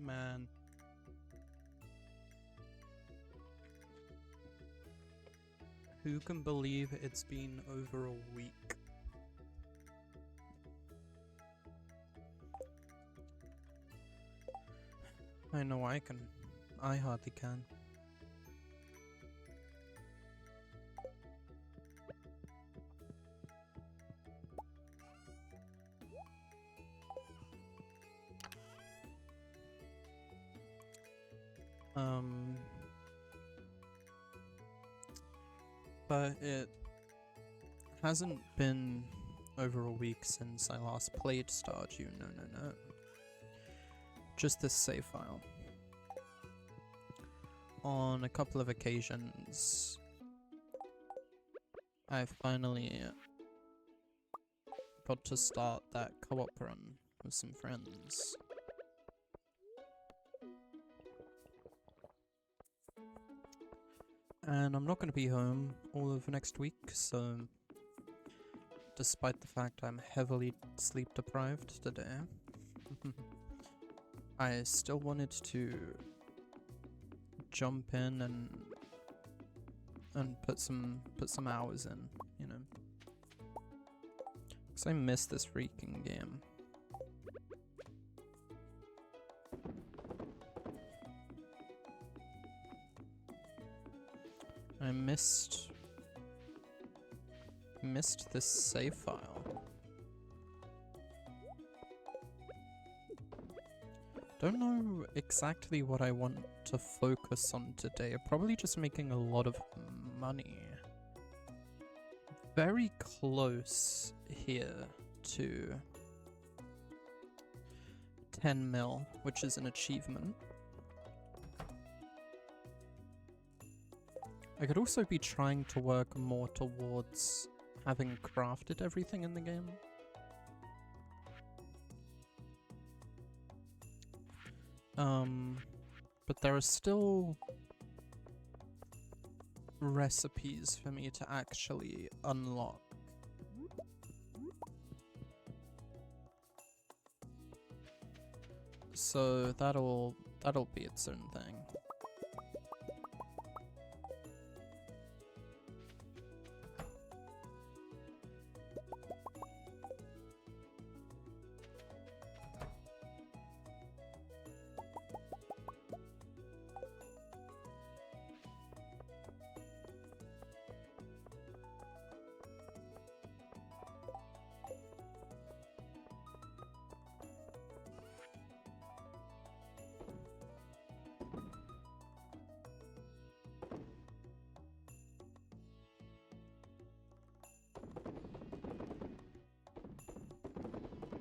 Man. Who can believe it's been over a week? I know I can. I hardly can. But it hasn't been over a week since I last played Stardew. No. Just this save file. On a couple of occasions, I finally got to start that co-op run with some friends. And I'm not going to be home all of next week, so despite the fact I'm heavily sleep deprived today, I still wanted to jump in and put some hours in, you know. 'Cause I miss this freaking game. I missed this save file. Don't know exactly what I want to focus on today. Probably just making a lot of money. Very close here to 10 mil, which is an achievement. I could also be trying to work more towards having crafted everything in the game. But there are still recipes for me to actually unlock. So that'll be its own thing.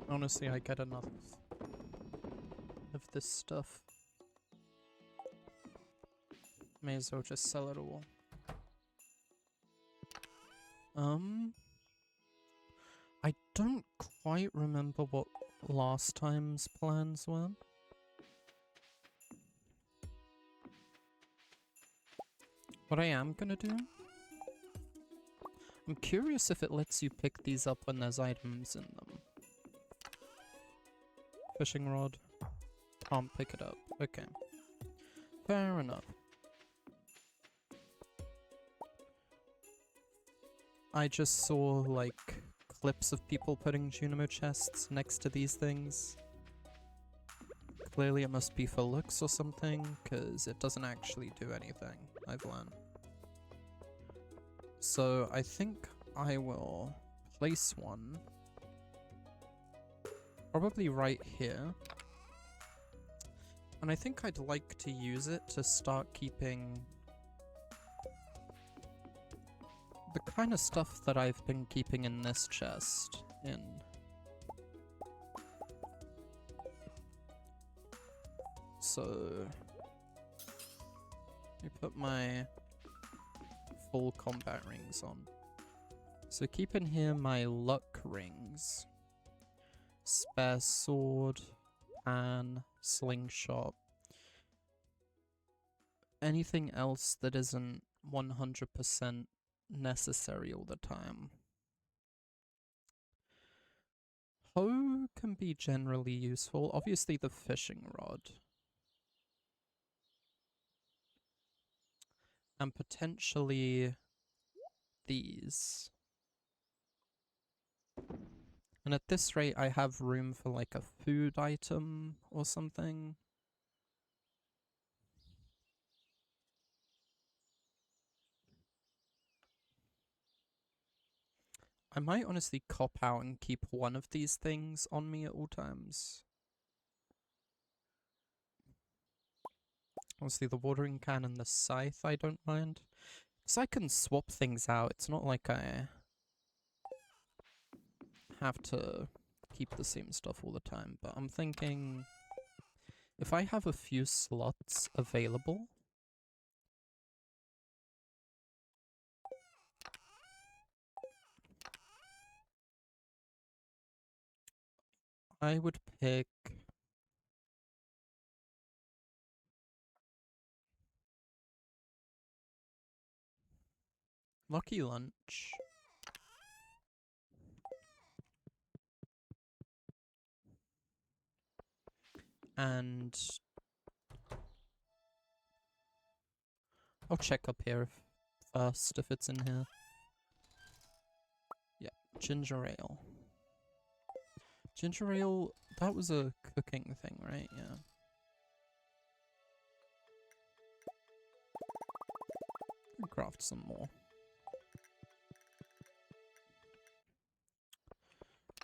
Honestly, I get enough of this stuff. May as well just sell it all. I don't quite remember what last time's plans were. What I am gonna do? I'm curious if it lets you pick these up when there's items in them. Fishing rod. Can't pick it up. Okay. Fair enough. I just saw, like, clips of people putting Junimo chests next to these things. Clearly it must be for looks or something, because it doesn't actually do anything, I've learned. So I think I will place one. Probably right here. And I think I'd like to use it to start keeping the kind of stuff that I've been keeping in this chest in. So let me put my full combat rings on. So keep in here my luck rings. Spare sword, pan, slingshot. Anything else that isn't 100% necessary all the time. Hoe can be generally useful. Obviously the fishing rod And potentially these. And at this rate, I have room for like a food item or something. I might honestly cop out and keep one of these things on me at all times. Obviously the watering can and the scythe I don't mind. So I can swap things out. It's not like I have to keep the same stuff all the time. But I'm thinking if I have a few slots available, I would pick Lucky Lunch. And I'll check up here first if it's in here. Yeah, ginger ale. Ginger ale, that was a cooking thing, right? Yeah. I'll craft some more.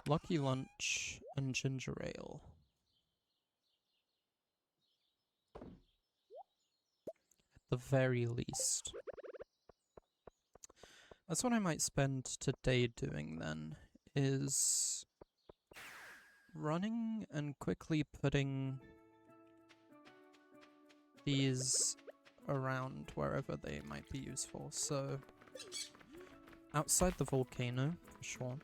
Lucky Lunch and ginger ale. At the very least. That's what I might spend today doing then, is running and quickly putting these around wherever they might be useful. So, outside the volcano, for sure.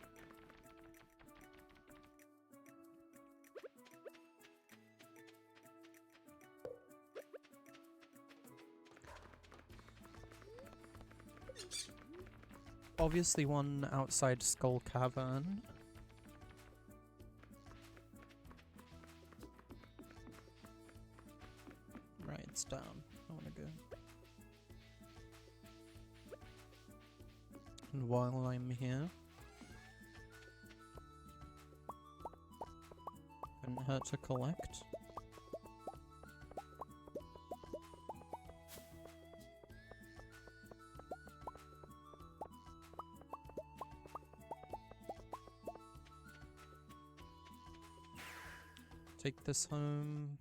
Obviously one outside Skull Cavern. Right, it's down. I wanna go. And while I'm here, couldn't hurt to collect. Take this home.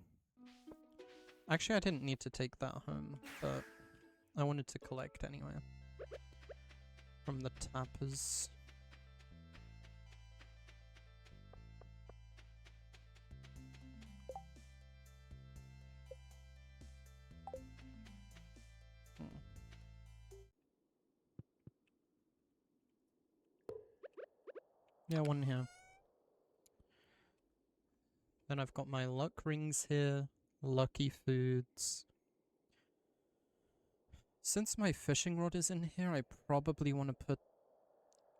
Actually, I didn't need to take that home, but I wanted to collect anyway. From the tappers. Yeah, one here. Then I've got my luck rings here. Lucky foods. Since my fishing rod is in here, I probably want to put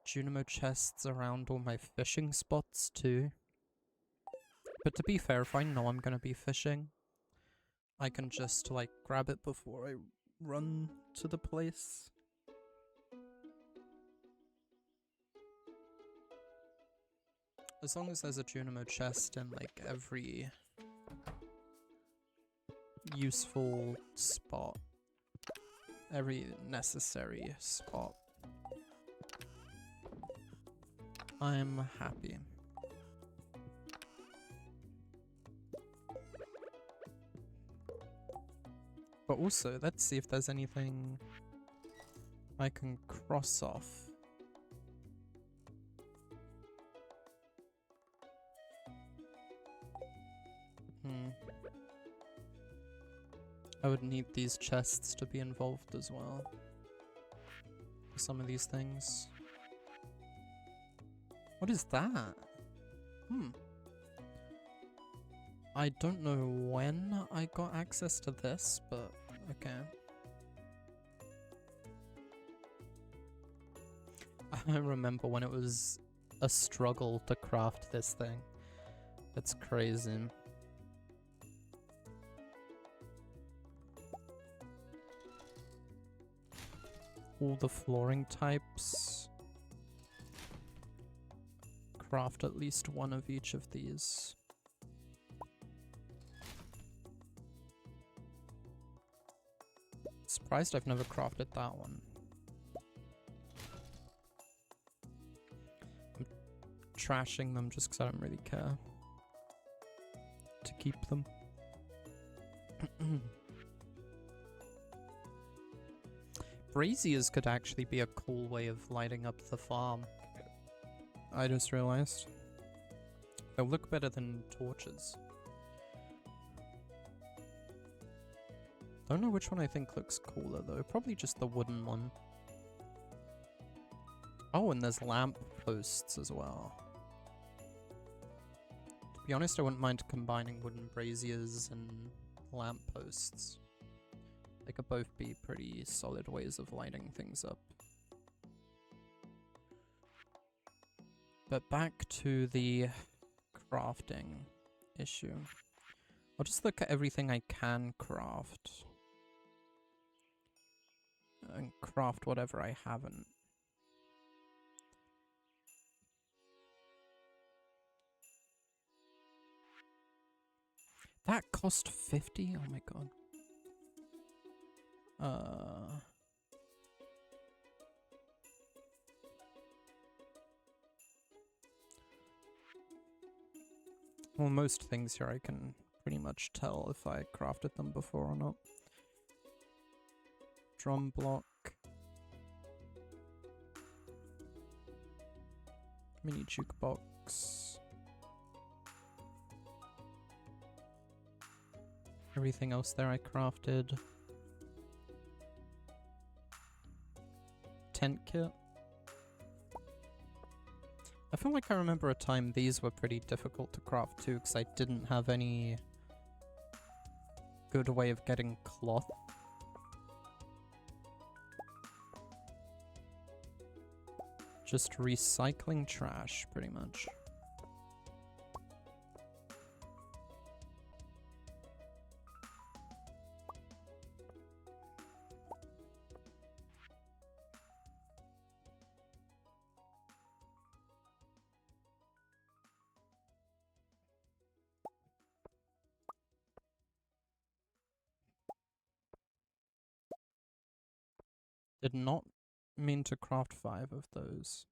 Junimo chests around all my fishing spots too. But to be fair, if I know I'm gonna be fishing, I can just like grab it before I run to the place. As long as there's a Junimo chest in like every useful spot. Every necessary spot. I'm happy. But also, let's see if there's anything I can cross off. I would need these chests to be involved as well. For some of these things. What is that? I don't know when I got access to this, but okay. I remember when it was a struggle to craft this thing. It's crazy. all the flooring types. Craft at least one of each of these. Surprised I've never crafted that one. I'm trashing them just because I don't really care to keep them. Braziers could actually be a cool way of lighting up the farm. I just realized. They'll look better than torches. Don't know which one I think looks cooler though. Probably just the wooden one. Oh, and there's lamp posts as well. To be honest, I wouldn't mind combining wooden braziers and lamp posts. They could both be pretty solid ways of lighting things up. But back to the crafting issue. I'll just look at everything I can craft. And craft whatever I haven't. That cost 50? Oh my god. Well, most things here I can pretty much tell if I crafted them before or not. Drum block. Mini jukebox. Everything else there I crafted. Tent kit. I feel like I remember a time these were pretty difficult to craft too, because I didn't have any good way of getting cloth. Just recycling trash, pretty much. Did not mean to craft 5 of those.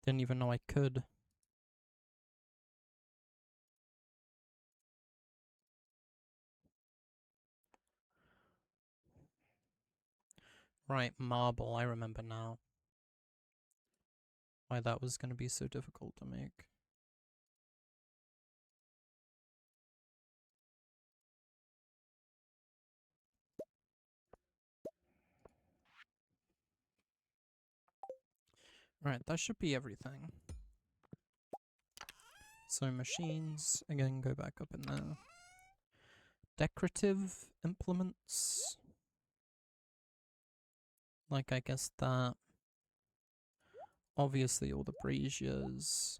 Didn't even know I could. Right, marble, I remember now. Why that was going to be so difficult to make. Right, that should be everything. So machines, again, go back up in there. Decorative implements. Like, I guess that. Obviously all the braziers.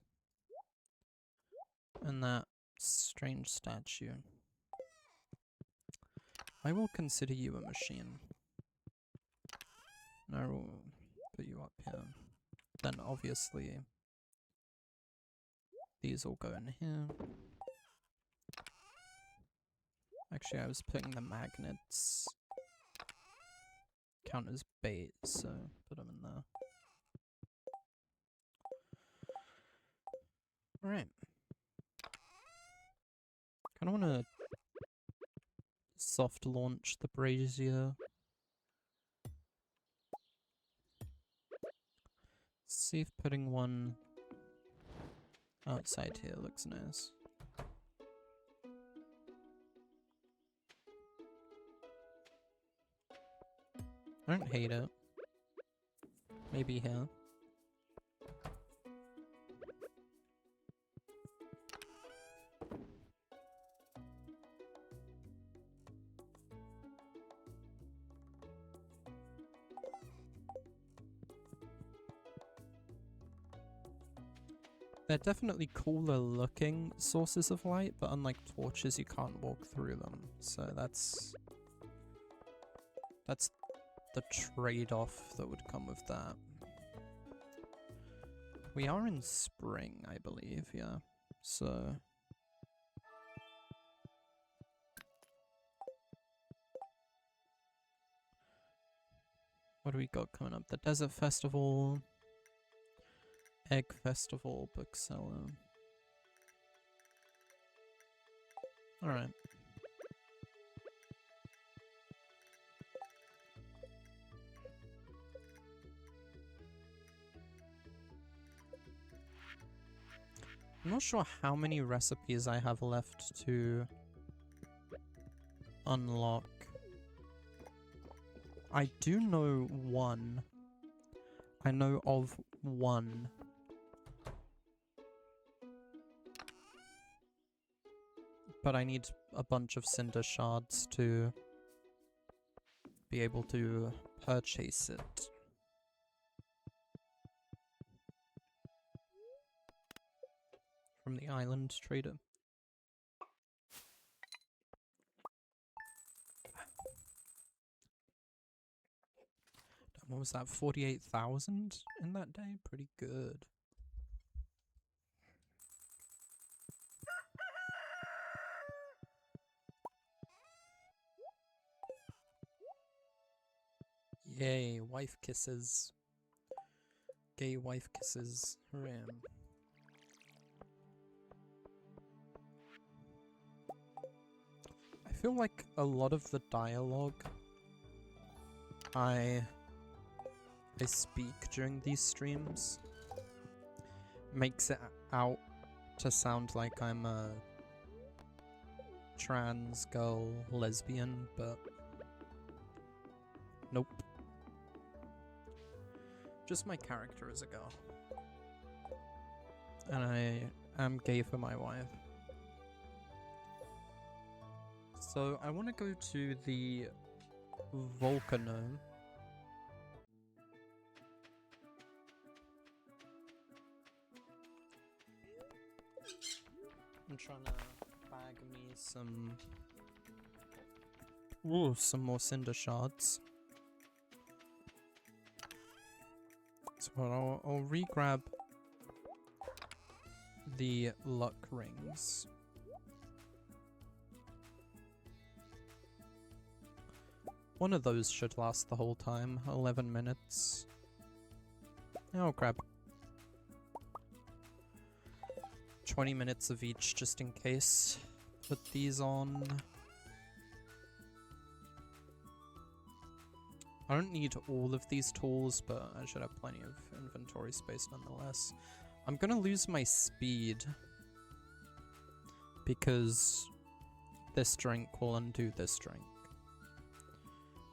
And that strange statue. I will consider you a machine. And I will put you up here. Then obviously these all go in here. Actually, I was putting the magnets count as bait, so put them in there. Alright. Kinda wanna soft launch the brazier. See if putting one outside here looks nice. I don't hate it. Maybe here. They're definitely cooler looking sources of light, but unlike torches, you can't walk through them. So that's That's the trade-off that would come with that. We are in spring, I believe, yeah. So... what do we got coming up? The Desert Festival, Egg Festival, Bookseller. Alright. I'm not sure how many recipes I have left to unlock. I do know one. I know of one. But I need a bunch of cinder shards to be able to purchase it. From the island trader. What was that? 48,000 in that day? Pretty good. Yay, wife kisses. Gay wife kisses. Ram. I feel like a lot of the dialogue I speak during these streams makes it out to sound like I'm a trans girl lesbian, but nope. Just my character as a girl. And I am gay for my wife. So I want to go to the volcano. I'm trying to bag me some... ooh, some more cinder shards. So I'll re-grab the luck rings. One of those should last the whole time, 11 minutes. I'll grab 20 minutes of each just in case. Put these on. I don't need all of these tools, but I should have plenty of inventory space nonetheless. I'm gonna lose my speed because this drink will undo this drink.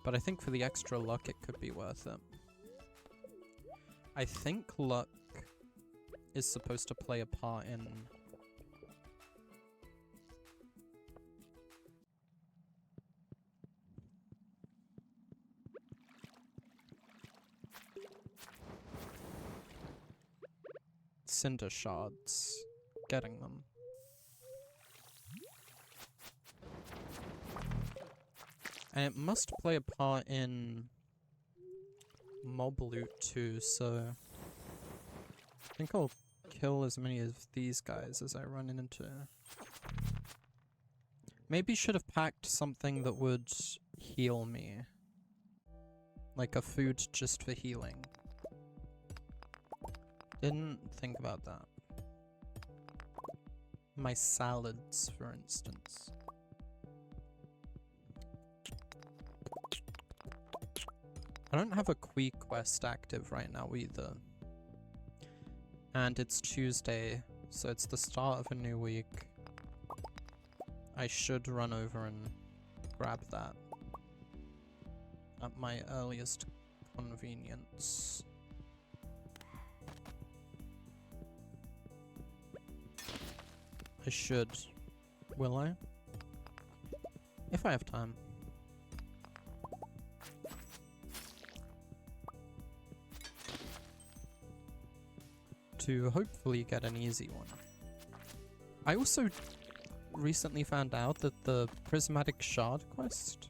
But I think for the extra luck it could be worth it. I think luck is supposed to play a part in cinder shards, getting them. And it must play a part in mob loot too, so I think I'll kill as many of these guys as I run into. Maybe should have packed something that would heal me. Like a food just for healing. Didn't think about that. My salads, for instance. I don't have a Quee quest active right now either. And it's Tuesday, so it's the start of a new week. I should run over and grab that at my earliest convenience. I should. Will I? If I have time. To hopefully get an easy one. I also recently found out that the Prismatic Shard quest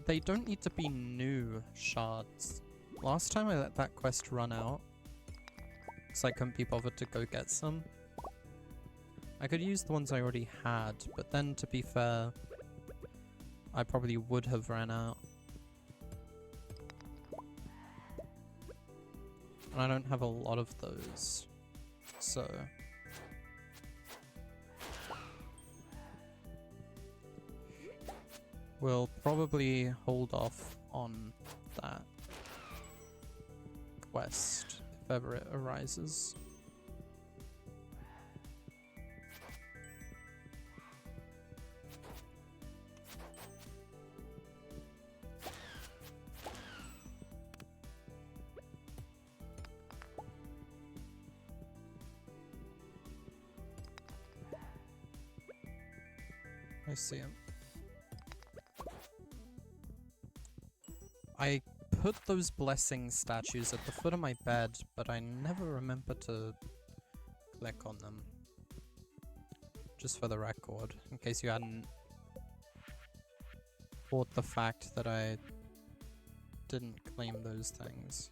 they don't need to be new shards. Last time I let that quest run out, because I couldn't be bothered to go get some. I could use the ones I already had, but then to be fair, I probably would have ran out. And I don't have a lot of those, so... we'll probably hold off on that quest if ever it arises. I see him. I put those blessing statues at the foot of my bed, but I never remember to click on them. Just for the record, in case you hadn't caught the fact that I didn't claim those things.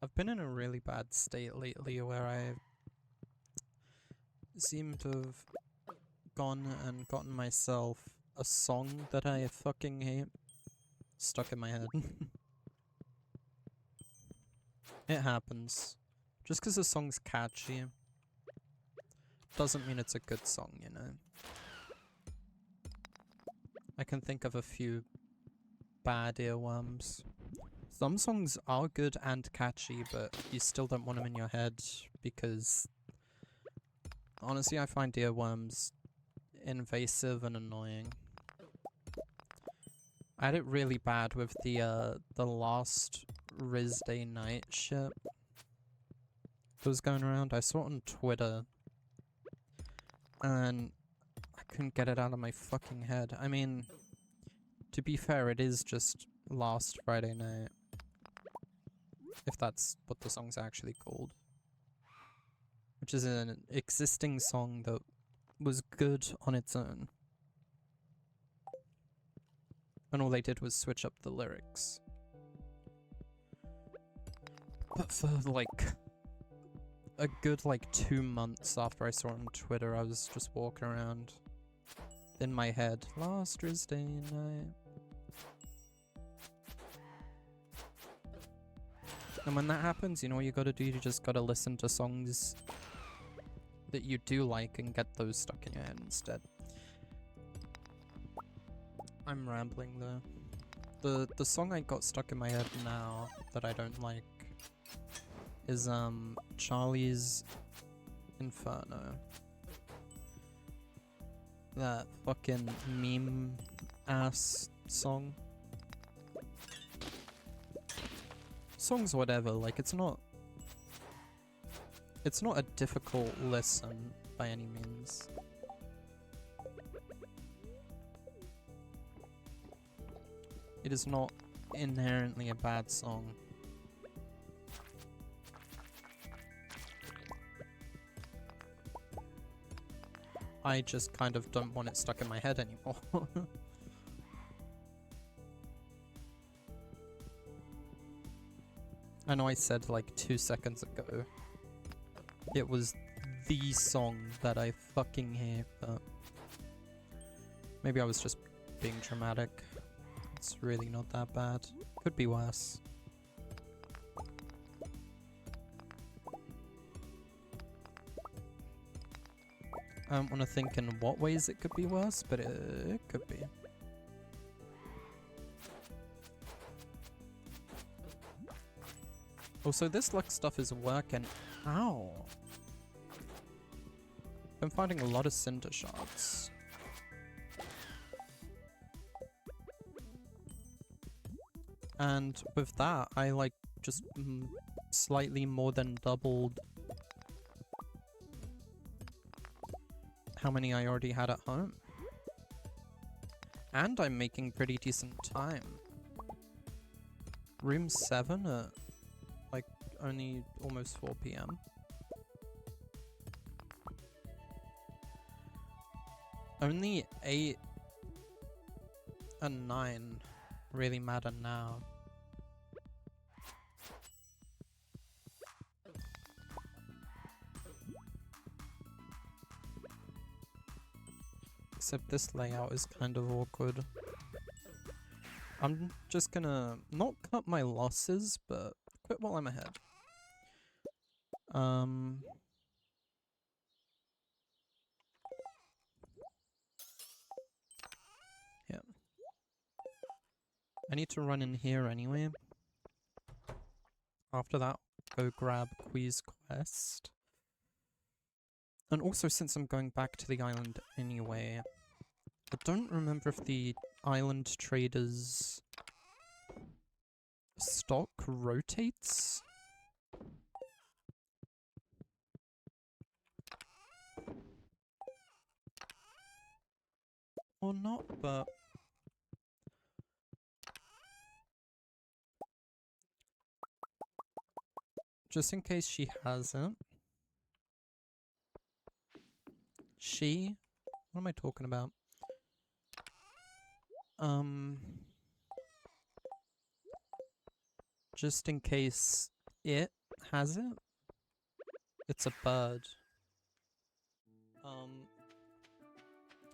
I've been in a really bad state lately where I seem to have gone and gotten myself a song that I fucking hate stuck in my head. It happens. Just because a song's catchy doesn't mean it's a good song, you know? I can think of a few bad earworms. Some songs are good and catchy, but you still don't want them in your head because honestly I find earworms invasive and annoying. I had it really bad with the last Riz Day night shit that was going around. I saw it on Twitter and I couldn't get it out of my fucking head. I mean, to be fair, it is just last Friday night, if that's what the song's actually called. Which is an existing song that was good on its own. And all they did was switch up the lyrics. But for like a good 2 months after I saw it on Twitter, I was just walking around in my head, last Thursday night. And when that happens, you know what you gotta do? You just gotta listen to songs that you do like and get those stuck in your head instead. I'm rambling though. The song I got stuck in my head now that I don't like is Charlie's Inferno. That fucking meme ass song. Song's whatever, like it's not a difficult listen by any means. It is not inherently a bad song. I just kind of don't want it stuck in my head anymore. I know I said 2 seconds ago it was the song that I fucking hate, but maybe I was just being dramatic. It's really not that bad. Could be worse. I don't want to think in what ways it could be worse, but it could be. Also, this luck stuff is working. Ow. Been finding a lot of cinder shards. And with that, I like just slightly more than doubled how many I already had at home. And I'm making pretty decent time. Room 7 at like only almost 4 PM. Only 8 and 9 really matter now. Except this layout is kind of awkward. I'm just gonna not cut my losses, but quit while I'm ahead. Yeah. I need to run in here anyway. After that, go grab Quiz Quest. And also, since I'm going back to the island anyway, I don't remember if the island traders' stock rotates. Or not, but just in case she hasn't. What am I talking about? Just in case it has it. It's a bird.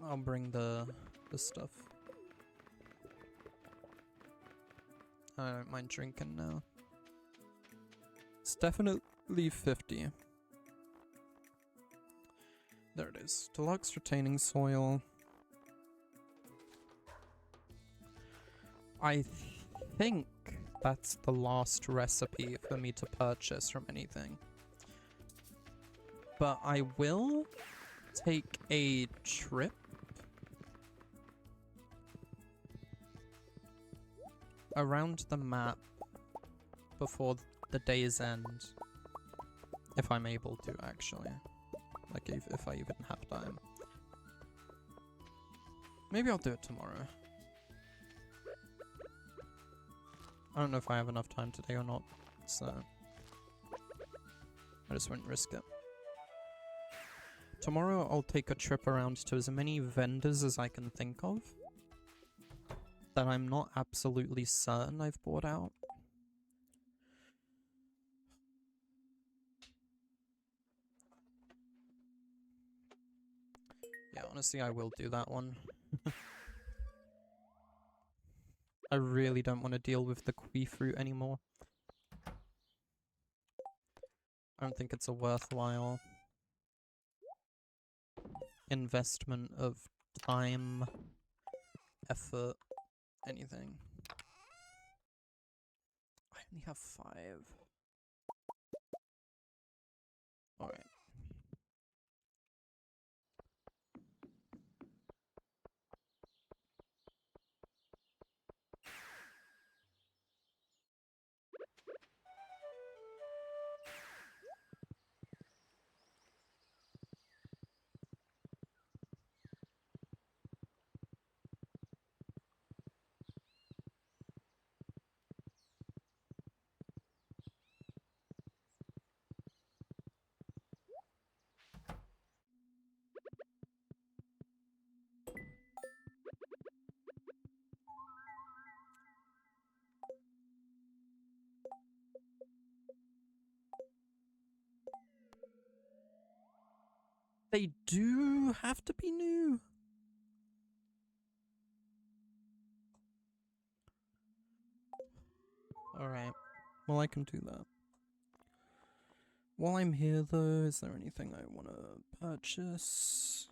I'll bring the stuff. I don't mind drinking now. It's definitely 50. There it is. Deluxe retaining soil. I think that's the last recipe for me to purchase from anything. But I will take a trip around the map before the day's end. If I'm able to, actually. Like, if I even have time. Maybe I'll do it tomorrow. I don't know if I have enough time today or not, so I just won't risk it. Tomorrow I'll take a trip around to as many vendors as I can think of that I'm not absolutely certain I've bought out. Yeah, honestly, I will do that one. I really don't want to deal with the Kui fruit anymore. I don't think it's a worthwhile investment of time, effort, anything. I only have 5. Alright. They do have to be new. Alright. Well, I can do that. While I'm here, though, is there anything I want to purchase?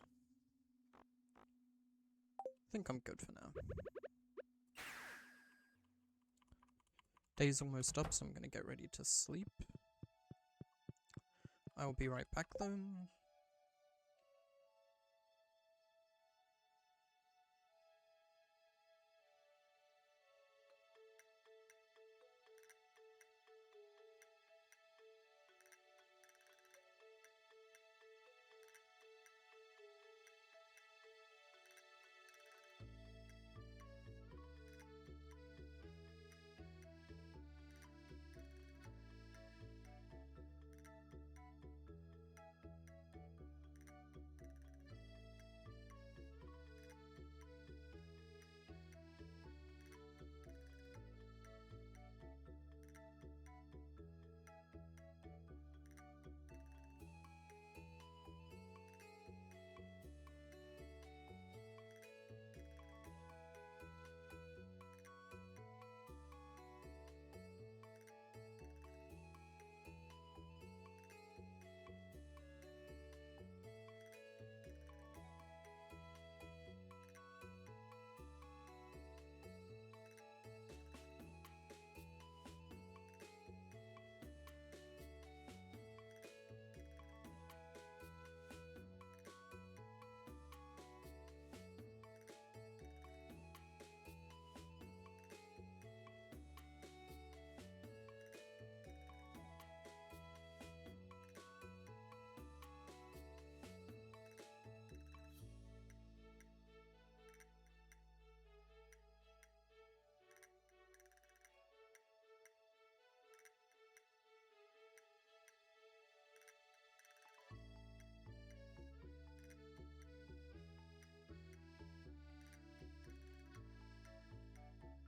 I think I'm good for now. Day's almost up, so I'm gonna get ready to sleep. I will be right back though.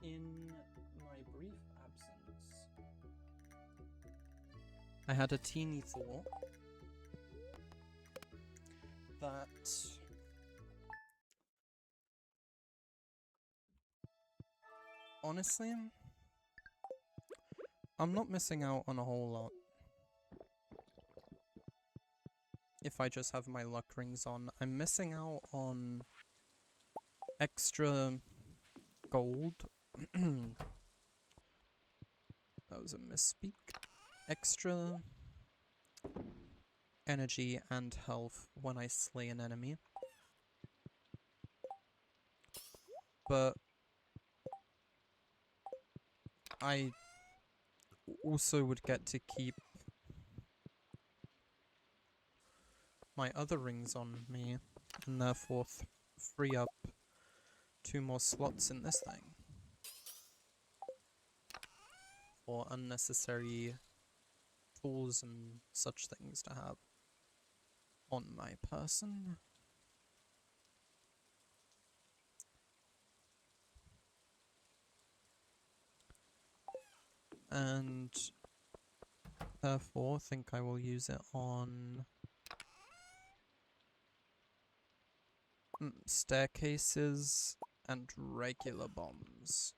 In my brief absence, I had a teeny thought that honestly, I'm not missing out on a whole lot if I just have my luck rings on. I'm missing out on extra gold. That was a misspeak. Extra energy and health when I slay an enemy. But I also would get to keep my other rings on me and therefore free up 2 more slots in this thing for unnecessary tools and such things to have on my person. And therefore think I will use it on staircases and regular bombs.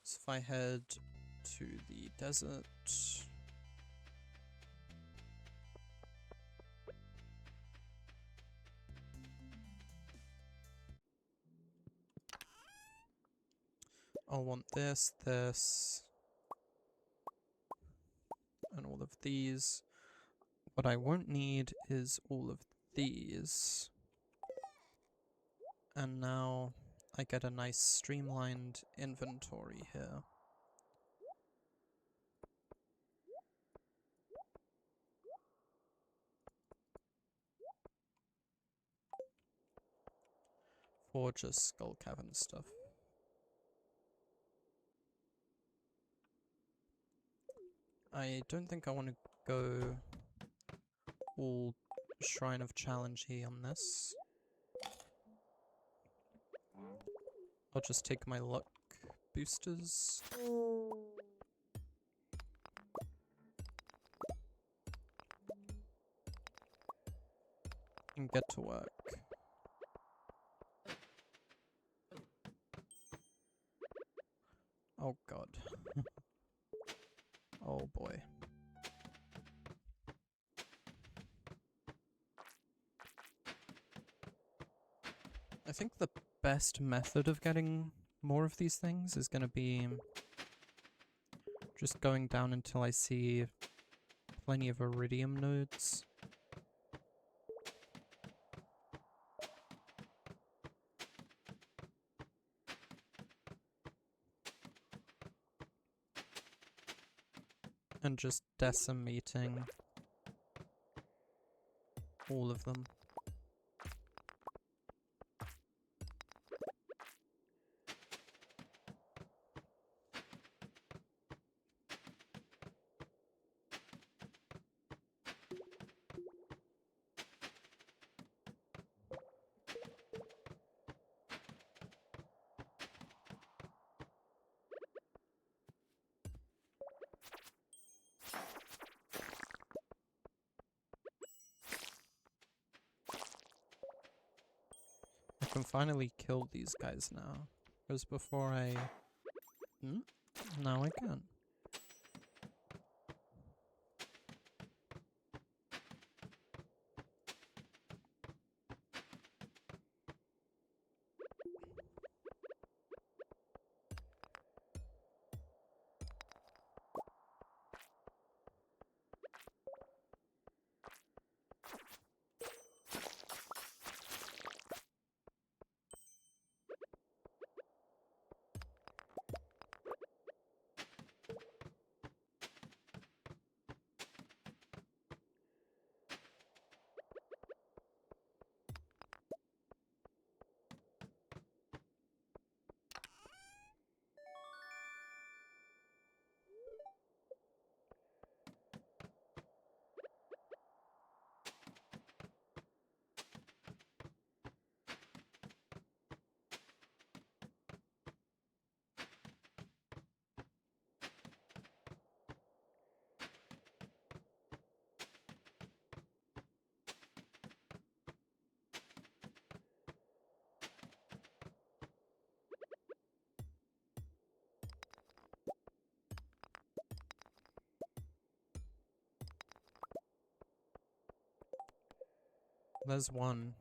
So if I head to the desert, I'll want this, this, and all of these. What I won't need is all of these. And now I get a nice streamlined inventory here. For just Skull Cavern stuff. I don't think I want to go all Shrine of Challenge-y on this. I'll just take my luck boosters. And get to work. Oh god. Oh boy. I think the best method of getting more of these things is gonna be just going down until I see plenty of iridium nodes. And just decimating all of them. I can finally kill these guys now. Because before I... Now I can. There's one.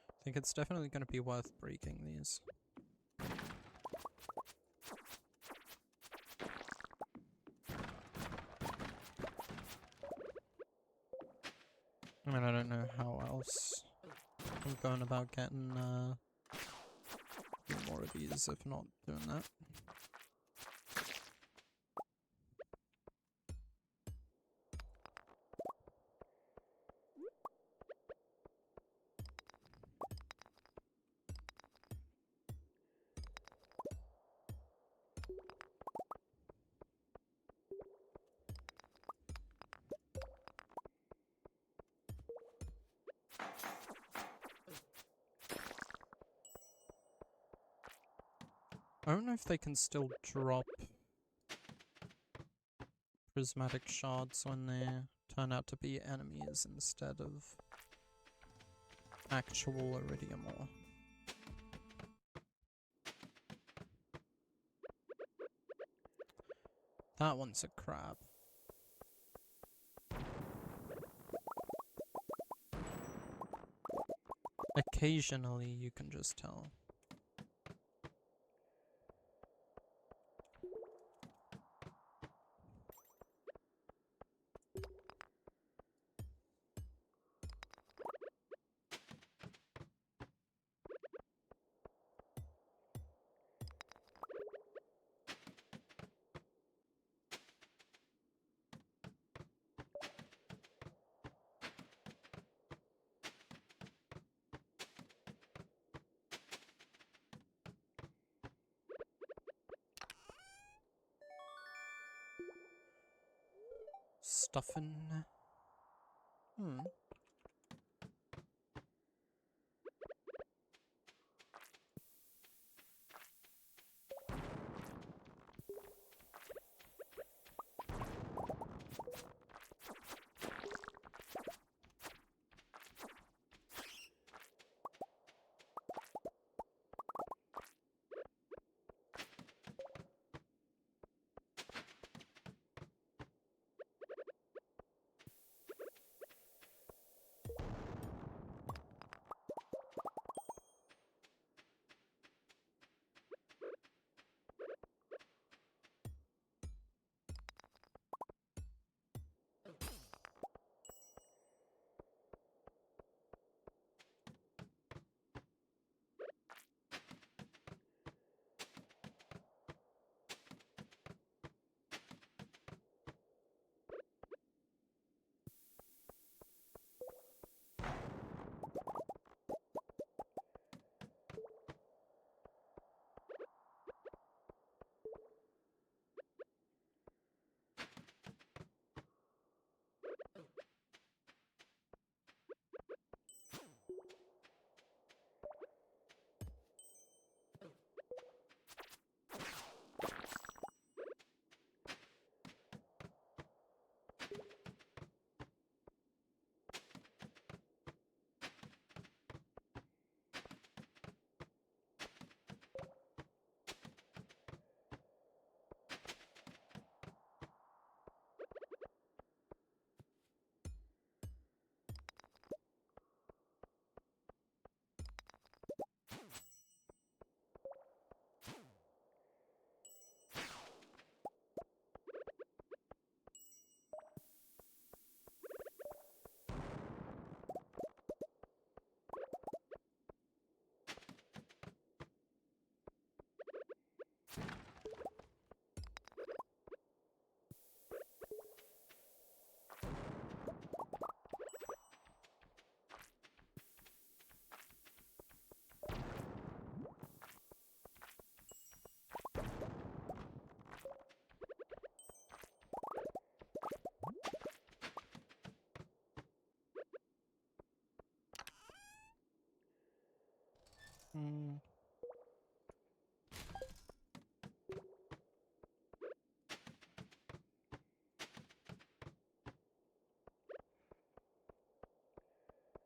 I think it's definitely going to be worth breaking these. I mean, I don't know how else I'm going about getting more of these if not doing that. I don't know if they can still drop prismatic shards when they turn out to be enemies instead of actual iridium ore. That one's a crab. Occasionally you can just tell. Stuffin'.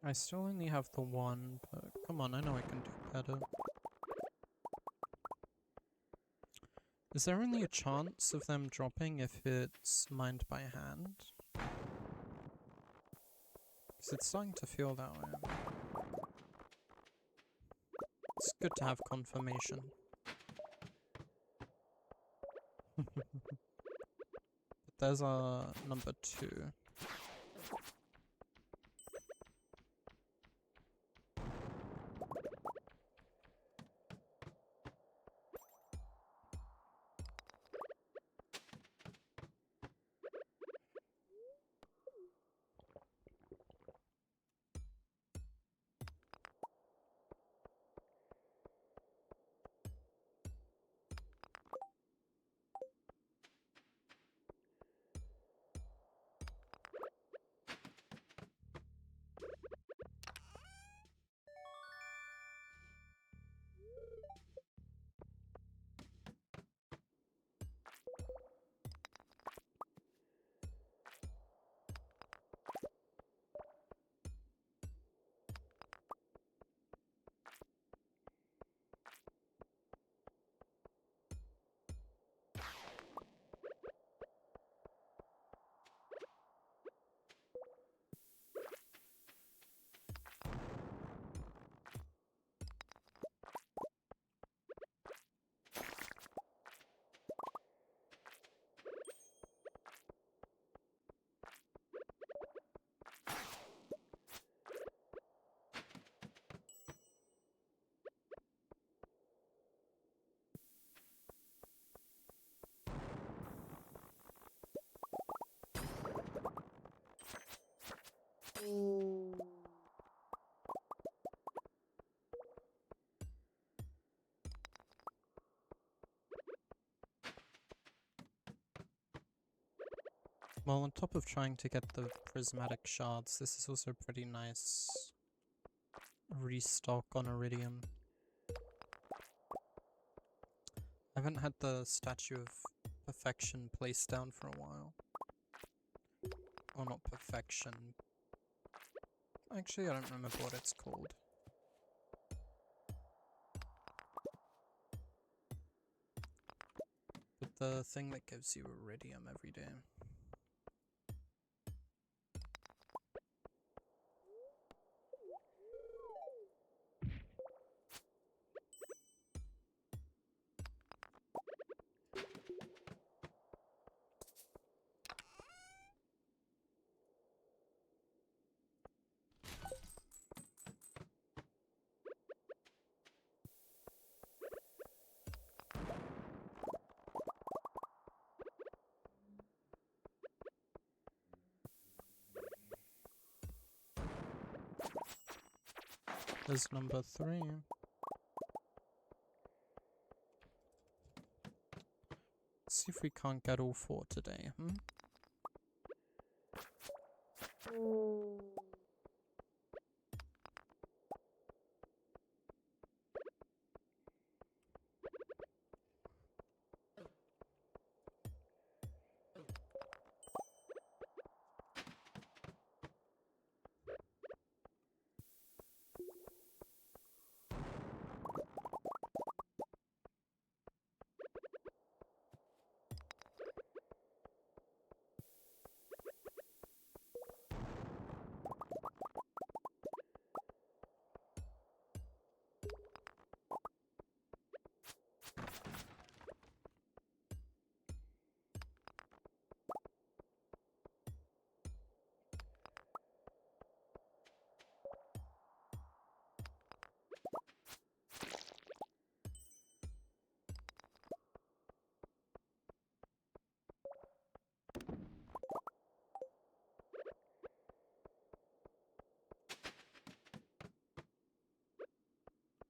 I still only have the one, but come on, I know I can do better. Is there only a chance of them dropping if it's mined by hand? Because it's starting to feel that way. It's good to have confirmation. But there's our number 2. Well, on top of trying to get the prismatic shards, this is also pretty nice restock on iridium. I haven't had the Statue of Perfection placed down for a while. Or not perfection. Actually, I don't remember what it's called. But the thing that gives you iridium every day. There's number 3. Let's see if we can't get all 4 today, hmm?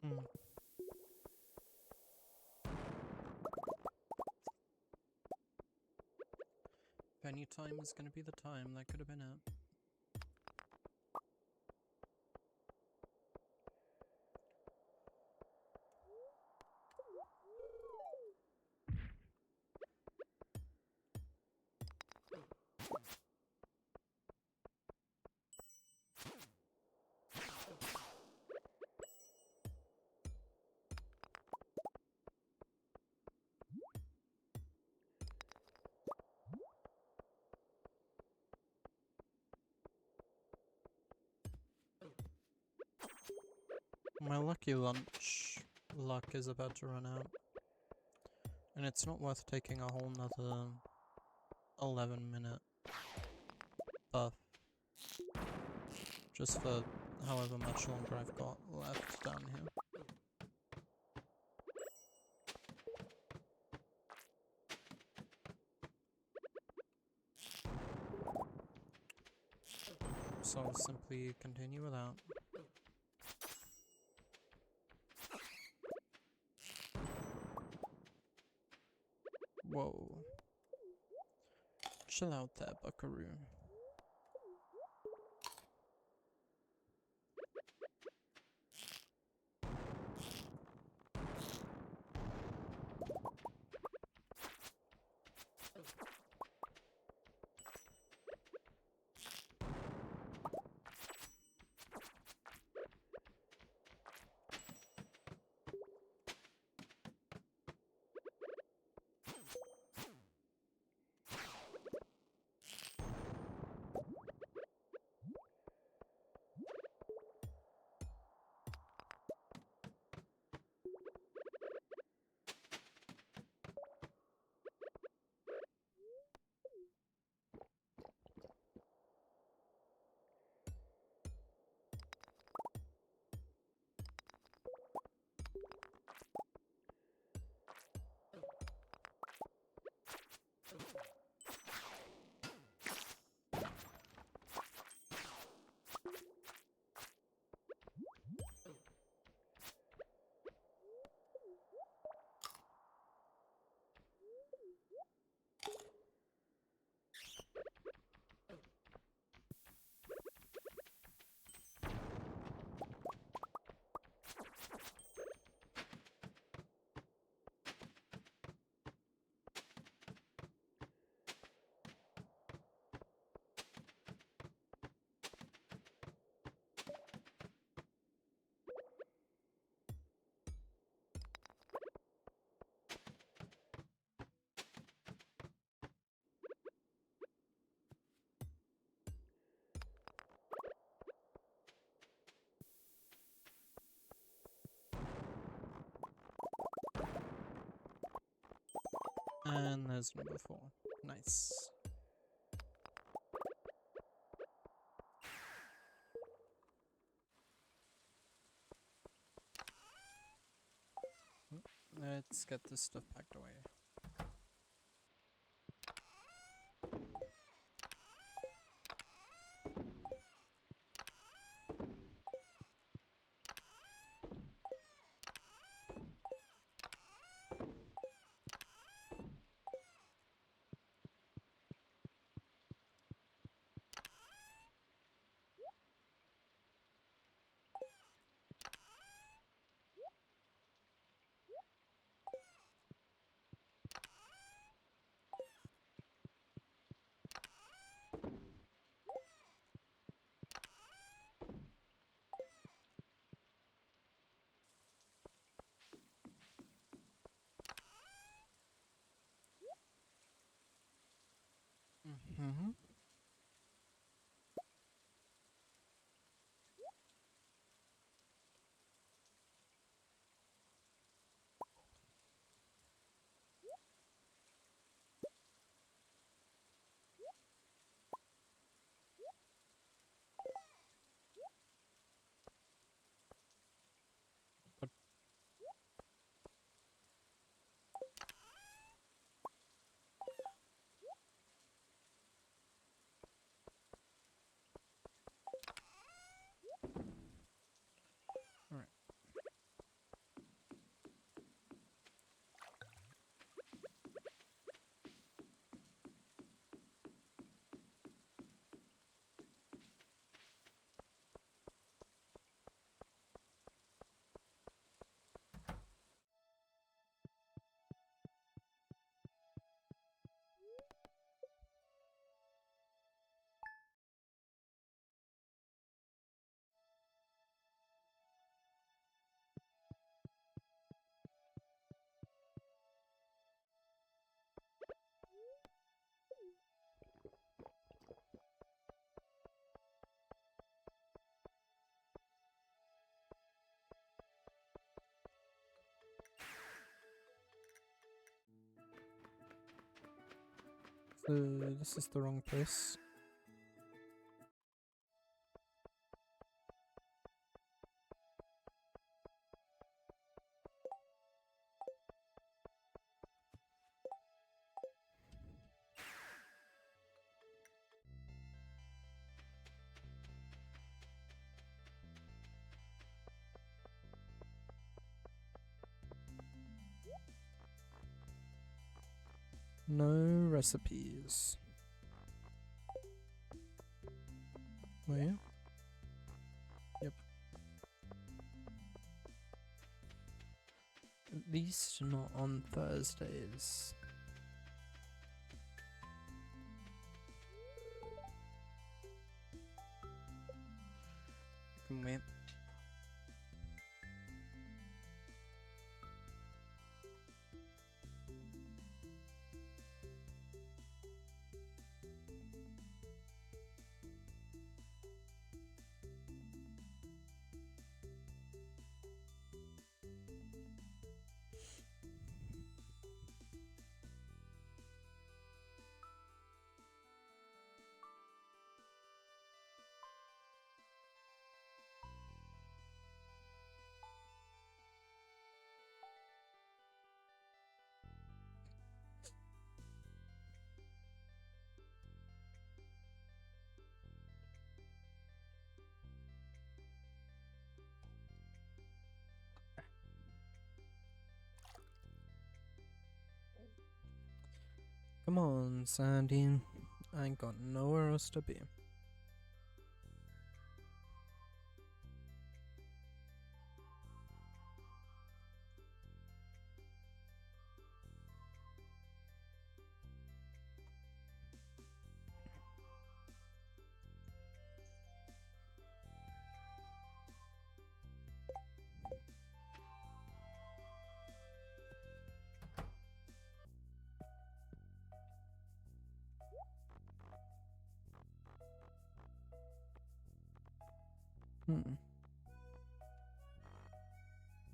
Mm. If any time was gonna be the time, that could have been it. My lucky lunch luck is about to run out. And it's not worth taking a whole nother 11-minute buff. Just for however much longer I've got left down here. So I'll simply continue without. Whoa. Chill out there, buckaroo. And there's number 4. Nice. Let's get this stuff packed away. Mm-hmm. This is the wrong place. No recipes. Oh yeah? Yep. At least not on Thursdays. Can wait. Come on, Sandy. I ain't got nowhere else to be.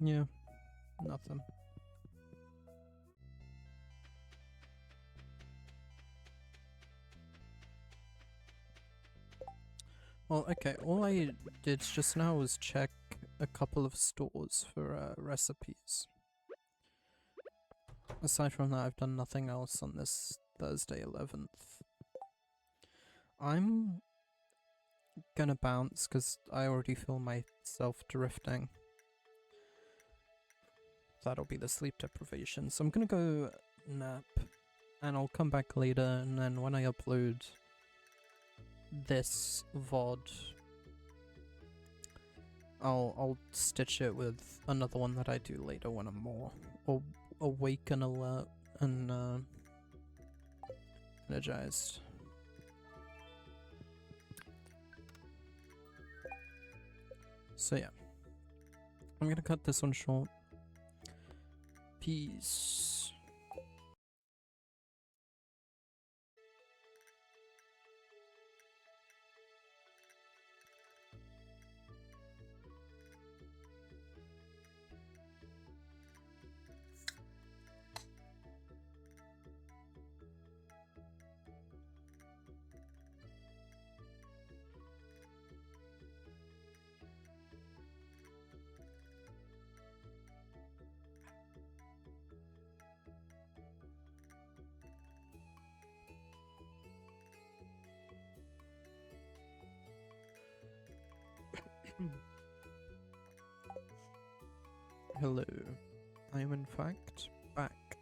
Yeah, nothing. Well, okay, all I did just now was check a couple of stores for recipes. Aside from that, I've done nothing else on this Thursday 11th. I'm gonna bounce because I already feel myself drifting. That'll be the sleep deprivation. So I'm gonna go nap and I'll come back later, and then when I upload this VOD, I'll stitch it with another one that I do later when I'm more awake and alert and energized. So yeah, I'm gonna cut this one short. Peace. Hello, I am in fact back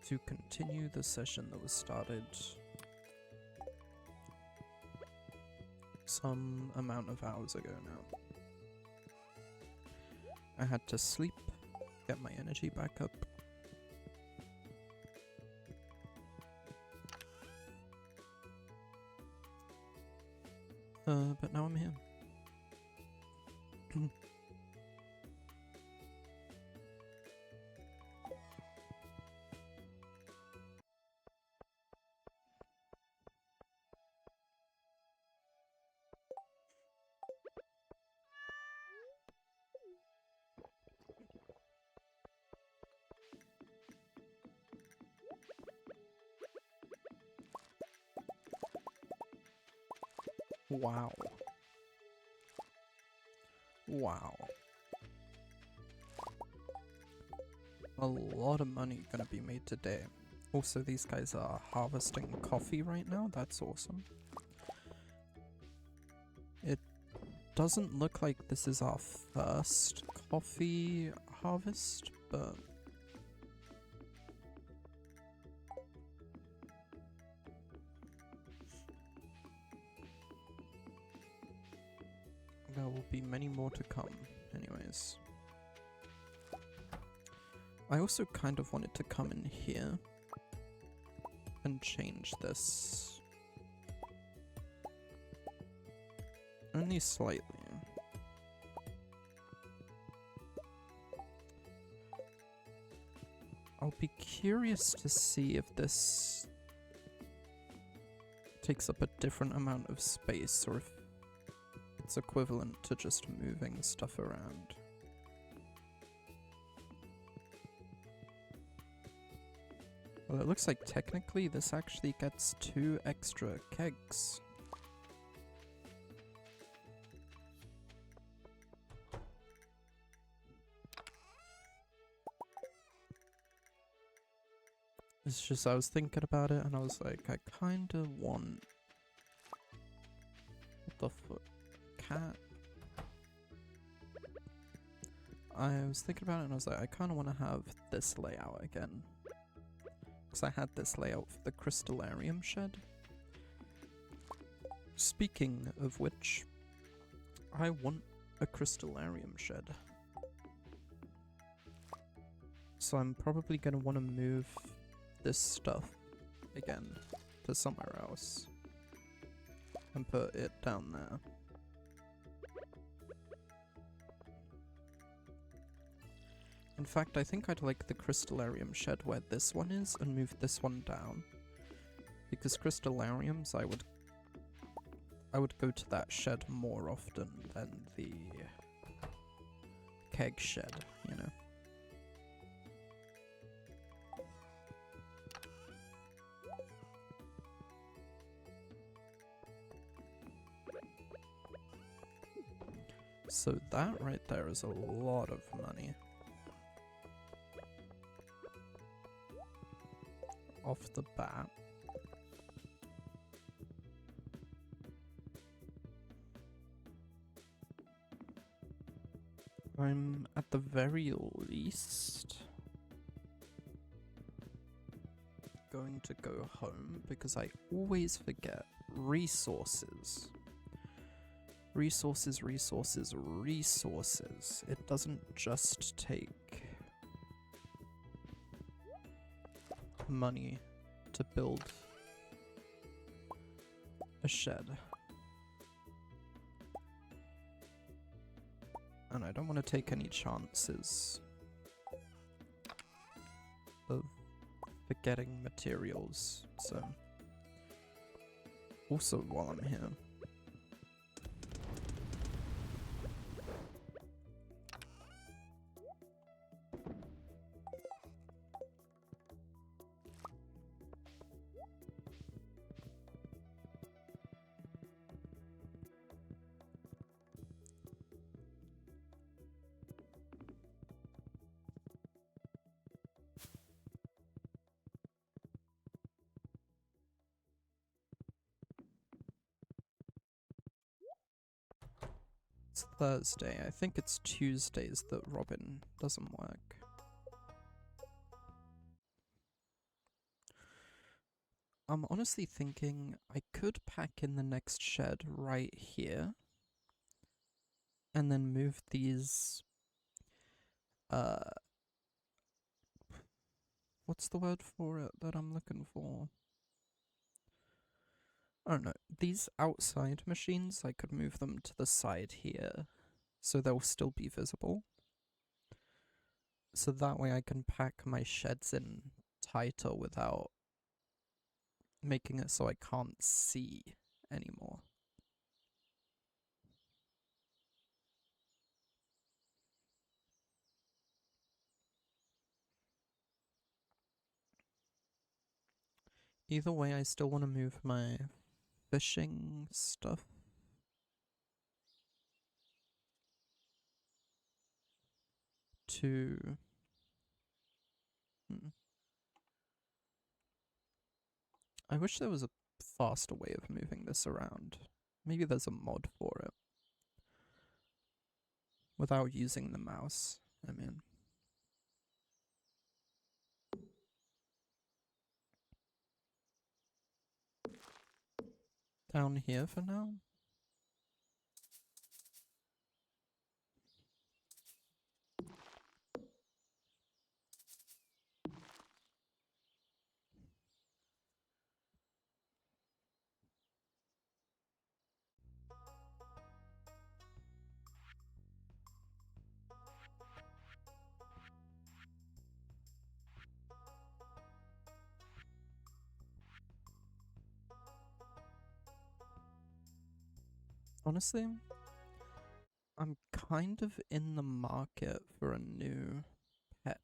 to continue the session that was started some amount of hours ago now. I had to sleep, get my energy back up. But now I'm here. Wow. Wow. A lot of money gonna be made today. Also, these guys are harvesting coffee right now. That's awesome. It doesn't look like this is our first coffee harvest, but there will be many more to come, anyways. I also kind of wanted to come in here and change this. Only slightly. I'll be curious to see if this takes up a different amount of space or if it's equivalent to just moving stuff around. Well, it looks like technically this actually gets 2 extra kegs. It's just I was thinking about it and I was like, I kinda want... What the fuck? Cat? I was thinking about it and I was like, I kinda wanna have this layout again. Because I had this layout for the crystallarium shed. Speaking of which, I want a crystallarium shed. So I'm probably going to want to move this stuff again to somewhere else. And put it down there. In fact, I think I'd like the crystallarium shed where this one is and move this one down. Because crystallariums, I would go to that shed more often than the keg shed, you know. So that right there is a lot of money. Off the bat. I'm at the very least going to go home because I always forget resources. Resources, resources, resources. It doesn't just take money to build a shed. And I don't want to take any chances of forgetting materials, so... Also, while I'm here... It's Thursday. I think it's Tuesdays that Robin doesn't work. I'm honestly thinking I could pack in the next shed right here. And then move these... what's the word for it that I'm looking for? I don't know. These outside machines, I could move them to the side here. So they'll still be visible. So that way I can pack my sheds in tighter without making it so I can't see anymore. Either way, I still want to move my fishing stuff to... I wish there was a faster way of moving this around. Maybe there's a mod for it. Without using the mouse, I mean. Down here for now? Honestly, I'm kind of in the market for a new pet.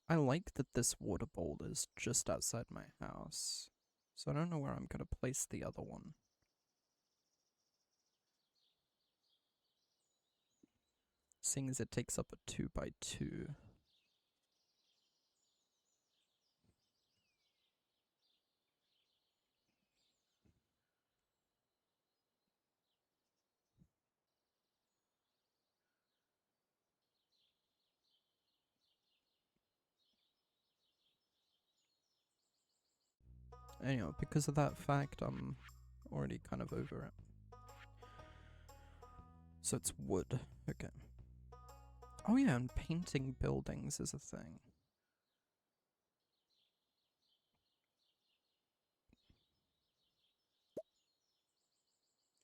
I like that this water bowl is just outside my house, so I don't know where I'm gonna place the other one. Seeing as it takes up a 2x2. Anyway, because of that fact, I'm already kind of over it. So it's wood. Okay. Oh yeah, and painting buildings is a thing.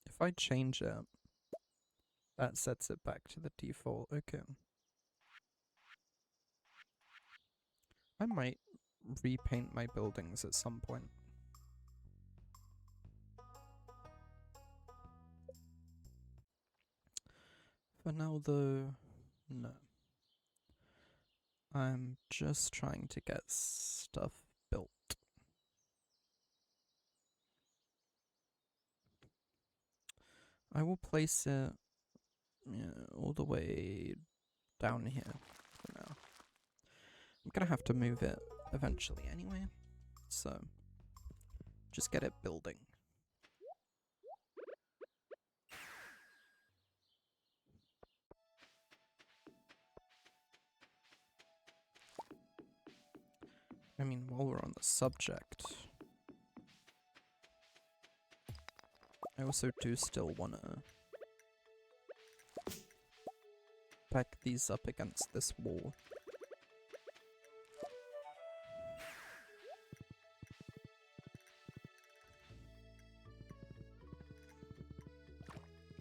If I change it, that sets it back to the default. Okay. I might repaint my buildings at some point. For now though, no. I'm just trying to get stuff built. I will place it all the way down here for now. I'm gonna have to move it eventually anyway, so just get it building. I mean, while we're on the subject, I also do still want to back these up against this wall.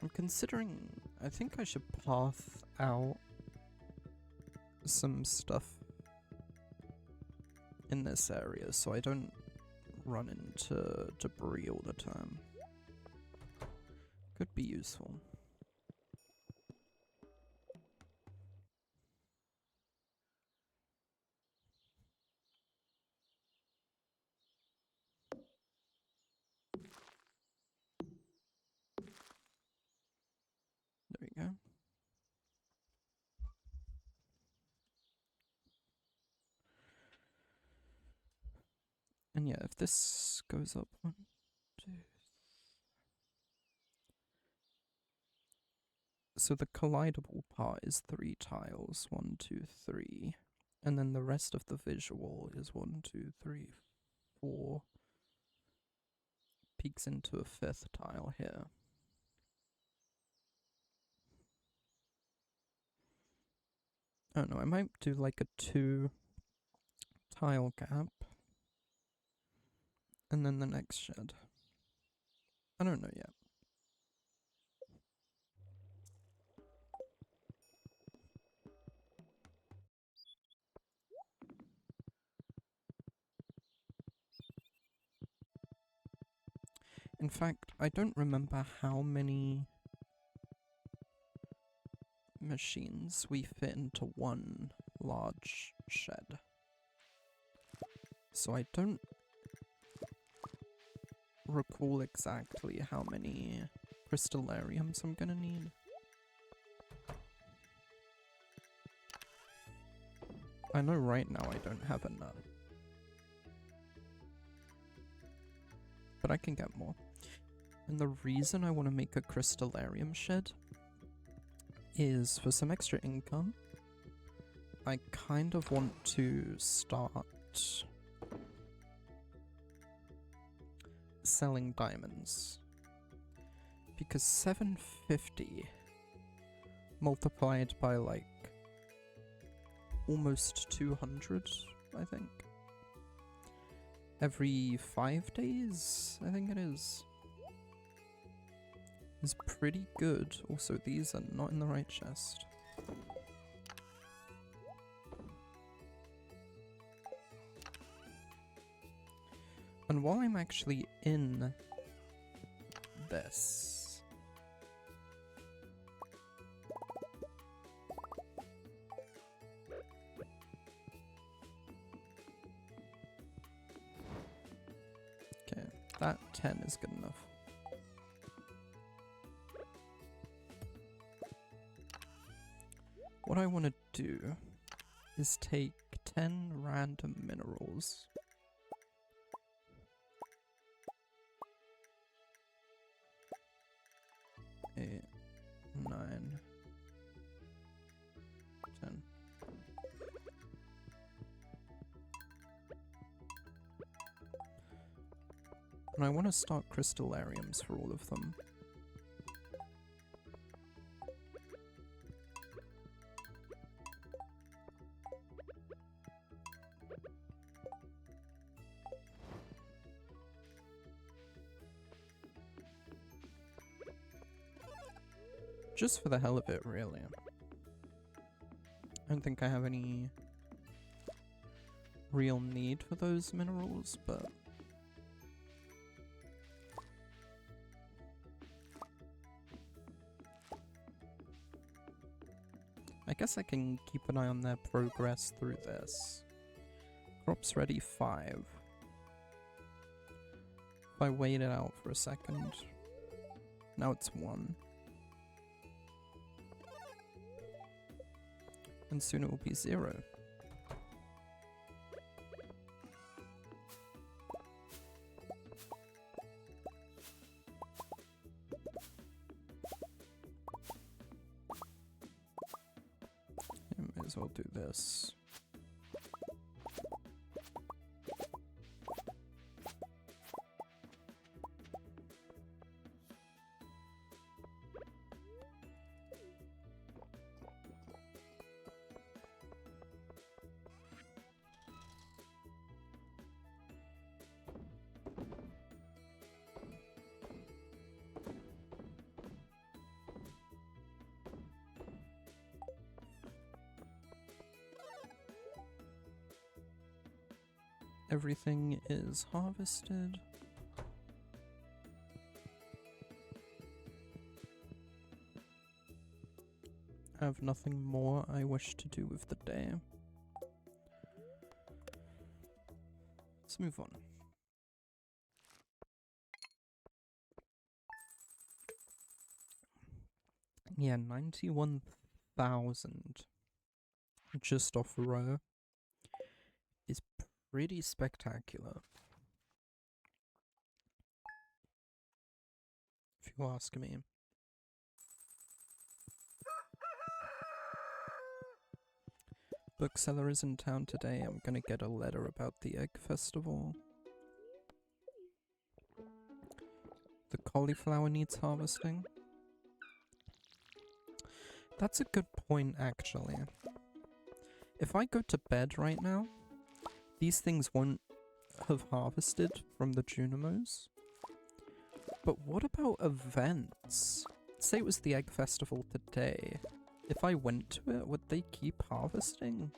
I'm considering, I think I should path out some stuff in this area so I don't run into debris all the time. Could be useful. There we go. And yeah, if this goes up 1, 2. So the collidable part is 3 tiles, 1, 2, 3. And then the rest of the visual is 1, 2, 3, 4. Peeks into a 5th tile here. Oh no, I might do like a 2 tile gap. And then the next shed. I don't know yet. In fact, I don't remember how many machines we fit into one large shed. So I don't recall exactly how many crystallariums I'm gonna need. I know right now I don't have enough. But I can get more. And the reason I want to make a crystallarium shed is for some extra income. I kind of want to start selling diamonds. Because 750 multiplied by like almost 200, I think. Every 5 days, I think it is pretty good. Also, these are not in the right chest. And while I'm actually in this, okay, that 10 is good enough. What I want to do is take 10 random minerals. 8, 9, 10. And I want to start crystallariums for all of them. Just for the hell of it, really. I don't think I have any real need for those minerals, but I guess I can keep an eye on their progress through this. Crops ready 5. If I wait it out for a second, now it's 1. And soon it will be 0. May as well do this. Everything is harvested. I have nothing more I wish to do with the day. Let's move on. Yeah, 91,000 just off a row is pretty spectacular, if you ask me. Bookseller is in town today. I'm gonna get a letter about the egg festival. The cauliflower needs harvesting. That's a good point, actually. If I go to bed right now, these things won't have harvested from the Junimos. But what about events? Say it was the egg festival today. If I went to it, would they keep harvesting?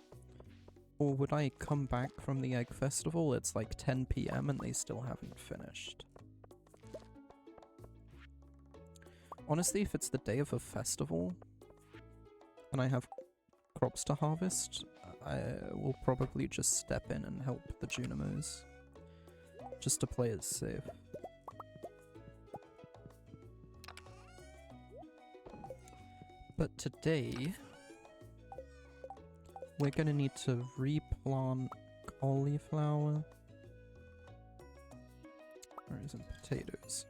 Or would I come back from the egg festival, it's like 10 PM and they still haven't finished? Honestly, if it's the day of a festival, and I have crops to harvest, I will probably just step in and help the Junimos. Just to play it safe. But today, We're gonna need to replant cauliflower. Or is it potatoes?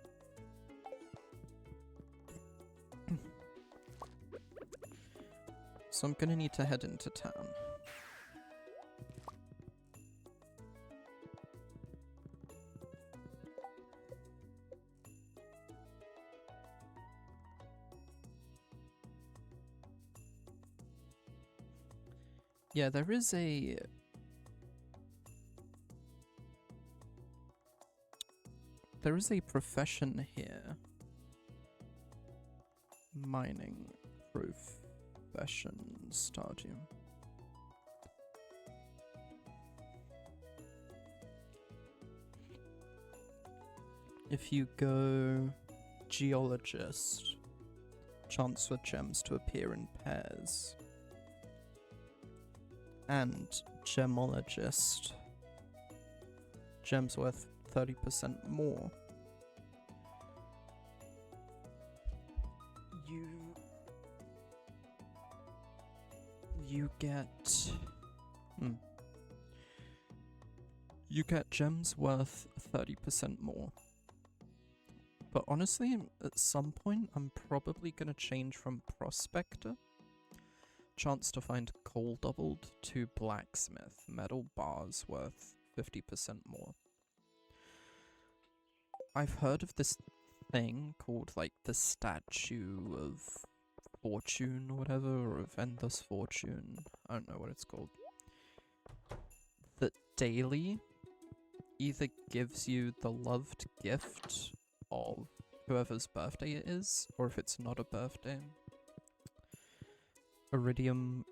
So I'm gonna need to head into town. Yeah, there is a profession here. Mining profession Stardew. If you go geologist, chance for gems to appear in pairs. And gemologist, gems worth 30% more. You get you get gems worth 30% more. But honestly, at some point, I'm probably gonna change from prospector, chance to find coal doubled, to blacksmith, metal bars worth 50% more. I've heard of this thing called like the Statue of Fortune or whatever, or of Endless Fortune. I don't know what it's called. That daily either gives you the loved gift of whoever's birthday it is, or if it's not a birthday, iridium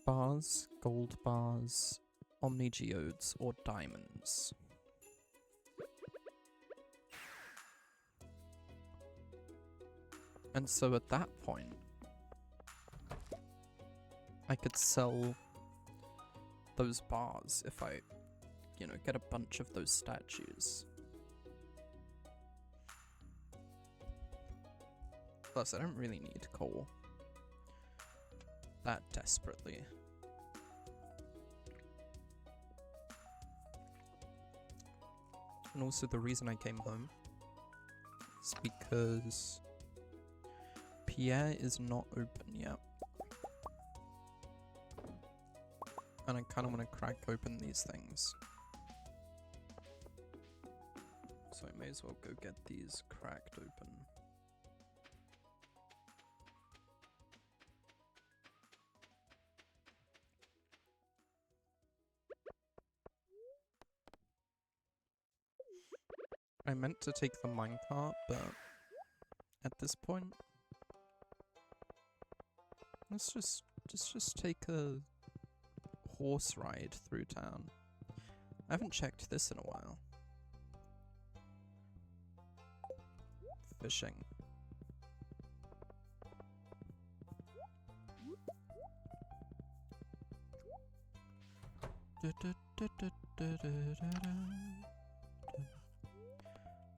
bars, gold bars, omni geodes, or diamonds. And so at that point, I could sell those bars if I, you know, get a bunch of those statues. Plus, I don't really need coal that desperately. And also the reason I came home is because Pierre is not open yet. And I kind of want to crack open these things. So I may as well go get these cracked open. I meant to take the minecart, but at this point, let's just take a horse ride through town. I haven't checked this in a while. Fishing.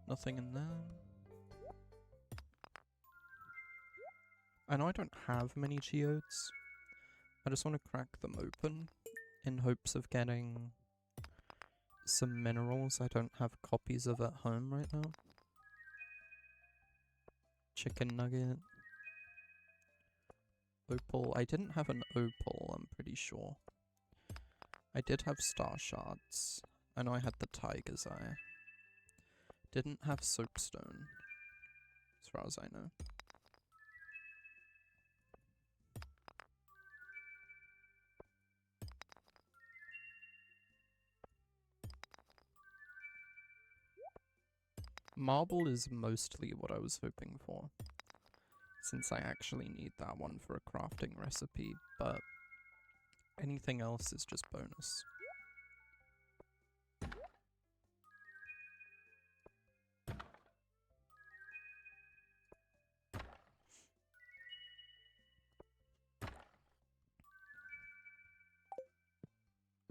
Nothing in there. I know I don't have many geodes. I just want to crack them open in hopes of getting some minerals I don't have copies of at home right now. Chicken nugget. Opal. I didn't have an opal, I'm pretty sure. I did have star shards. I know I had the tiger's eye. Didn't have soapstone, as far as I know. Marble is mostly what I was hoping for, since I actually need that one for a crafting recipe, but anything else is just bonus.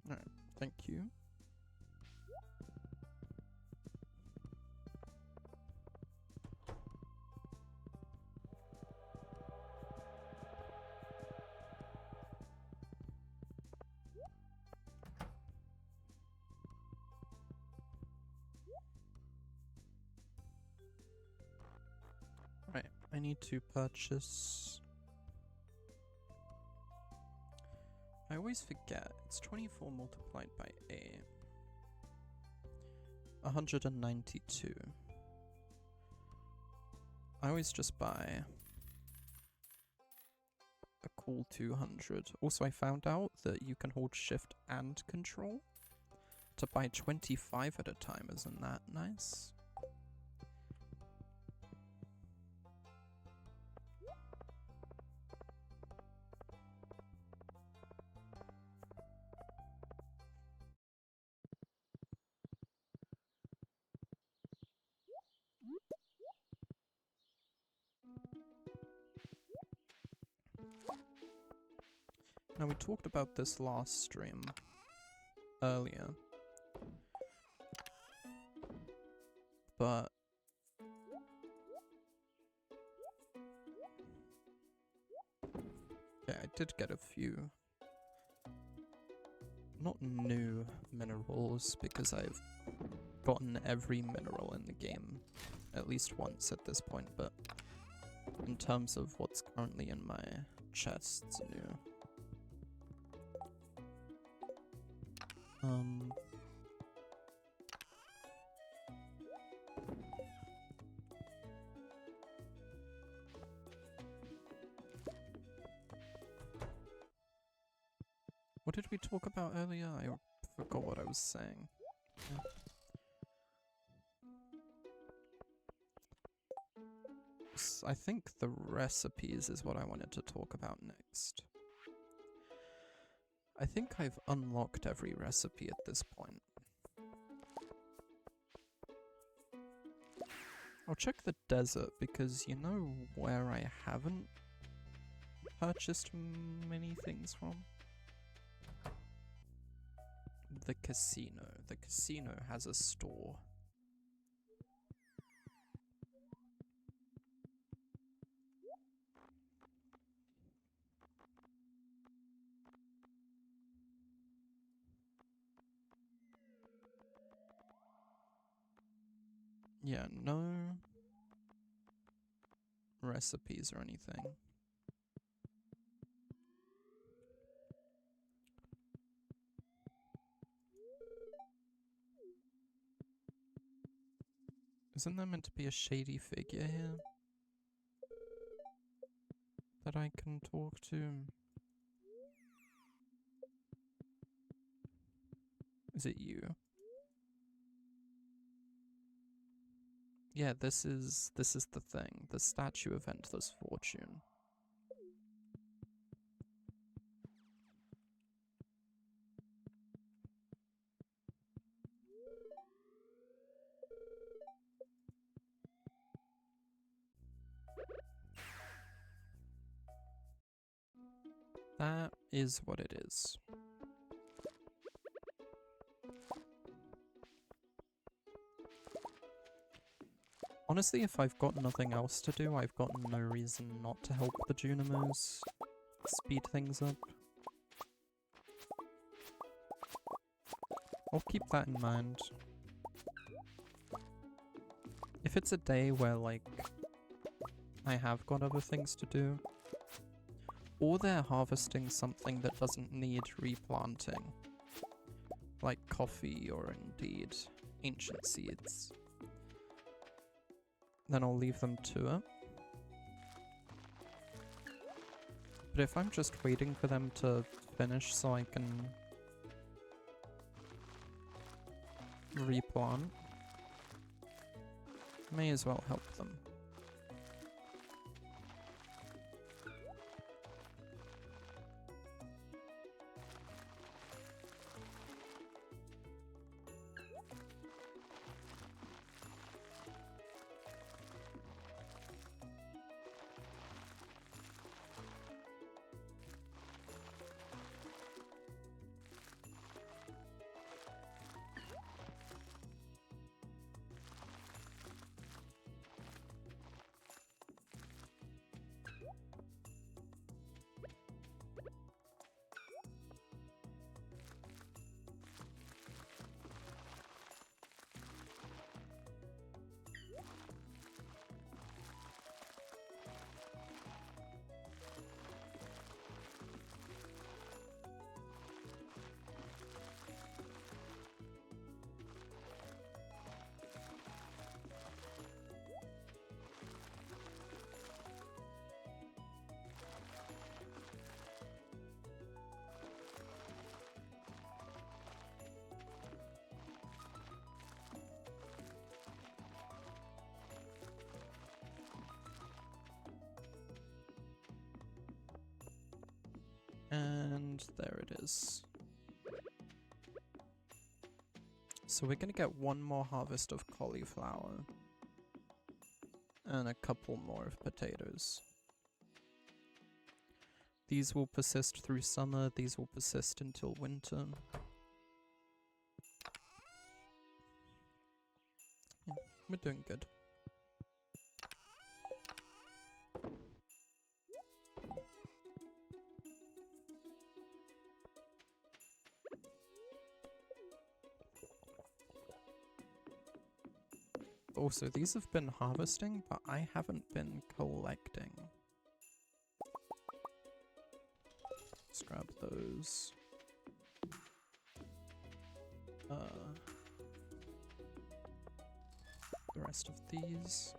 Alright, thank you. I need to purchase... I always forget, it's 24 multiplied by 8. 192. I always just buy a cool 200. Also, I found out that you can hold shift and control to buy 25 at a time. Isn't that nice? Now, we talked about this last stream earlier, but yeah, I did get a few, not new minerals, because I've gotten every mineral in the game at least once at this point, but in terms of what's currently in my chests new. What did we talk about earlier? I forgot what I was saying. Yeah. I think the recipes is what I wanted to talk about next. I think I've unlocked every recipe at this point. I'll check the desert, because you know where I haven't purchased many things from? The casino. The casino has a store. Yeah, no recipes or anything. Isn't there meant to be a shady figure here that I can talk to? Is it you? Yeah, this is the thing. The statue of Endless Fortune. That is what it is. Honestly, if I've got nothing else to do, I've got no reason not to help the Junimos speed things up. I'll keep that in mind. If it's a day where, like, I have got other things to do, or they're harvesting something that doesn't need replanting, like coffee or indeed ancient seeds, then I'll leave them to it. But if I'm just waiting for them to finish so I can replant, may as well help them. And there it is. So we're gonna get one more harvest of cauliflower. And a couple more of potatoes. These will persist through summer, these will persist until winter. Yeah, we're doing good. Also, these have been harvesting, but I haven't been collecting. Let's grab those. The rest of these.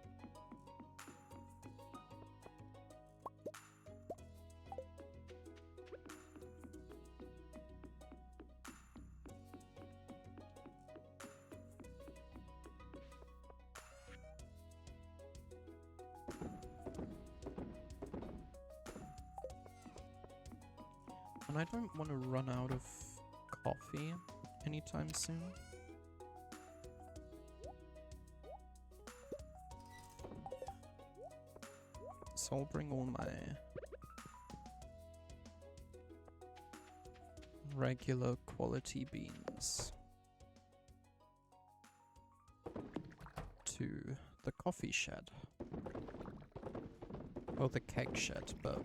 And I don't want to run out of coffee anytime soon. So I'll bring all my regular quality beans to the coffee shed. Or the keg shed, but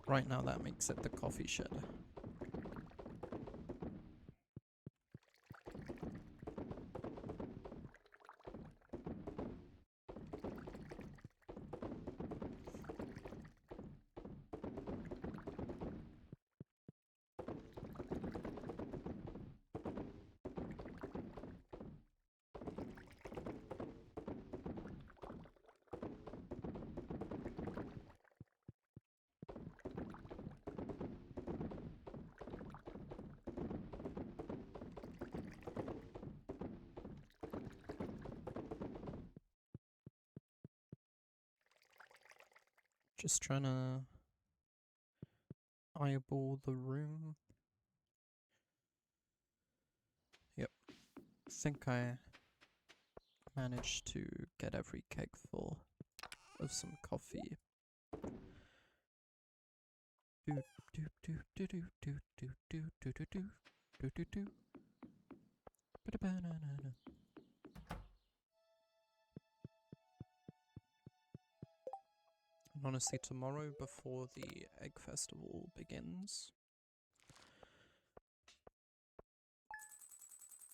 right now that makes it the coffee shed. Just trying to eyeball the room. Yep. I think I managed to get every keg full of some coffee. Do do do do do do do do do do do do do do. Ba-da-ba-na-na-na. And honestly, tomorrow before the egg festival begins,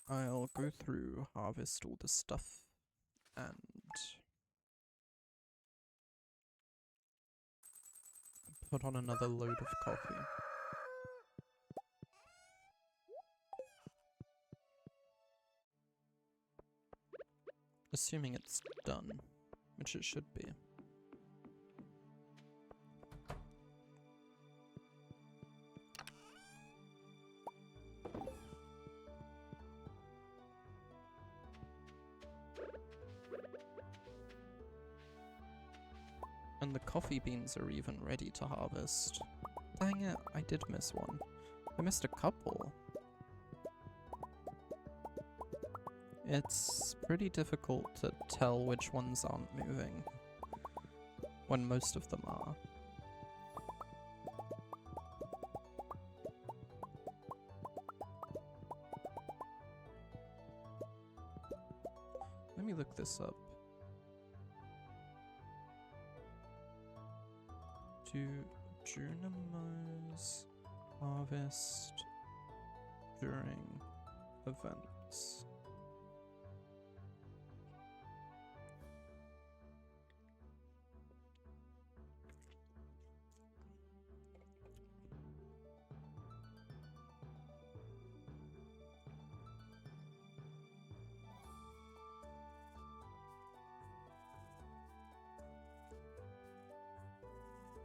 I'll go through, harvest all the stuff, and put on another load of coffee. Assuming it's done, which it should be. And the coffee beans are even ready to harvest. Dang it, I did miss one. I missed a couple. It's pretty difficult to tell which ones aren't moving when most of them are. Let me look this up. Do Junimos harvest during events?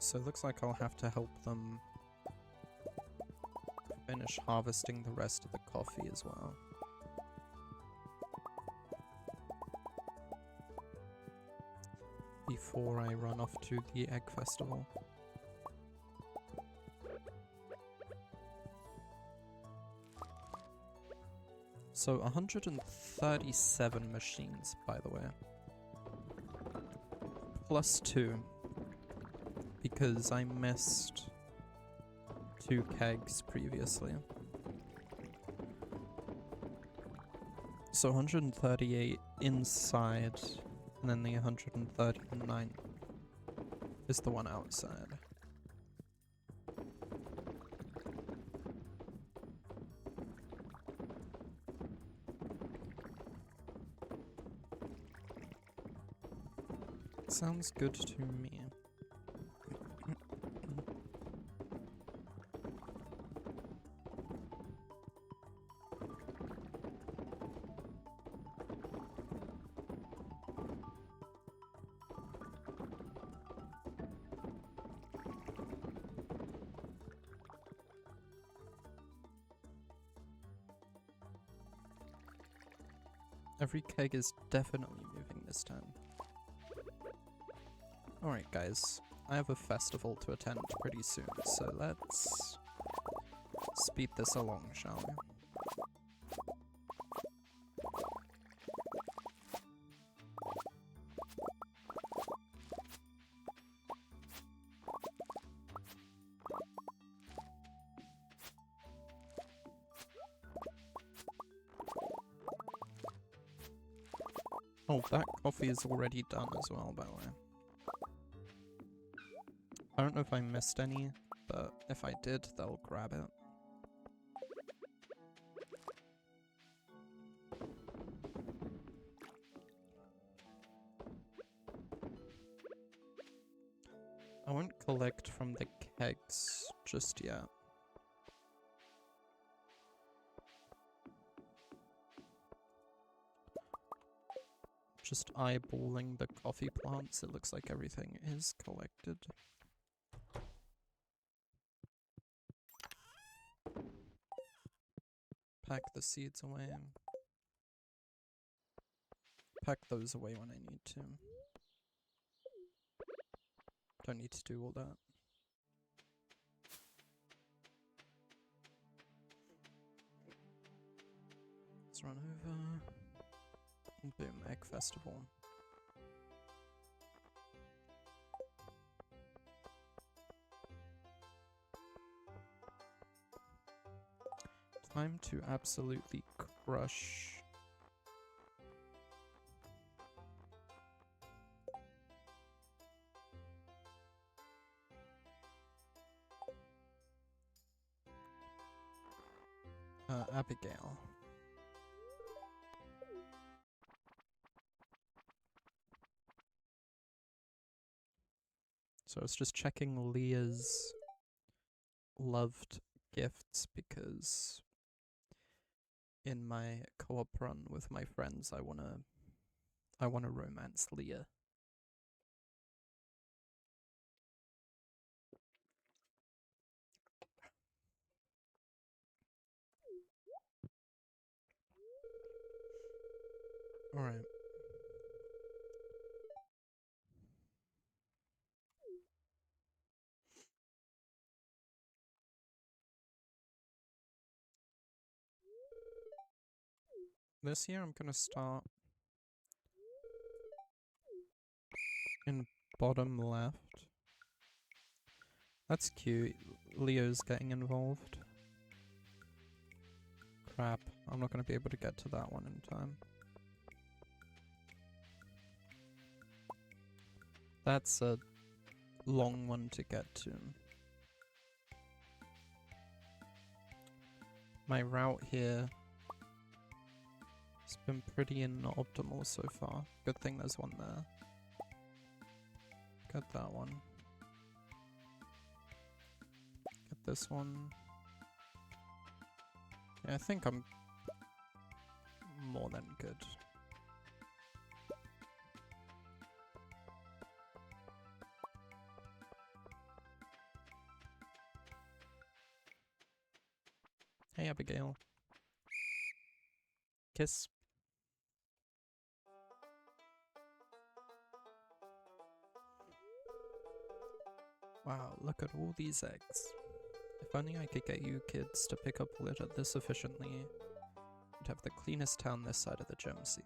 So it looks like I'll have to help them finish harvesting the rest of the coffee as well. Before I run off to the egg festival. So 137 machines, by the way. Plus 2. Because I missed 2 kegs previously. So 138 inside, and then the 139 is the one outside. Sounds good to me. Every keg is definitely moving this time. Alright guys, I have a festival to attend pretty soon, so let's speed this along, shall we? Oh, that coffee is already done as well, by the way. I don't know if I missed any, but if I did, they'll grab it. I won't collect from the kegs just yet. Just eyeballing the coffee plants, it looks like everything is collected. Pack the seeds away. Pack those away when I need to. Don't need to do all that. Let's run over. Boom, Egg Festival. Time to absolutely crush. Abigail. So I was just checking Leah's loved gifts because in my co-op run with my friends I wanna romance Leah. Alright. This year I'm gonna start in bottom left. That's cute. Leo's getting involved. Crap, I'm not gonna be able to get to that one in time. That's a long one to get to. My route here has been pretty inoptimal so far. Good thing there's one there. Get that one. Get this one. Yeah, I think I'm more than good. Hey Abigail. Kiss. Wow, look at all these eggs. If only I could get you kids to pick up litter this efficiently, should have the cleanest town this side of the gem scene.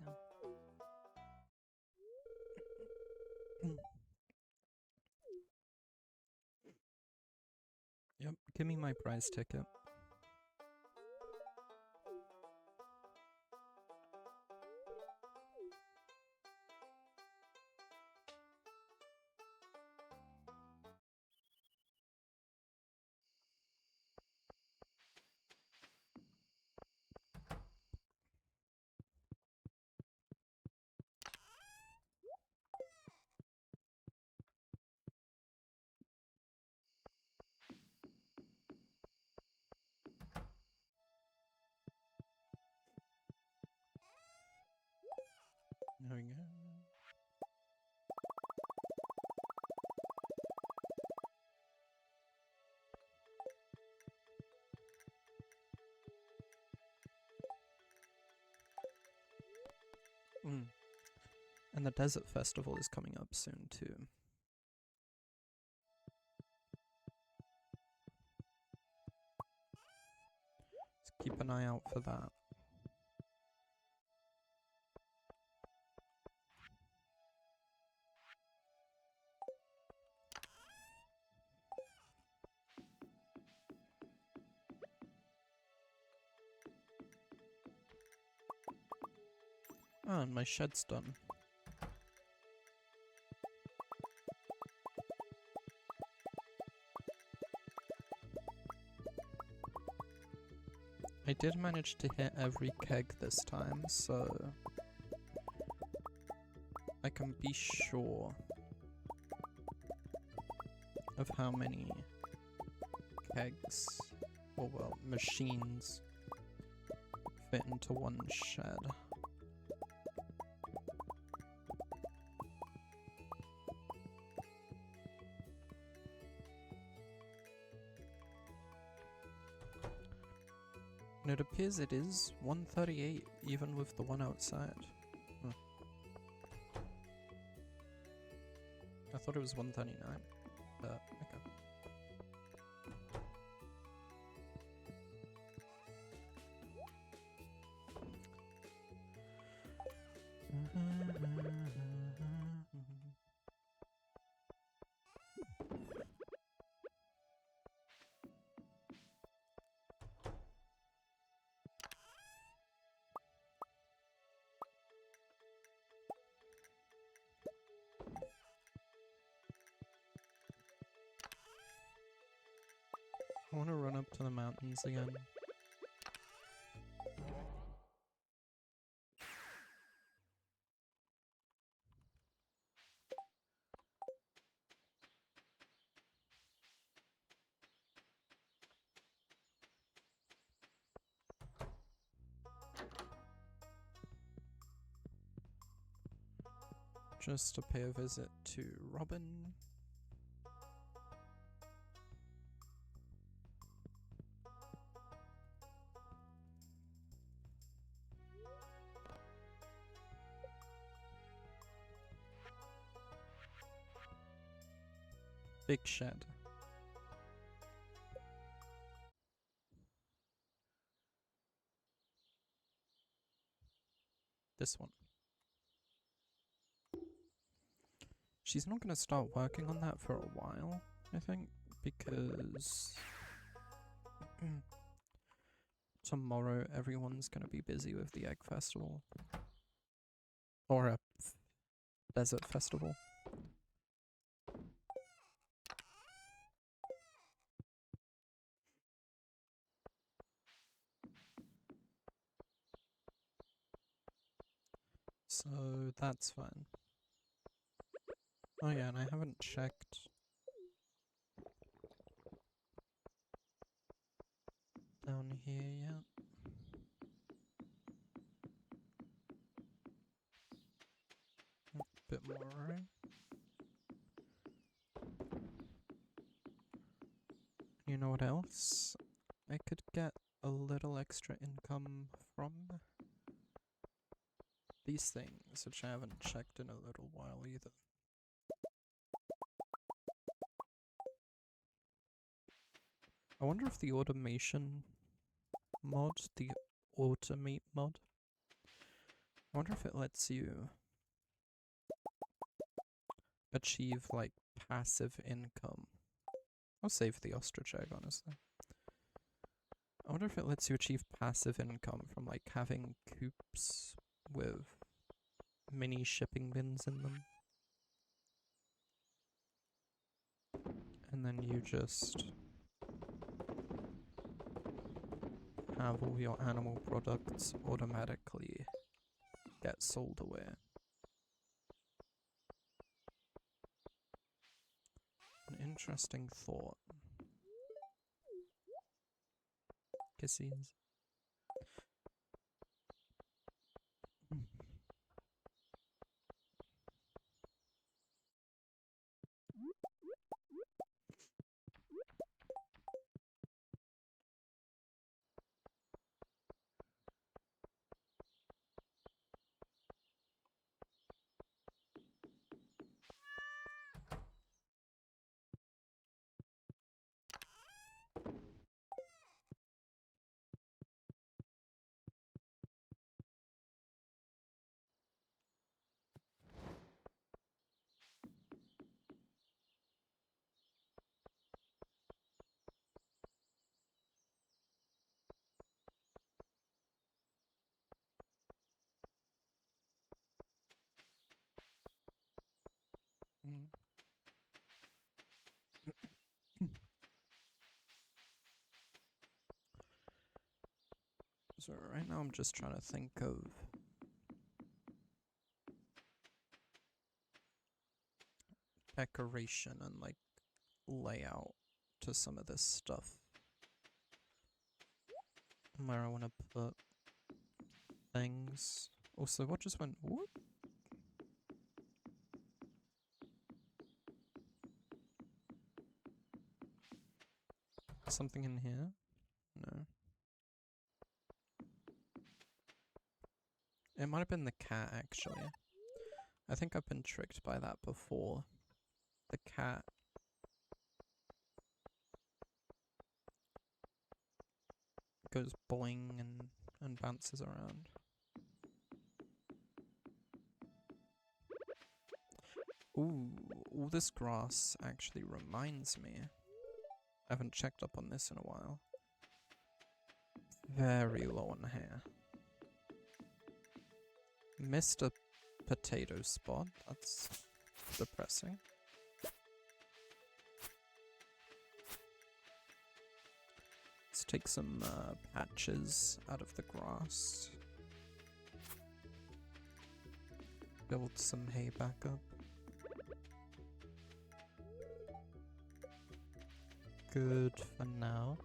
Yep, give me my prize ticket. There we go. And the Desert Festival is coming up soon too. So keep an eye out for that. Oh, and my shed's done. I did manage to hit every keg this time, so I can be sure of how many kegs, or well, machines fit into one shed. And it appears it is 138, even with the one outside. Huh. I thought it was 139, but okay. I want to run up to the mountains again. Just to pay a visit to Robin. Big shed. This one. She's not going to start working on that for a while, I think, because tomorrow everyone's going to be busy with the Egg Festival. Or a Desert Festival. So that's fine. Oh yeah, and I haven't checked down here yet. A bit more room. You know what else? I could get a little extra income from these things, which I haven't checked in a little while either. I wonder if the automation mod, the automate mod. I wonder if it lets you achieve like passive income. I'll save the ostrich egg, honestly. I wonder if it lets you achieve passive income from like having coops with mini shipping bins in them. And then you just have all your animal products automatically get sold away. An interesting thought. Kissies. So right now I'm just trying to think of decoration and like layout to some of this stuff. Where I want to put things. Also, what just went whoop? Something in here? No. It might have been the cat, actually. I think I've been tricked by that before. The cat goes boing and bounces around. Ooh, all this grass actually reminds me. I haven't checked up on this in a while. Very low on hair. Missed a potato spot. That's depressing. Let's take some patches out of the grass. Build some hay back up. Good for now.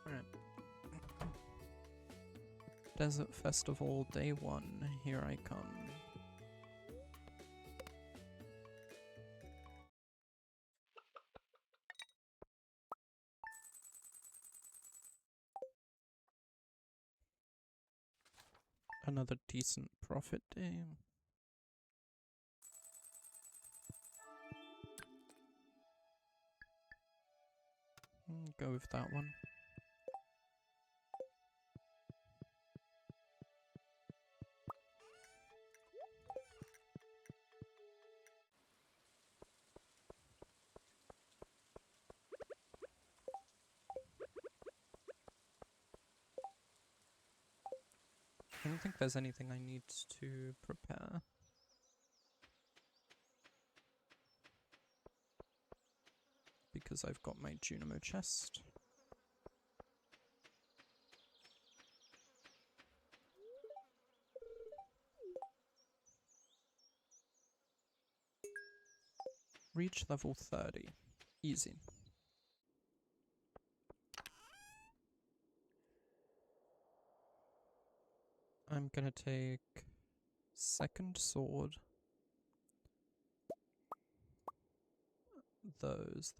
Alright. Desert Festival Day 1, here I come. Another decent profit day. Go with that one. I don't think there's anything I need to prepare. Because I've got my Junimo chest. reach level 30. Easy. I'm gonna take second sword. Those.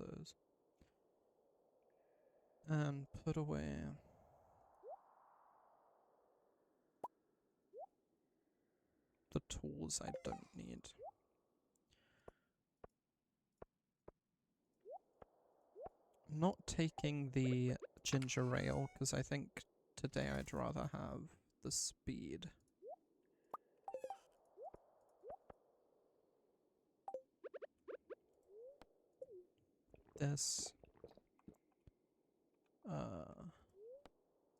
And put away the tools I don't need. Not taking the ginger ale, because I think today I'd rather have the speed. This.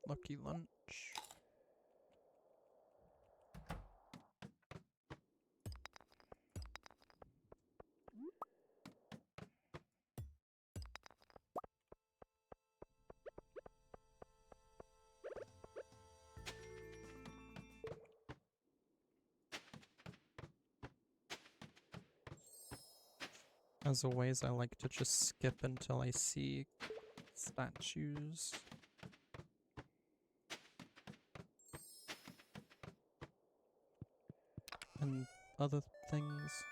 Lucky lunch. As always, I like to just skip until I see statues. And other things.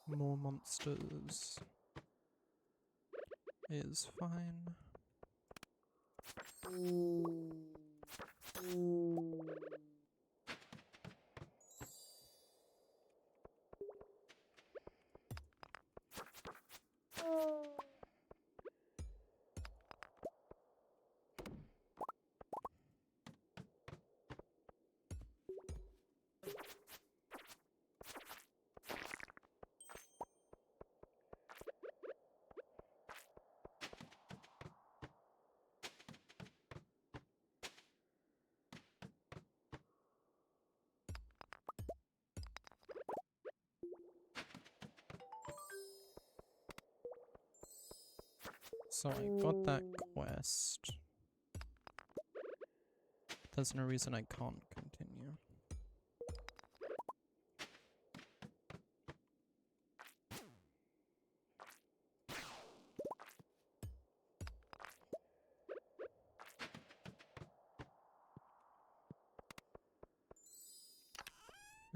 More monsters is fine. So I got that quest. There's no reason I can't continue.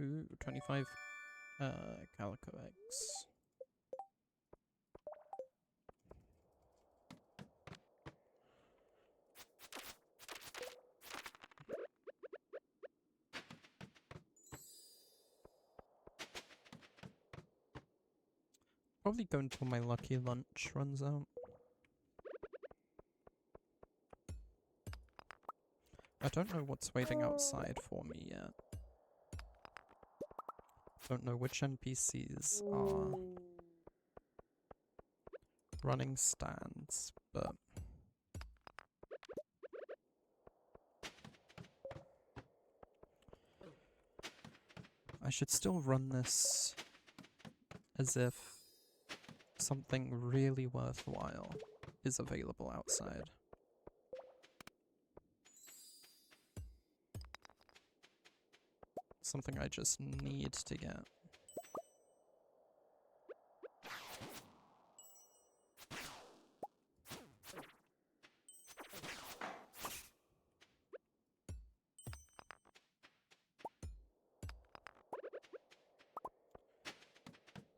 Ooh, 25 calico eggs. Probably go until my lucky lunch runs out. I don't know what's waiting outside for me yet. Don't know which NPCs are running stands, but I should still run this as if something really worthwhile is available outside. Something I just need to get.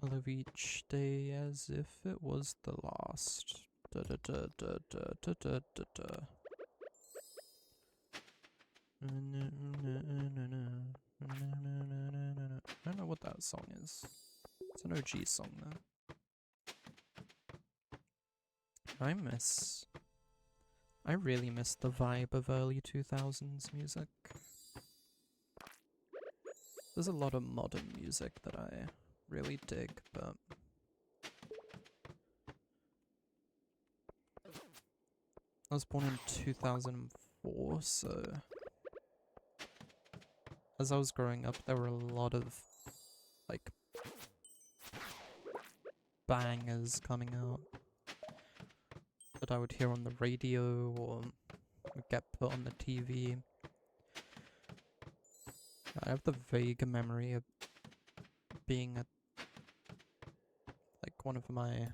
Live each day as if it was the last. Da da da da da da da da da. I don't know what that song is. It's an OG song though. I really miss the vibe of early 2000s music. There's a lot of modern music that I really dig, but I was born in 2004, so as I was growing up, there were a lot of, like, bangers coming out that I would hear on the radio or would get put on the TV. I have the vague memory of being at, like, one of my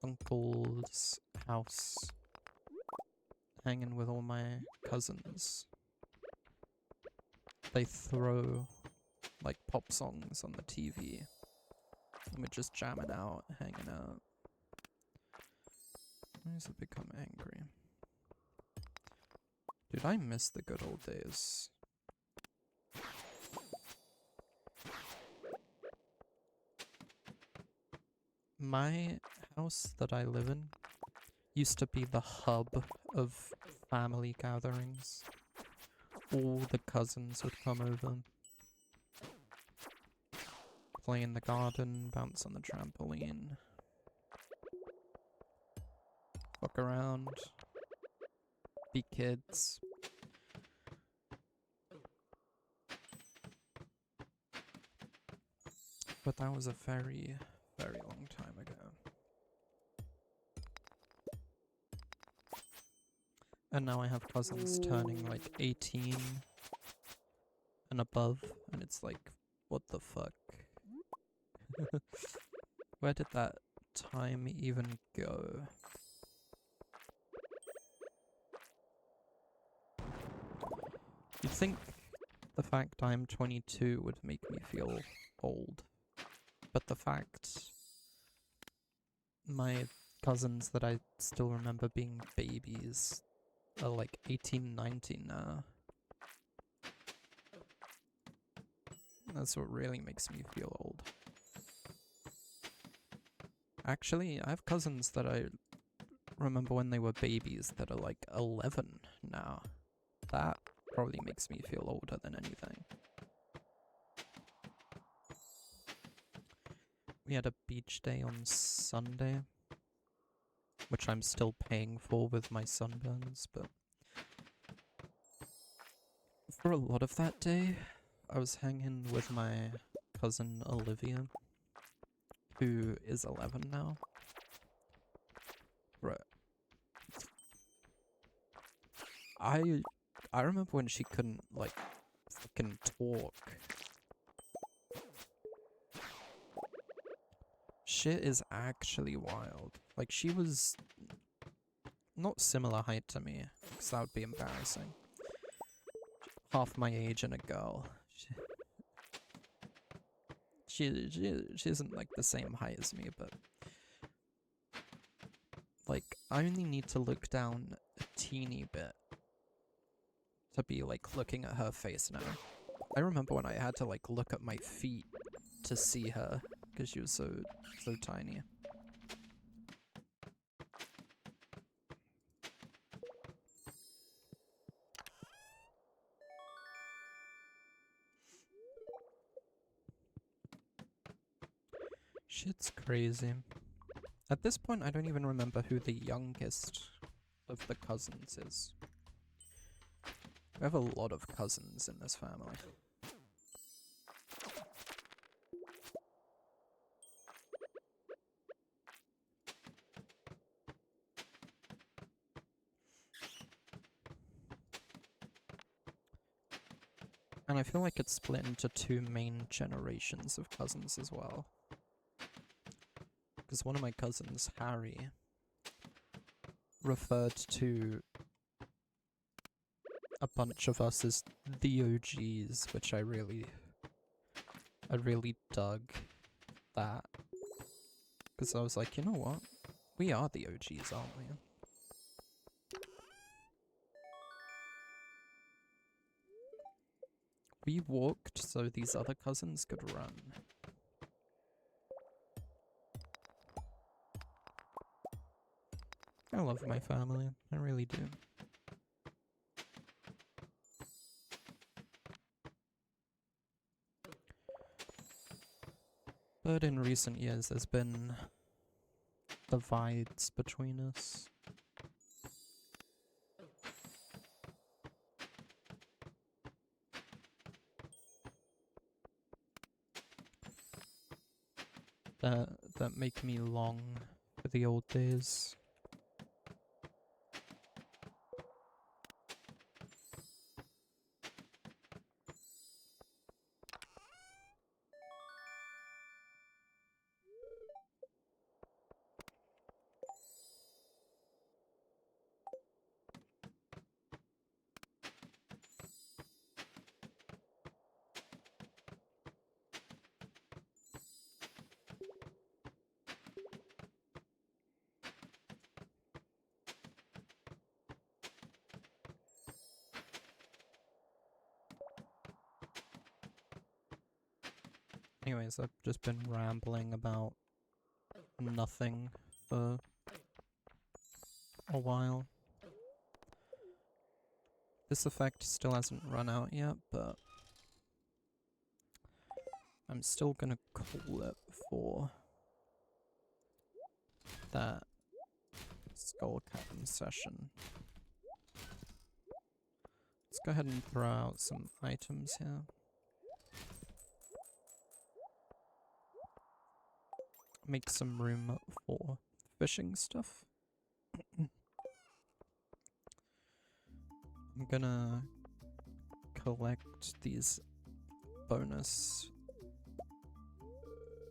uncle's house, hanging with all my cousins. They throw, like, pop songs on the TV, and we're just jamming out, hanging out. Why does it become angry? Dude, I miss the good old days. My house that I live in used to be the hub of family gatherings. All the cousins would come over, play in the garden, bounce on the trampoline, fuck around, be kids. But that was a very, very long time ago. And now I have cousins turning like 18 and above, and it's like, what the fuck? Where did that time even go? You'd think the fact I'm 22 would make me feel old, but the fact my cousins that I still remember being babies are like 18, 19 now. That's what really makes me feel old. Actually, I have cousins that I remember when they were babies that are like 11 now. That probably makes me feel older than anything. We had a beach day on Sunday, which I'm still paying for with my sunburns, but for a lot of that day, I was hanging with my cousin Olivia, who is 11 now. Right. I remember when she couldn't, like, fucking talk. Shit is actually wild. Like, she was not similar height to me, because that would be embarrassing. Half my age and a girl. She isn't like the same height as me, but like I only need to look down a teeny bit to be like looking at her face now. I remember when I had to like look at my feet to see her because she was so tiny. Shit's crazy. At this point, I don't even remember who the youngest of the cousins is. We have a lot of cousins in this family. And I feel like it's split into two main generations of cousins as well. Because one of my cousins, Harry, referred to a bunch of us as the OGs, which I really dug that. Because I was like, you know what? We are the OGs, aren't we? We walked so these other cousins could run. I love my family. I really do. But in recent years, there's been divides between us. That make me long for the old days. Anyways, I've just been rambling about nothing for a while. This effect still hasn't run out yet, but I'm still gonna call it for that Skull Captain session. Let's go ahead and throw out some items here. Make some room for fishing stuff. I'm gonna collect these bonus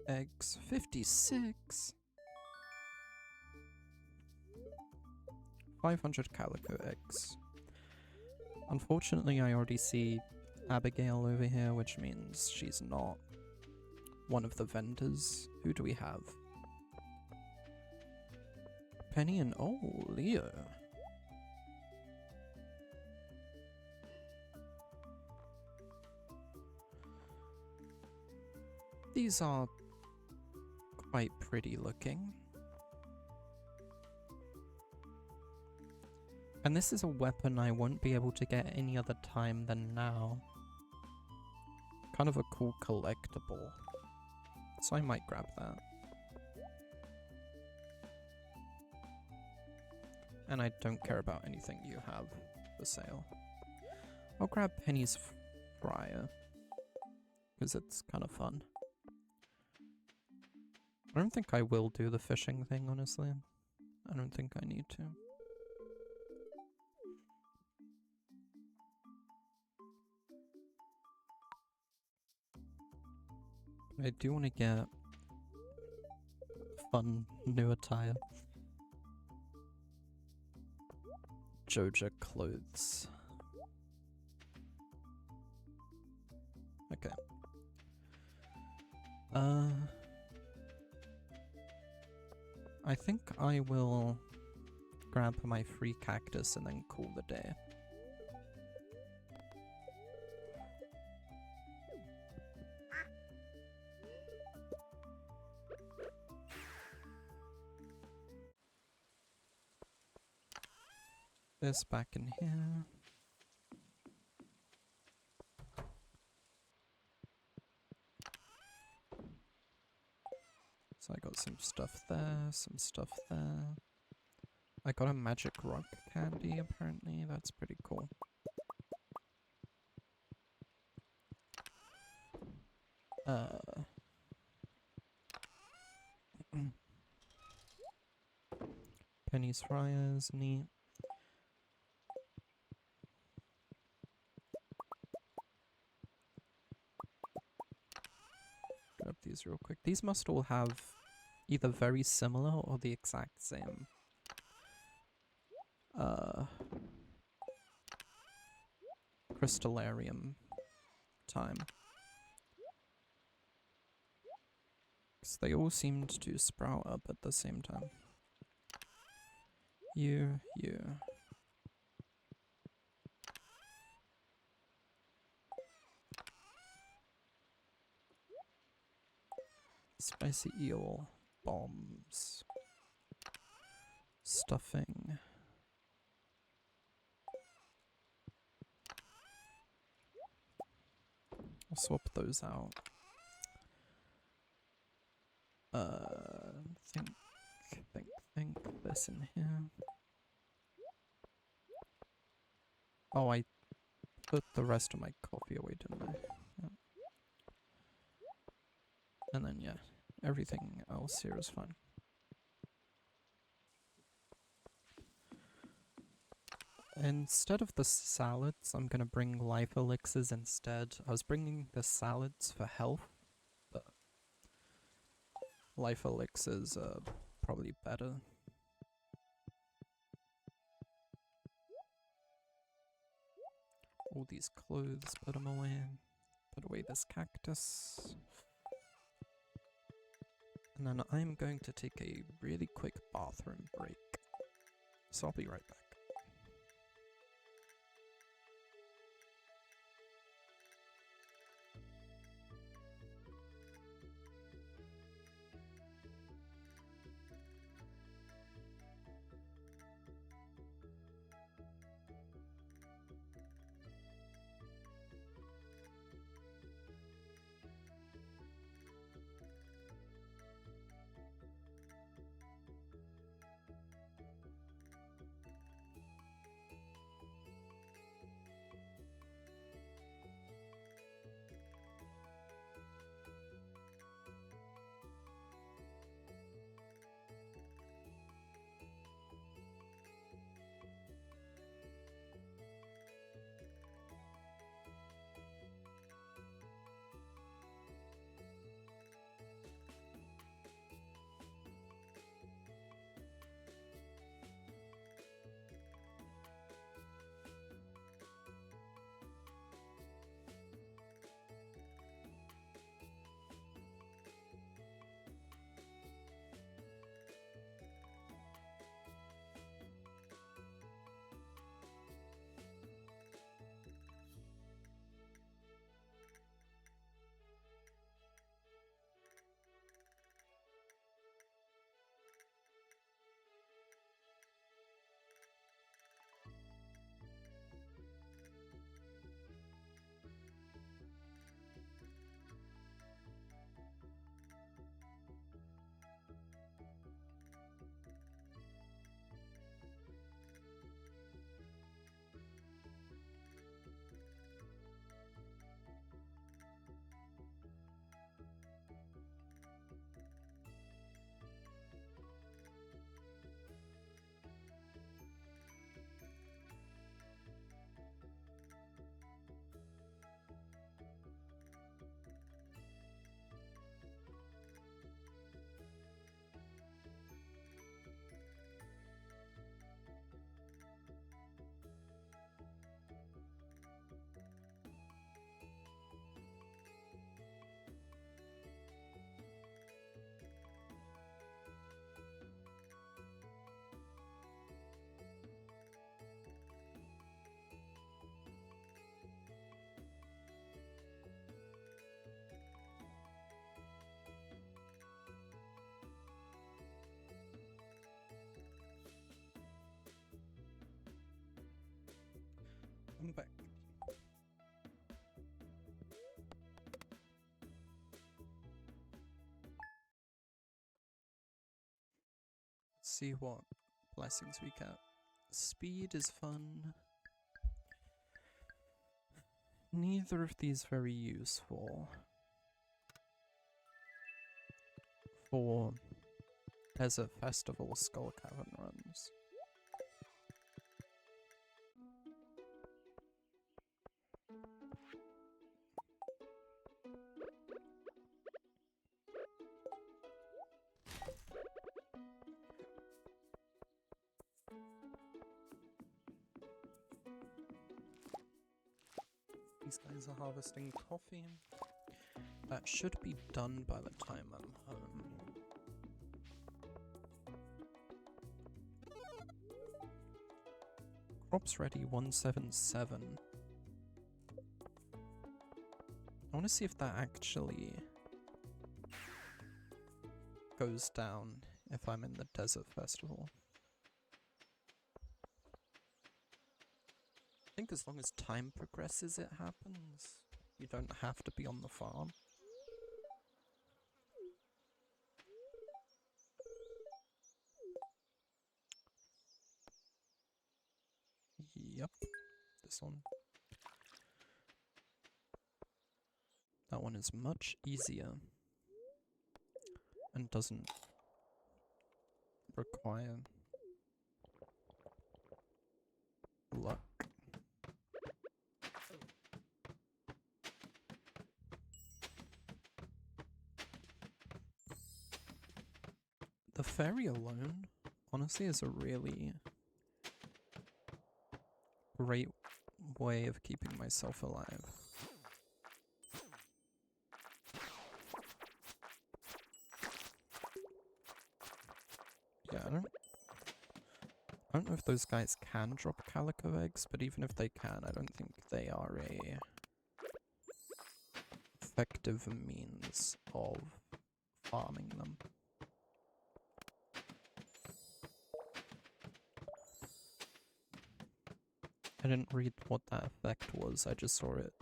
eggs. 56! 500 calico eggs. Unfortunately, I already see Abigail over here, which means she's not one of the vendors. Who do we have? Penny and... oh, Leo. These are quite pretty looking. And this is a weapon I won't be able to get any other time than now. Kind of a cool collectible. So I might grab that. And I don't care about anything you have for sale. I'll grab Penny's fryer, because it's kind of fun. I don't think I will do the fishing thing, honestly. I don't think I need to. I do want to get fun new attire. Joja clothes. Okay. I think I will grab my free cactus and then call the day. This back in here. So I got some stuff there, some stuff there. I got a magic rock candy apparently, that's pretty cool. Penny's fryers, neat. Grab these real quick. These must all have either very similar or the exact same crystallarium time. Because they all seemed to sprout up at the same time. You. Spicy eel, bombs, stuffing. I'll swap those out. Think, think, this in here. Oh, I put the rest of my coffee away, didn't I? Yeah. And then, yeah, everything else here is fine. Instead of the salads, I'm gonna bring life elixirs instead. I was bringing the salads for health, but life elixirs are probably better. All these clothes, put them away. Put away this cactus. And then I'm going to take a really quick bathroom break. So I'll be right back. I'm back. Let's see what blessings we get. Speed is fun. Neither of these very useful for Desert Festival Skull Cavern runs. These guys are harvesting coffee. That should be done by the time I'm home. Crops ready 177. I want to see if that actually goes down if I'm in the Desert Festival. I think as long as time progresses it happens. You don't have to be on the farm. this one. That one is much easier and doesn't require luck. The fairy alone, honestly, is a really great way of keeping myself alive. Yeah, I don't know if those guys can drop calico eggs, but even if they can, I don't think they are a effective means of farming them. I didn't read what that effect was, I just saw it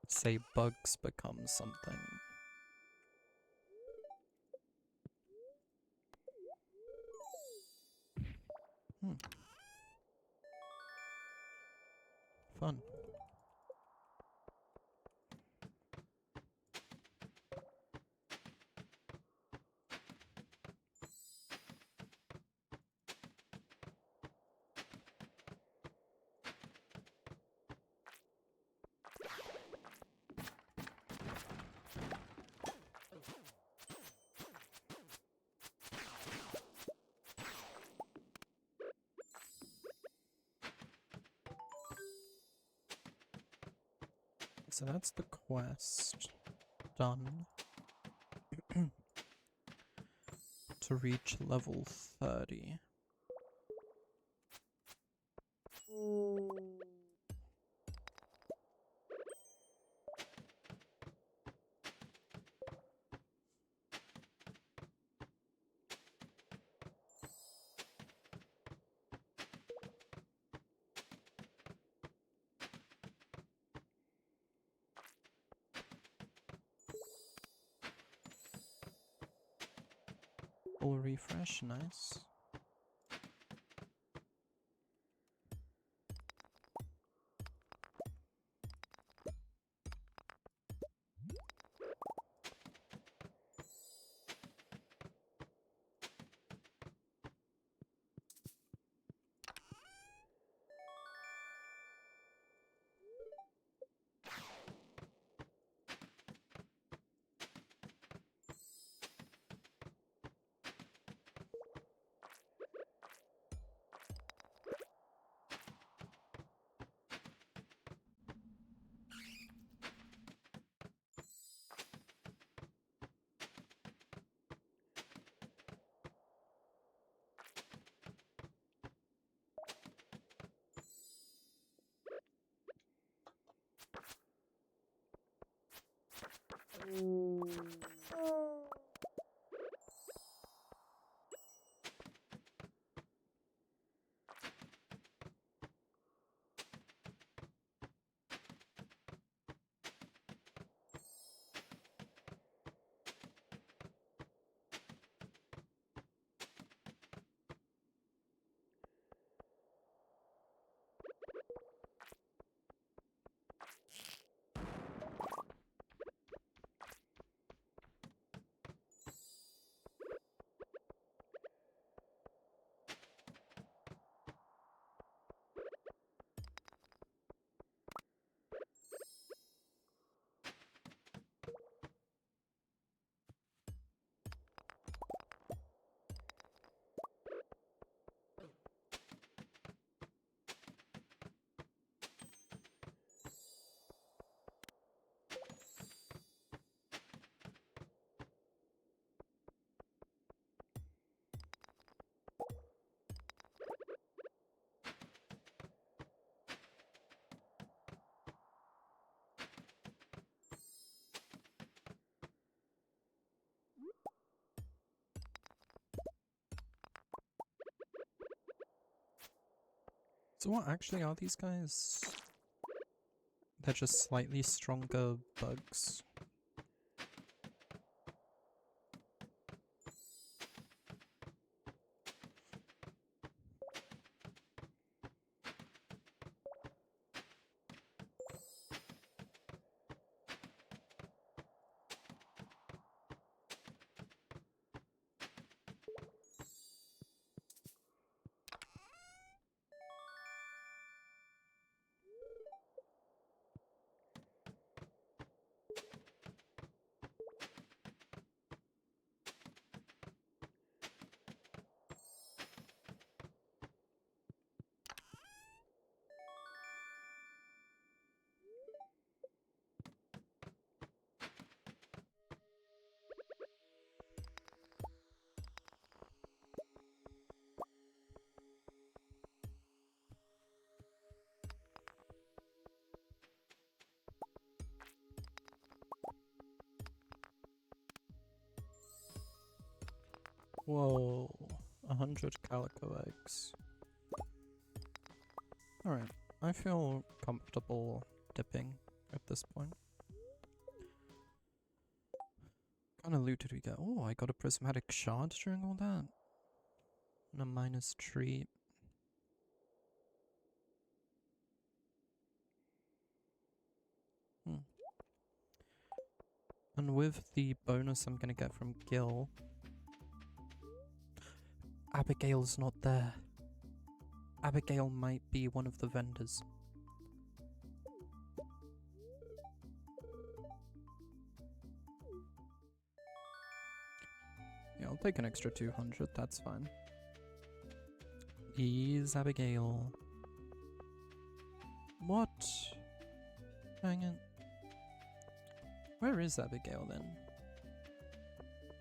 say bugs become something. Fun. So that's the quest done to reach level 30. Full refresh, nice. So what actually are these guys? They're just slightly stronger bugs. Whoa, 100 calico eggs. Alright, I feel comfortable dipping at this point. What kind of loot did we get? Oh, I got a prismatic shard during all that. And a miner's tree. And with the bonus I'm gonna get from Gil, Abigail's not there. Abigail might be one of the vendors. Yeah, I'll take an extra 200, that's fine. Ease Abigail. What? Dang it. Where is Abigail then?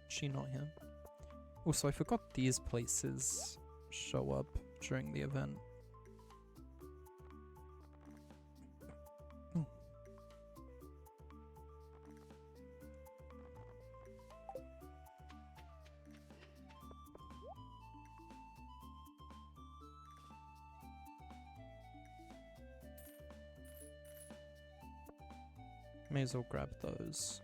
She not here? Also, I forgot these places show up during the event. May as well grab those.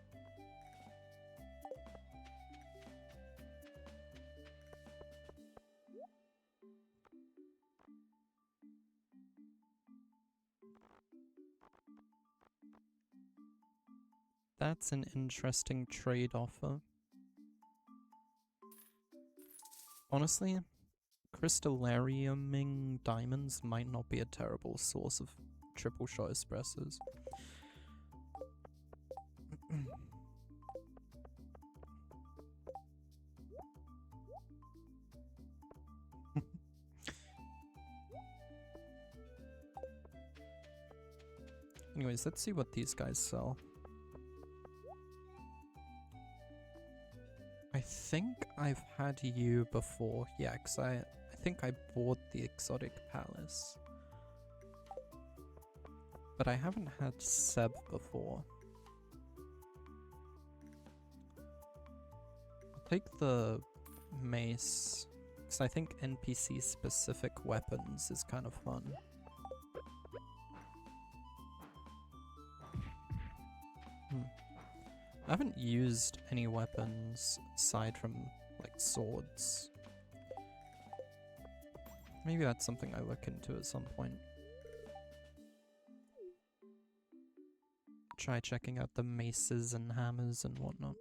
That's an interesting trade offer. Honestly, crystallariuming diamonds might not be a terrible source of triple shot espressos. Anyways, let's see what these guys sell. I think I've had you before. Yeah, because I think I bought the exotic palace. But I haven't had Seb before. I'll take the mace, because I think NPC specific weapons is kind of fun. I haven't used any weapons aside from, like, swords. Maybe that's something I look into at some point. Try checking out the maces and hammers and whatnot.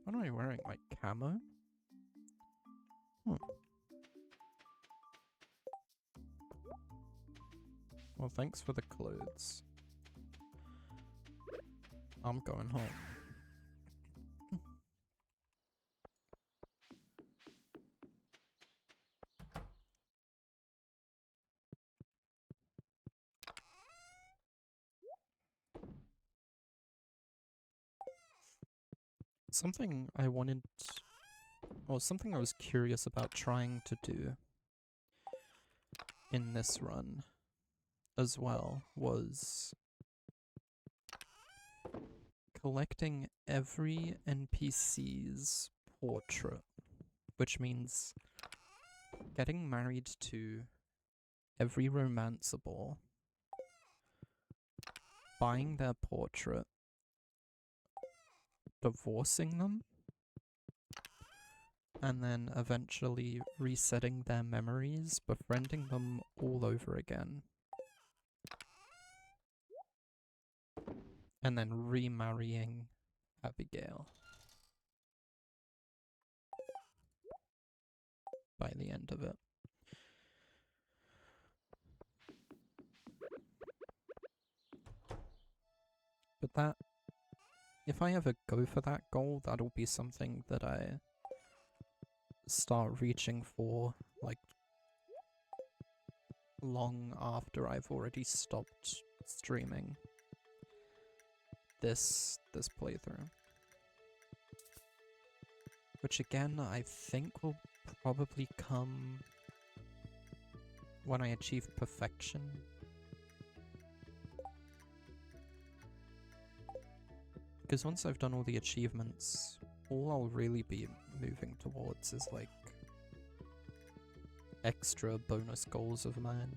What am I wearing? Like, camo? Well, thanks for the clothes. I'm going home. Something I wanted, or something I was curious about trying to do in this run as well was collecting every NPC's portrait, which means getting married to every romanceable, buying their portrait, divorcing them, and then eventually resetting their memories, befriending them all over again. And then remarrying Abigail by the end of it. But that, if I ever go for that goal, that'll be something that I start reaching for, like, long after I've already stopped streaming this playthrough. Which again, I think will probably come when I achieve perfection. Because once I've done all the achievements, all I'll really be moving towards is like extra bonus goals of mine.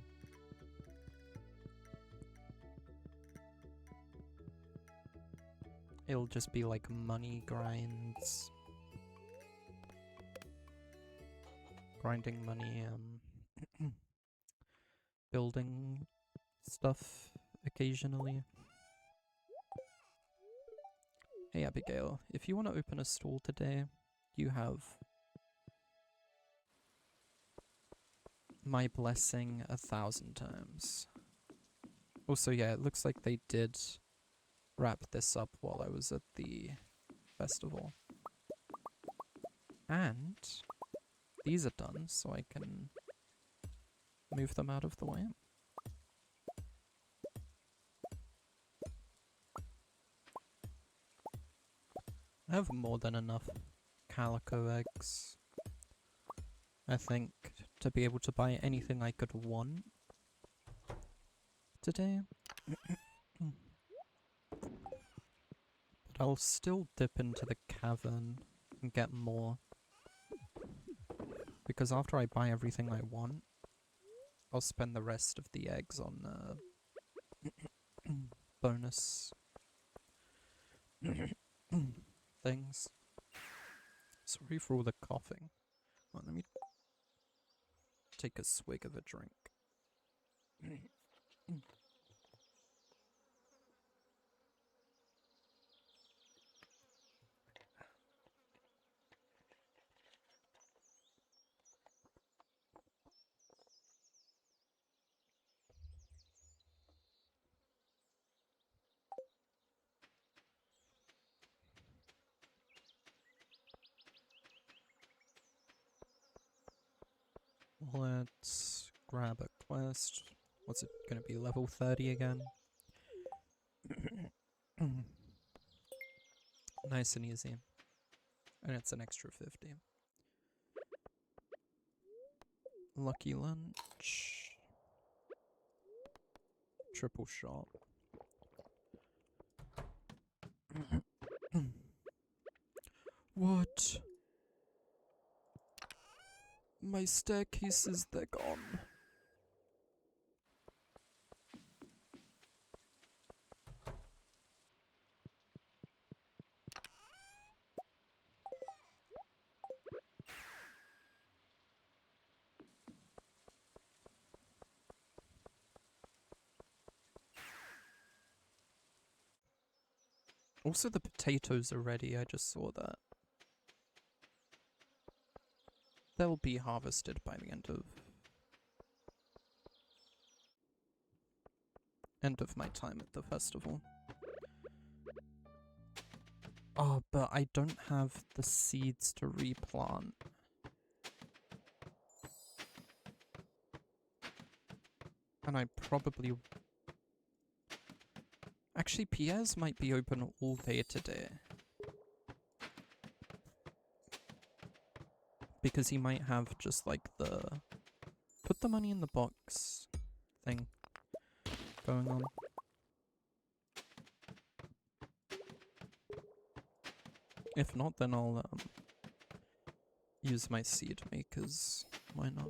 It'll just be like money grinds. Grinding money, building stuff occasionally. Hey Abigail, if you want to open a stall today, you have my blessing 1,000 times. Also, yeah, it looks like they did wrap this up while I was at the festival. And these are done, so I can move them out of the way. I have more than enough calico eggs, I think, to be able to buy anything I could want today. But I'll still dip into the cavern and get more. Because after I buy everything I want, I'll spend the rest of the eggs on bonus things. Sorry for all the coughing. Well, let me take a swig of a drink. Let's grab a quest. What's it gonna be, level 30 again? Nice and easy. And it's an extra 50. Lucky lunch. Triple shot. What? My staircases, they're gone. Also, the potatoes are ready, I just saw that. They'll be harvested by the end of my time at the festival. Oh, but I don't have the seeds to replant. And I probably... Actually, Pierre's might be open all day today. Because he might have just like the... Put the money in the box thing going on. If not, then I'll use my seed makers. Why not?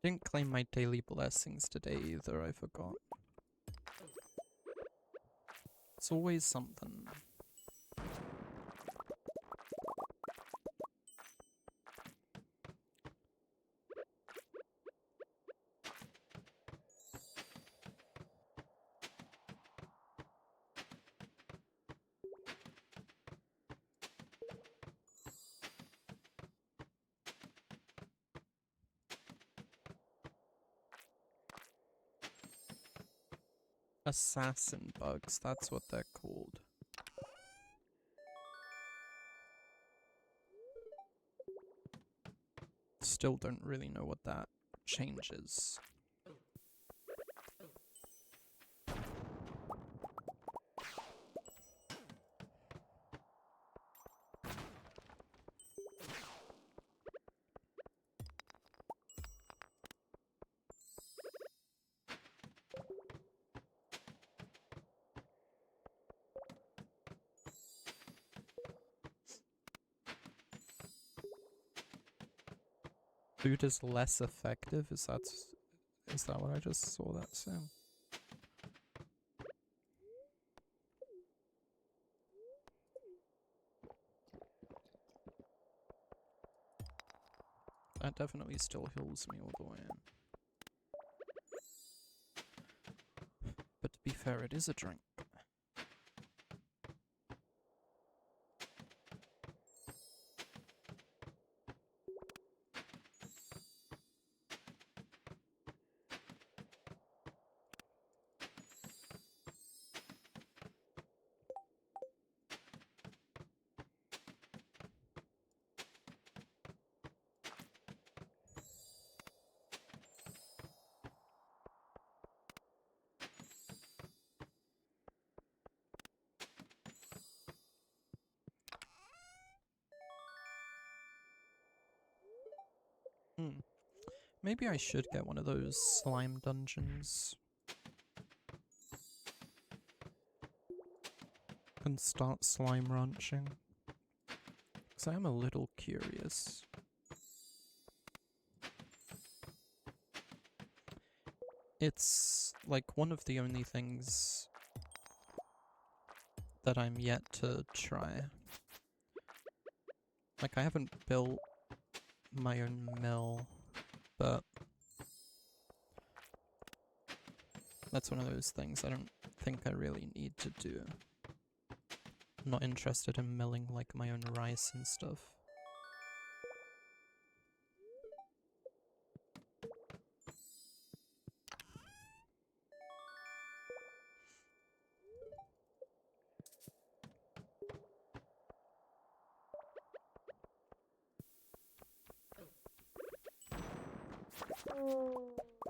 I didn't claim my daily blessings today either, I forgot. It's always something. Assassin bugs, that's what they're called. still don't really know what that changes. Food is less effective? Is that what I just saw that say? That definitely still heals me all the way in. But to be fair, it is a drink. Maybe I should get one of those slime dungeons. And start slime ranching. Because I am a little curious. It's like one of the only things that I'm yet to try. Like, I haven't built my own mill, but that's one of those things I don't think I really need to do. I'm not interested in milling like my own rice and stuff.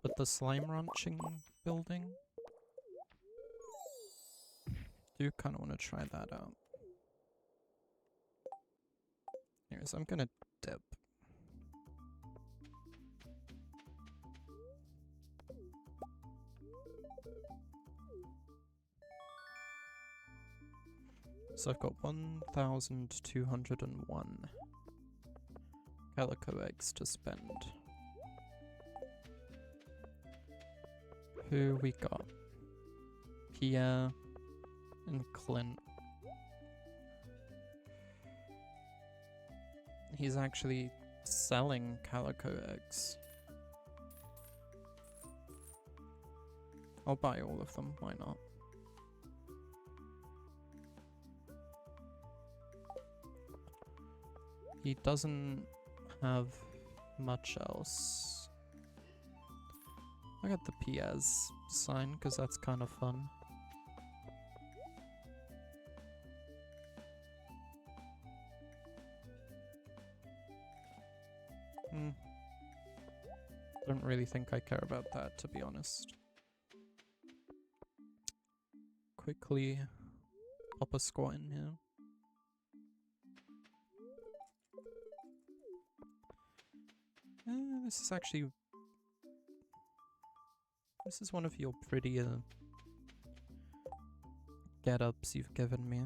But the slime ranching building? Do kind of want to try that out. Anyways, I'm gonna dip. So I've got 1,201 calico eggs to spend. Who we got? Pierre and Clint. He's actually selling calico eggs. I'll buy all of them, why not? He doesn't have much else. I got the Piaz sign because that's kind of fun. Don't really think I care about that, to be honest. Quickly pop a squat in here. This is actually... This is one of your prettier get-ups you've given me.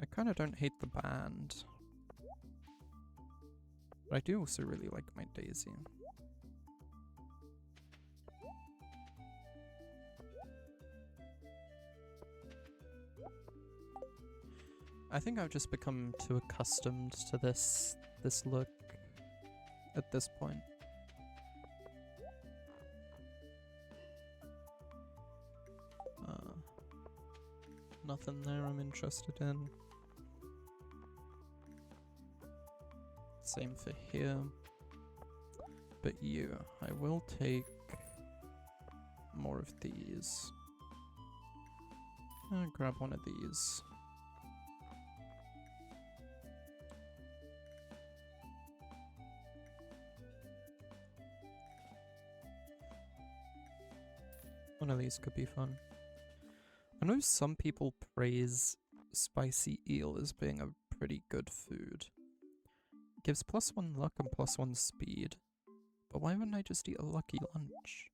I kind of don't hate the band. But I do also really like my Daisy. I think I've just become too accustomed to this look at this point. Nothing there I'm interested in. Same for here. But you, I will take more of these. I'll grab one of these. One of these could be fun. I know some people praise spicy eel as being a pretty good food. It gives +1 luck and +1 speed. But why wouldn't I just eat a lucky lunch?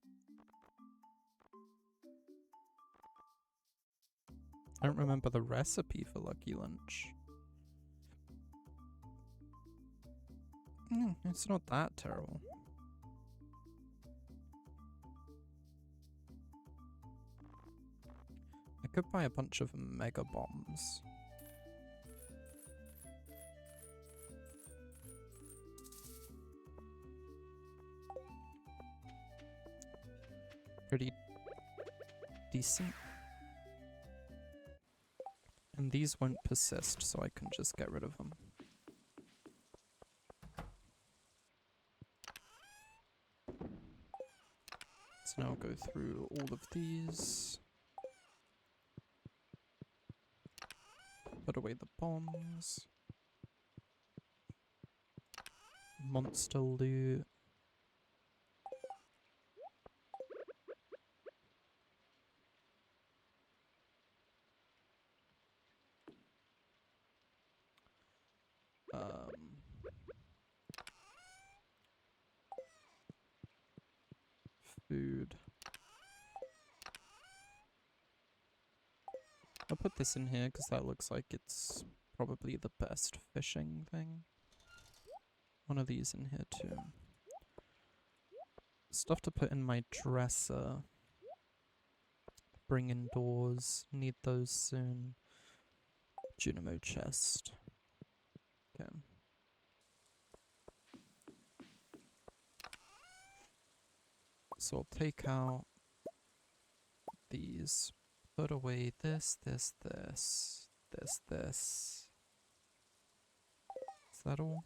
I don't remember the recipe for lucky lunch. It's not that terrible. I could buy a bunch of mega bombs. Pretty decent. And these won't persist, so I can just get rid of them. So now I'll go through all of these. Put away the bombs. Monster loot. Food. I'll put this in here because that looks like it's probably the best fishing thing. One of these in here too. Stuff to put in my dresser. Bring indoors. Need those soon. Junimo chest. Okay. So I'll take out these. Put away this. Is that all?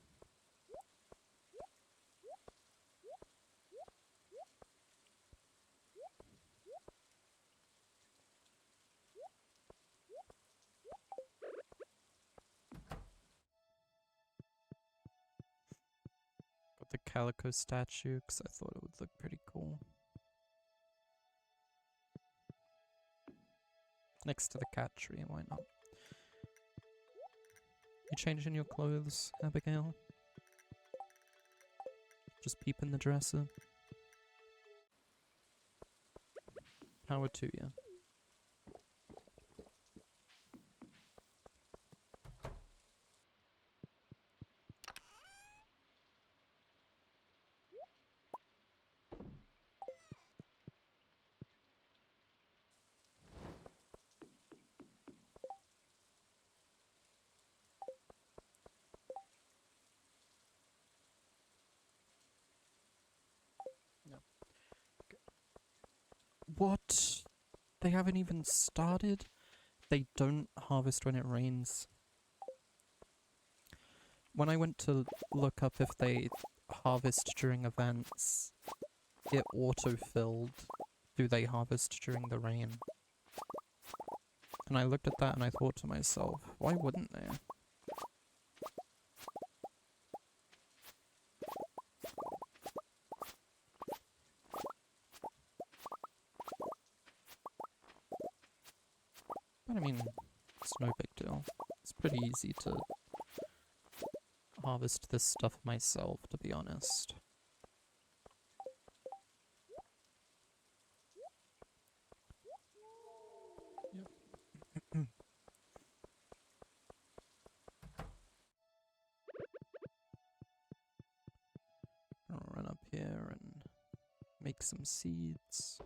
Got the calico statue because I thought it would look pretty cool. Next to the cat tree, why not? You changing your clothes, Abigail? Just peep in the dresser. Power to you. What? They haven't even started? They don't harvest when it rains. When I went to look up if they harvest during events, it auto-filled. Do they harvest during the rain? And I looked at that and I thought to myself, why wouldn't they? But I mean, it's no big deal. It's pretty easy to harvest this stuff myself, to be honest. Yep. I'll run up here and make some seeds.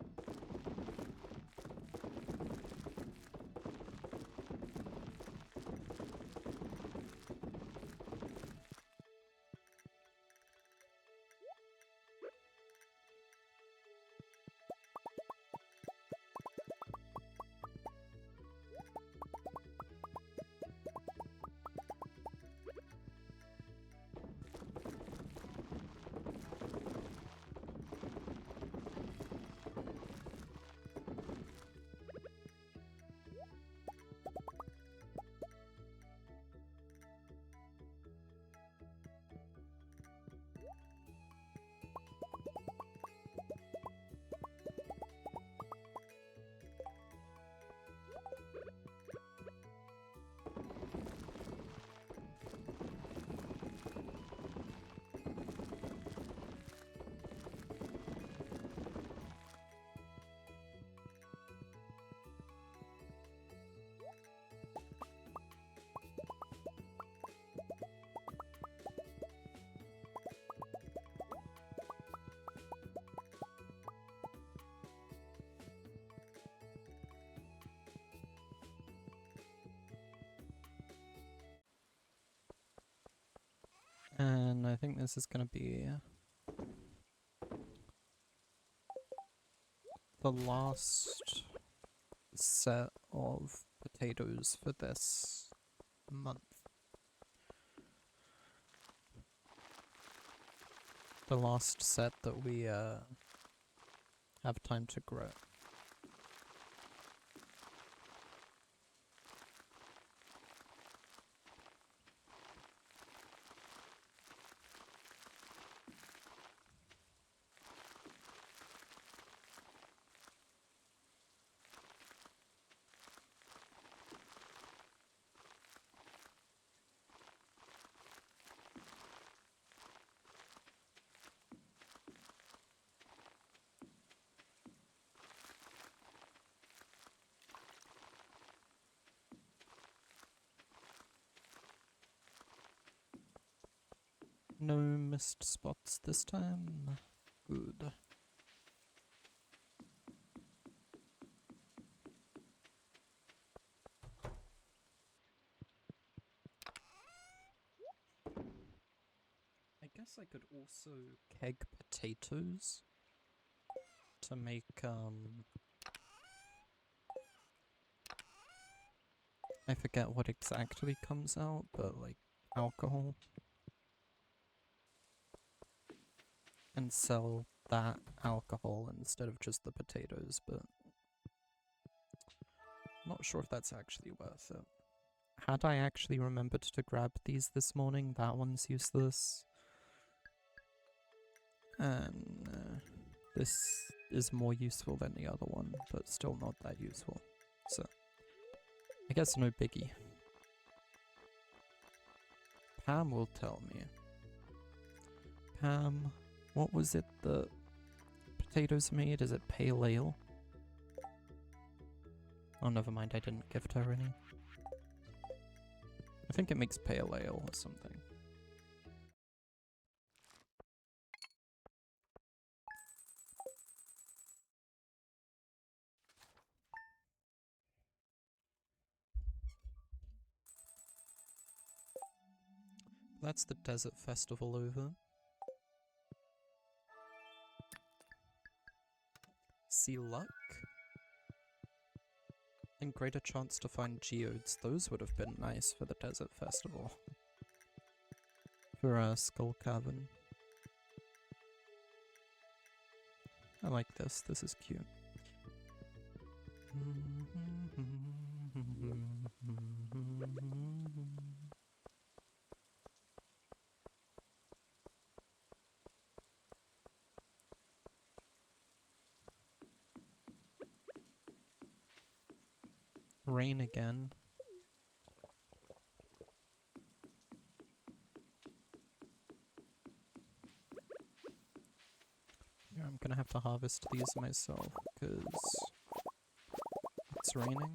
I think this is gonna be the last set of potatoes for this month. The last set that we have time to grow. No missed spots this time. Good. I guess I could also keg potatoes to make, I forget what exactly comes out, but like alcohol. And sell that alcohol instead of just the potatoes, but not sure if that's actually worth it. Had I actually remembered to grab these this morning, that one's useless. And this is more useful than the other one, but still not that useful. So, I guess no biggie. Pam will tell me. Pam, what was it that potatoes made? Is it pale ale? Oh, never mind, I didn't gift her any. I think it makes pale ale or something. That's the desert festival over. See luck? And greater chance to find geodes. Those would have been nice for the desert festival. For Skull Cavern. I like this. This is cute. Rain again. Yeah, I'm gonna have to harvest these myself, because it's raining.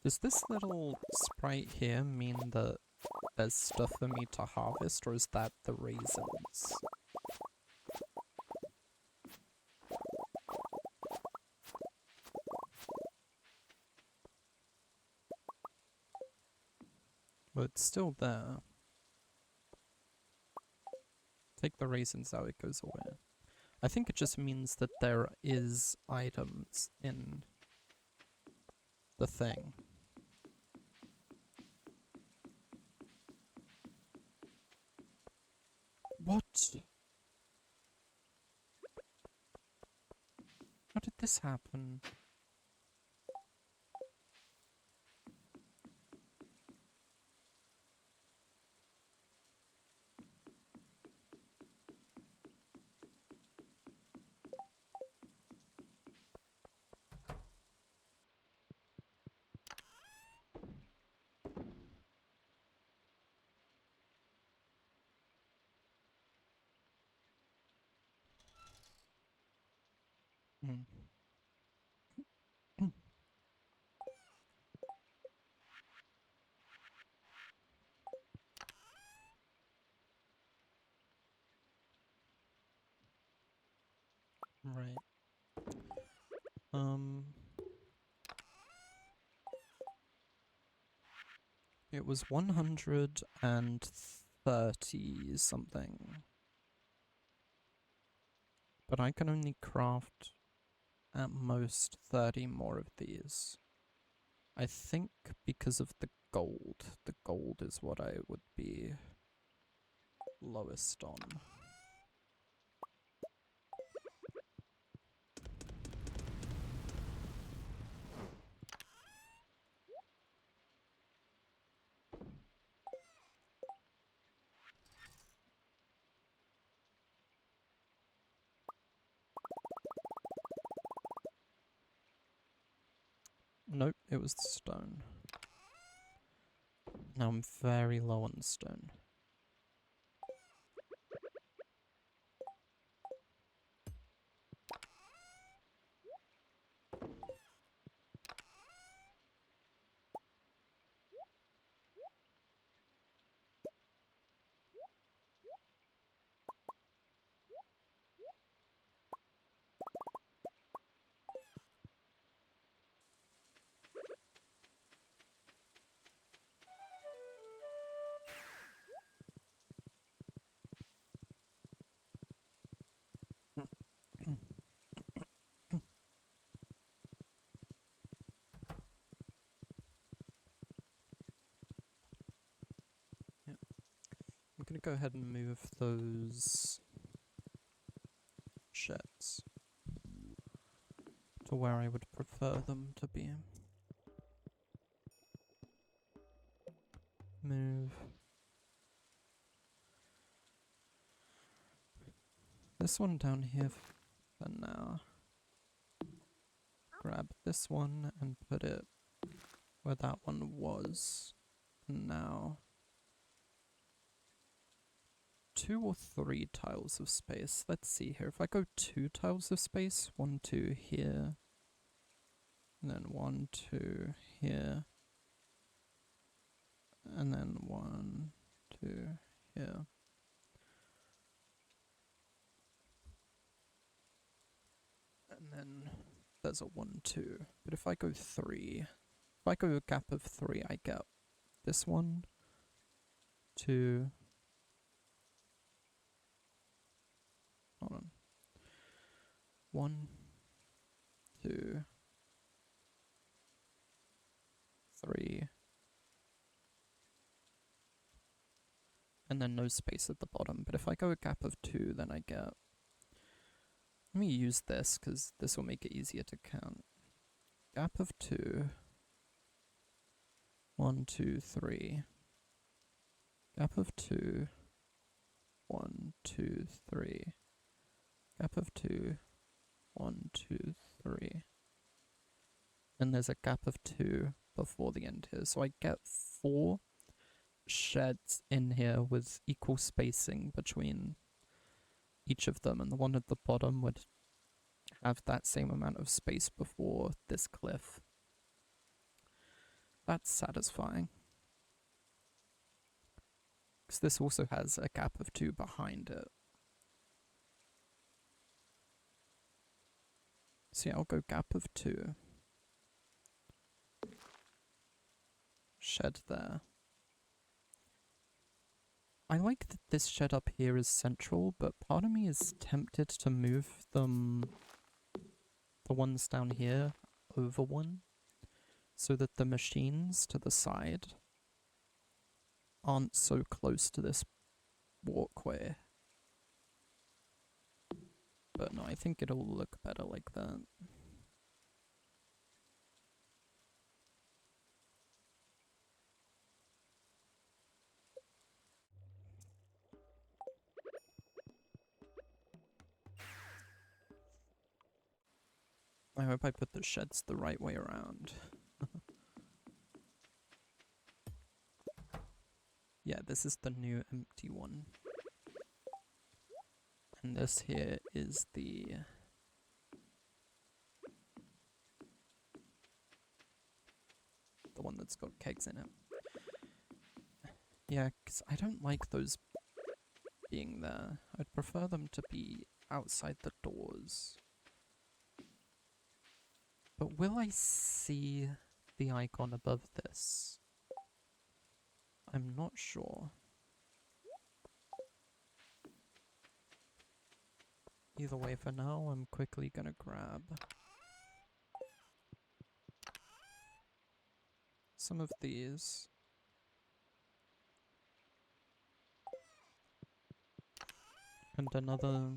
Does this little sprite here mean that there's stuff for me to harvest, or is that the raisins? Well, it's still there. Take the raisins out, it goes away. I think it just means that there is items in the thing. What? How did this happen? Hmm. Right. Um... It was 130 something. But I can only craft at most 30 more of these. I think because of the gold. The gold is what I would be lowest on. Nope, it was the stone. Now I'm very low on stone. Yep. I'm gonna go ahead and move those sheds to where I would prefer them to be. Move this one down here for now. Grab this one and put it where that one was. And now 2 or 3 tiles of space. Let's see here. If I go 2 tiles of space, 1, 2 here, and then 1, 2 here, and then 1, 2 here. And then there's a 1, 2. But if I go 3, if I go a gap of 3, I get this 1, 2, hold on, 1, 2, 3, and then no space at the bottom. But if I go a gap of 2, then I get... Let me use this, because this will make it easier to count. Gap of 2. 1, 2, 3. Gap of 2. 1, 2, 3. Gap of 2. 1, 2, 3. And there's a gap of 2 before the end here. So I get 4 sheds in here with equal spacing between each of them, and the one at the bottom would have that same amount of space before this cliff. That's satisfying. Because this also has a gap of 2 behind it. So yeah, I'll go gap of 2. Shed there. I like that this shed up here is central, but part of me is tempted to move them, the ones down here, over one, so that the machines to the side aren't so close to this walkway. But no, I think it'll look better like that. I hope I put the sheds the right way around. Yeah, this is the new empty one. And this here is the... the one that's got kegs in it. Yeah, because I don't like those being there. I'd prefer them to be outside the doors. But will I see the icon above this? I'm not sure. Either way, for now, I'm quickly gonna grab some of these. And another...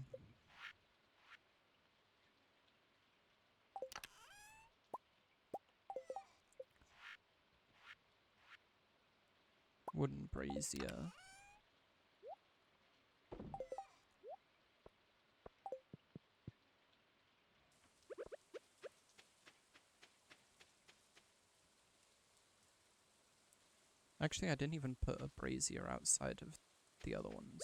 wooden brazier. Actually, I didn't even put a brazier outside of the other ones.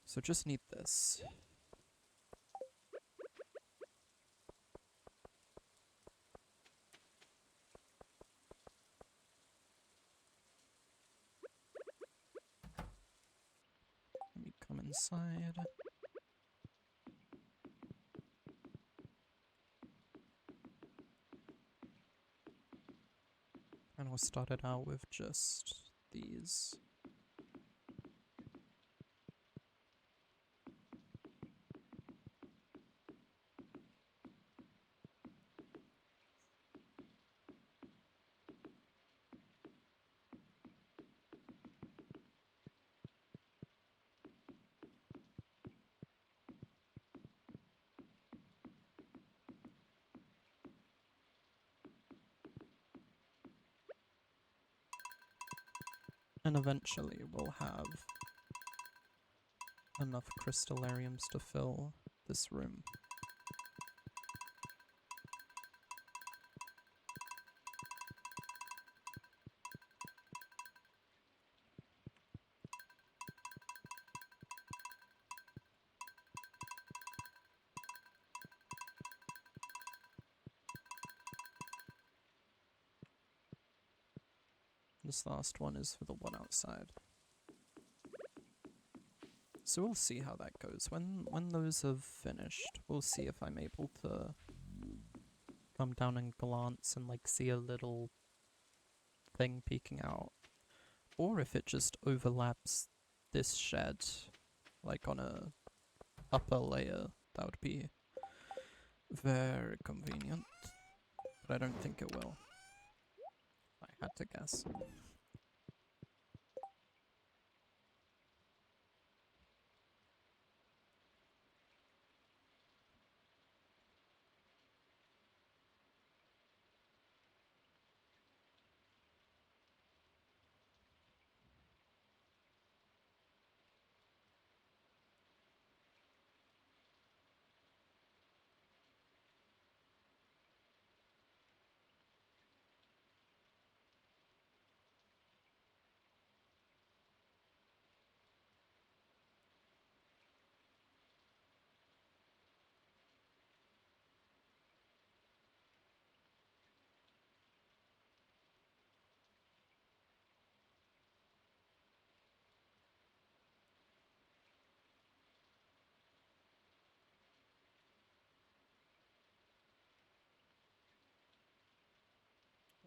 So just need this. Let me come inside. And we'll start it out with just these. And eventually we'll have enough crystallariums to fill this room. This last one is for the one outside. So we'll see how that goes. When those have finished, we'll see if I'm able to come down and glance and like see a little thing peeking out. Or if it just overlaps this shed, like on a upper layer, that would be very convenient. But I don't think it will. I had to guess.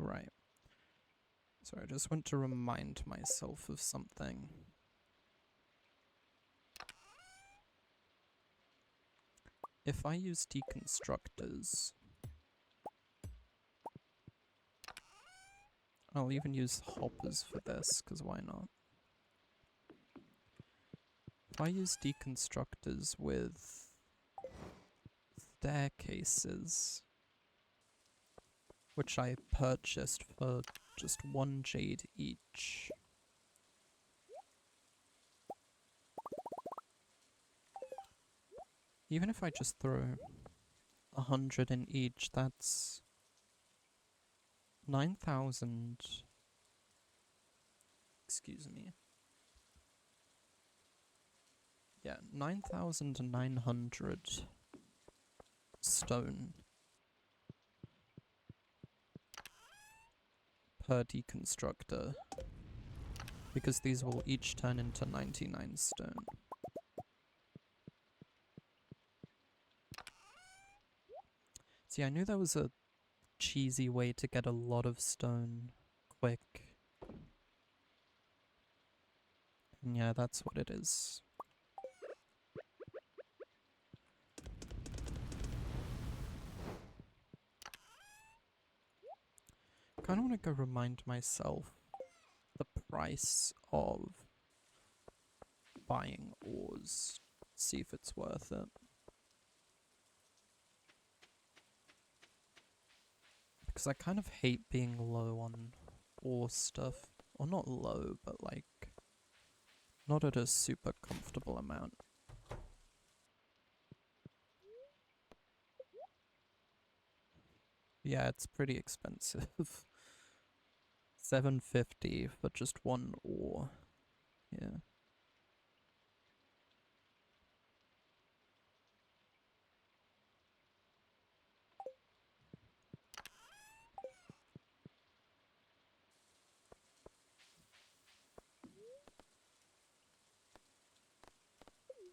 Right. So I just want to remind myself of something. If I use deconstructors, I'll even use hoppers for this, because why not? If I use deconstructors with staircases, which I purchased for just 1 jade each. Even if I just throw 100 in each, that's 9,000. Excuse me. Yeah, 9,900 stone per deconstructor, because these will each turn into 99 stone. See, I knew there was a cheesy way to get a lot of stone quick. And yeah, that's what it is. Kinda wanna go remind myself the price of buying ores. See if it's worth it. Because I kind of hate being low on ore stuff. Or not low, but like, not at a super comfortable amount. Yeah, it's pretty expensive. $7.50 for just one ore. Yeah.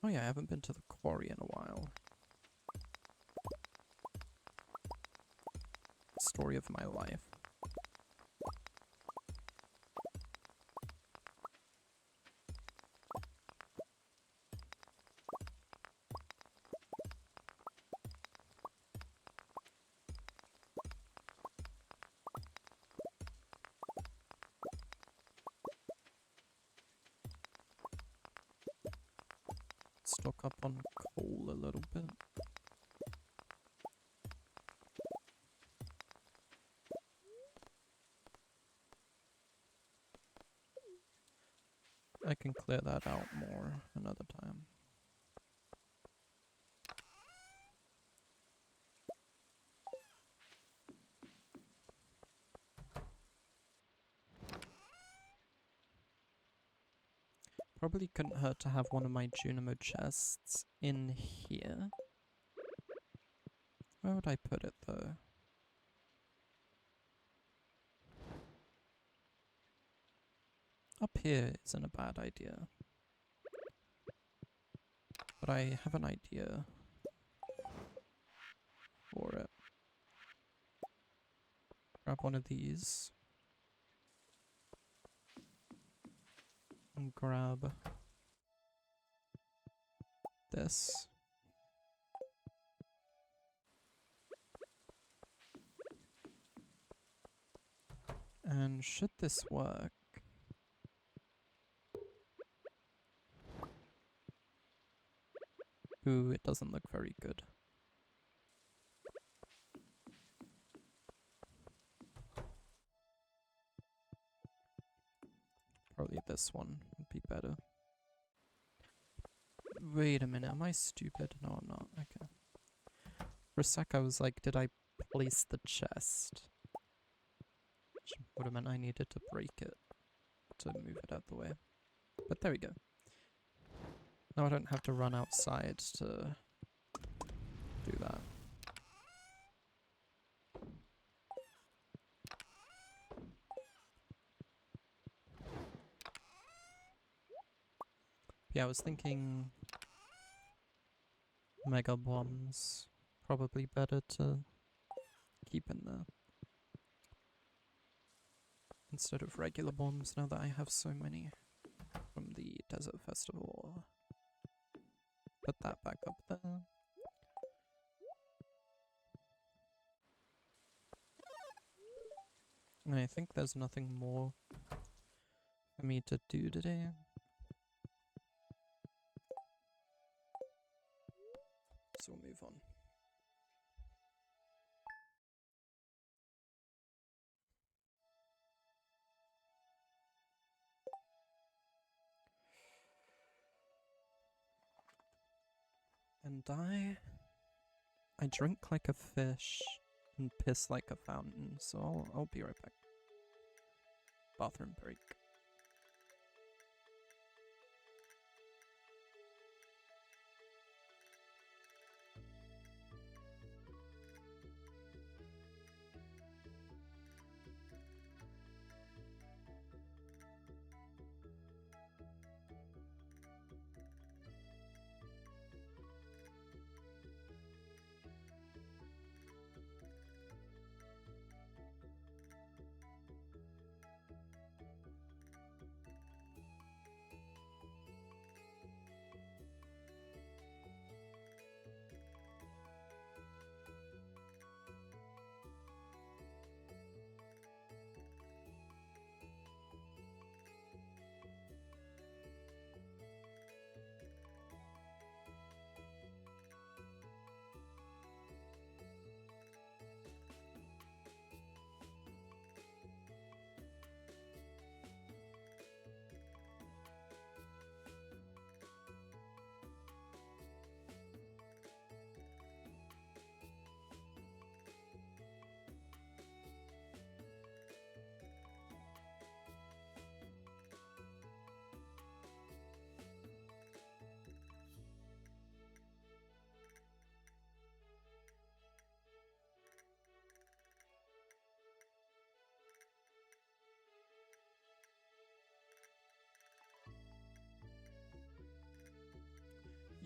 Oh yeah, I haven't been to the quarry in a while. Story of my life. Stock up on coal a little bit. I can clear that out more another time. Probably couldn't hurt to have one of my Junimo chests in here. Where would I put it though? Up here isn't a bad idea. But I have an idea for it. Grab one of these. And grab this. And should this work? Ooh, it doesn't look very good. Probably this one would be better. Wait a minute, am I stupid? No, I'm not. Okay. For a sec I was like, did I place the chest? Which would have meant I needed to break it to move it out the way. But there we go. Now I don't have to run outside to do that. Yeah, I was thinking mega bombs. Probably better to keep in there. Instead of regular bombs, now that I have so many from the Desert Festival. Put that back up there. And I think there's nothing more for me to do today. So we'll move on. And I drink like a fish and piss like a fountain, so I'll be right back. Bathroom break.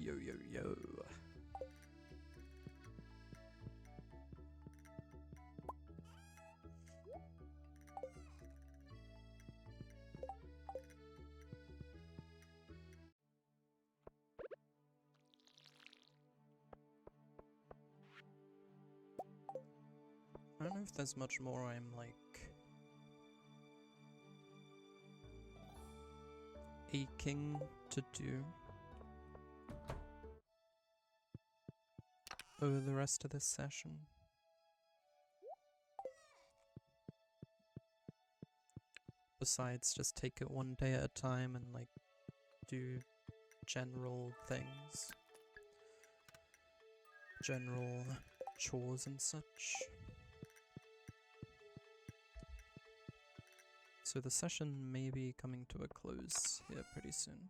yo, yo, yo. I don't know if there's much more I'm like aching to do over the rest of this session. Besides just take it one day at a time and like do general things. General chores and such. So the session may be coming to a close here pretty soon.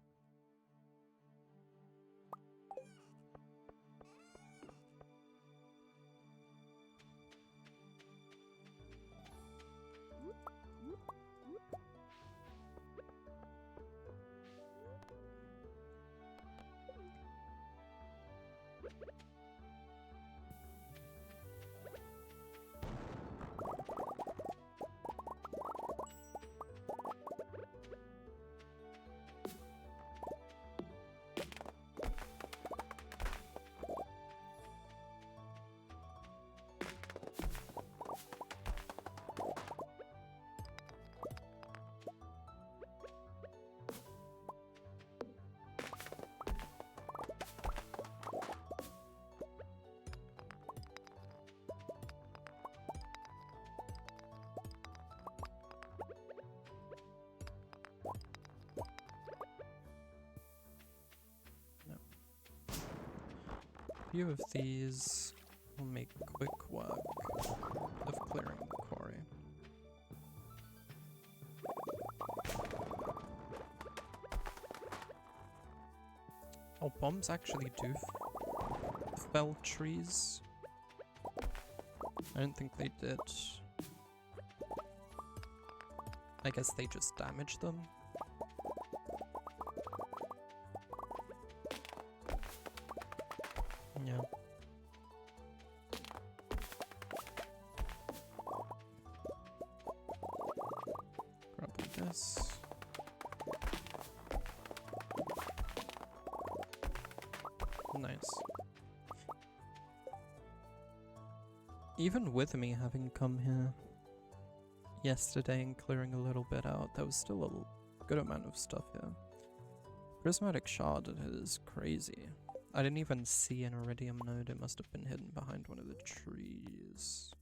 A few of these will make quick work of clearing the quarry. Oh, bombs actually do fell trees. I don't think they did. I guess they just damaged them. Yeah. Grab this. Nice. Even with me having come here yesterday and clearing a little bit out, there was still a good amount of stuff here. Prismatic shard is crazy. I didn't even see an iridium node, it must have been hidden behind one of the trees.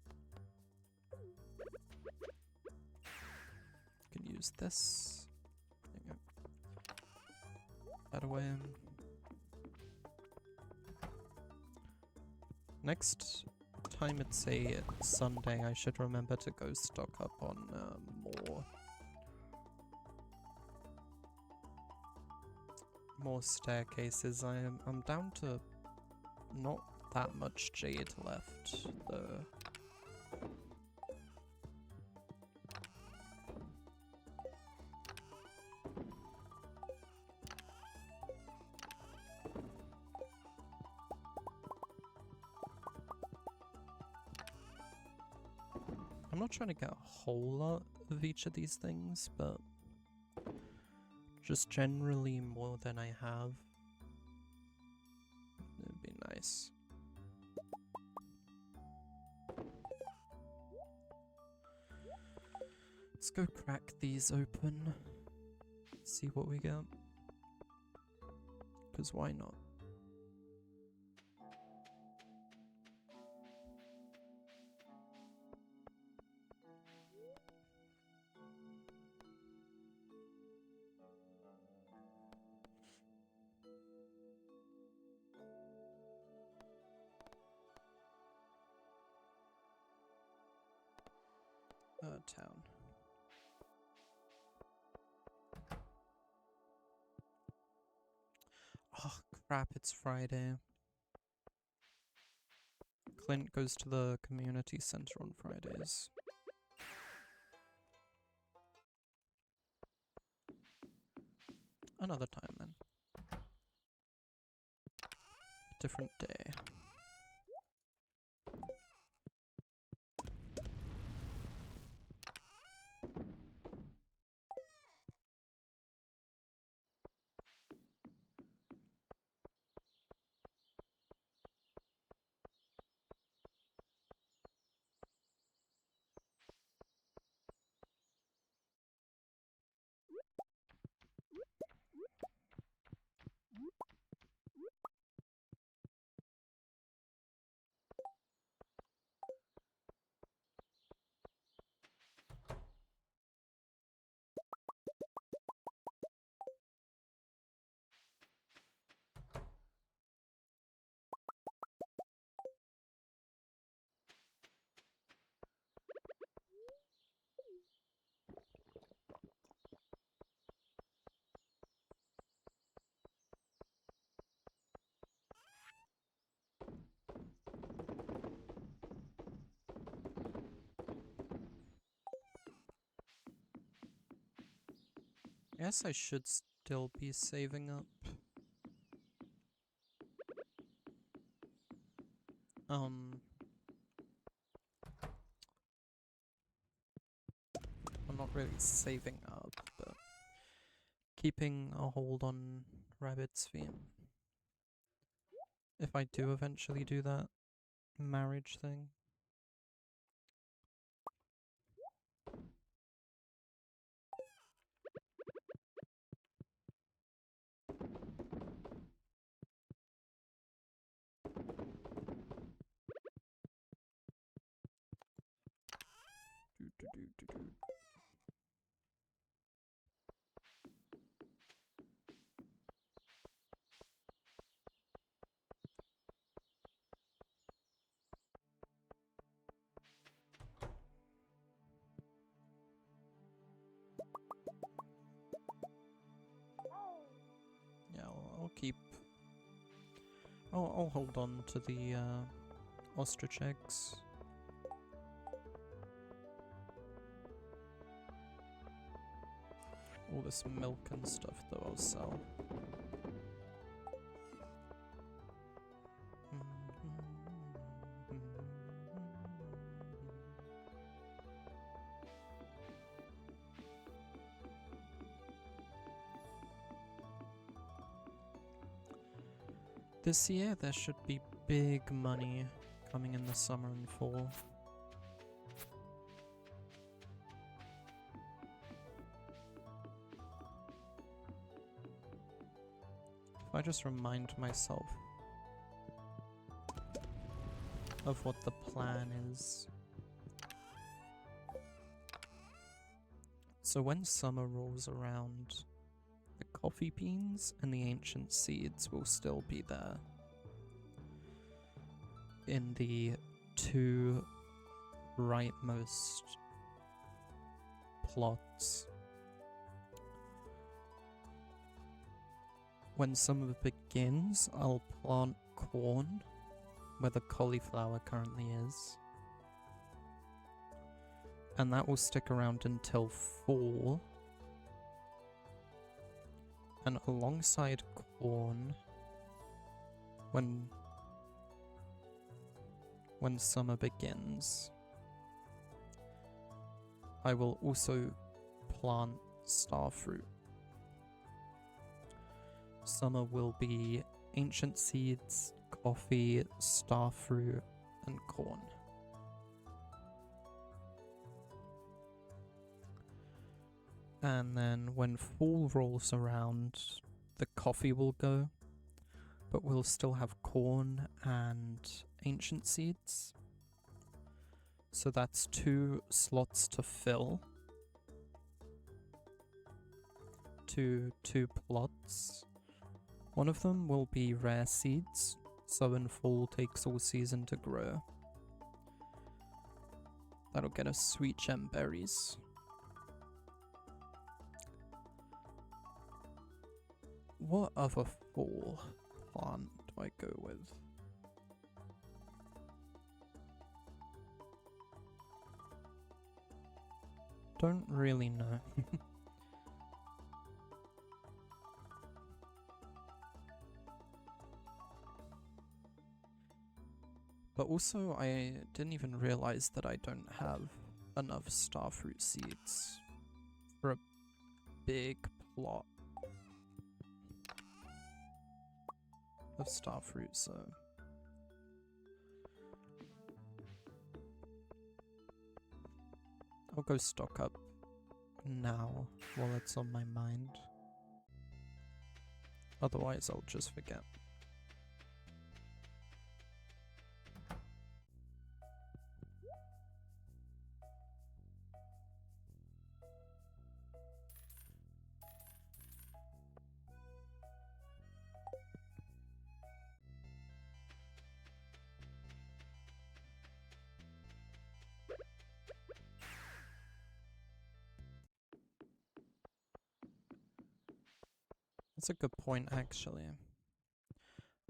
Can use this. There you go. That away. Next time it's a Sunday, I should remember to go stock up on more staircases. I'm down to not that much jade left though. I'm not trying to get a whole lot of each of these things, but just generally more than I have. It'd be nice. Let's go crack these open. See what we get. 'Cause why not? Town. Oh crap, it's Friday. Clint goes to the community center on Fridays. Another time then. different day. Guess I should still be saving up. I'm not really saving up, but keeping a hold on Rabbit's feet. If I do eventually do that marriage thing. Yeah, I'll keep. I'll hold on to the ostrich eggs. All this milk and stuff though I'll sell. This year there should be big money coming in the summer and fall. If I just remind myself of what the plan is. So when summer rolls around, the coffee beans and the ancient seeds will still be there in the two rightmost plots. When summer begins, I'll plant corn where the cauliflower currently is. And that will stick around until fall. And alongside corn, when summer begins, I will also plant starfruit. Summer will be ancient seeds, coffee, starfruit, and corn. And then when fall rolls around, the coffee will go, but we'll still have corn and ancient seeds. So that's 2 slots to fill. Two plots. One of them will be rare seeds, so when fall takes all season to grow. That'll get us sweet gem berries. What other fall plant do I go with? Don't really know. But also, I didn't even realize that I don't have enough starfruit seeds for a big plot of starfruit, so... I'll go stock up now while it's on my mind. Otherwise, I'll just forget. That's a good point, actually.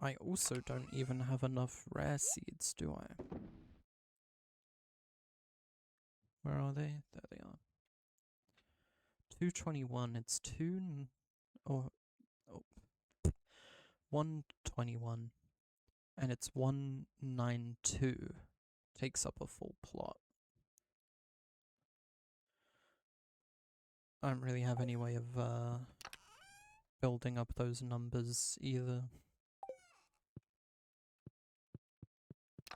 I also don't even have enough rare seeds, do I? Where are they? There they are. 221, it's oh, 121, and it's 192. Takes up a full plot. I don't really have any way of, building up those numbers either.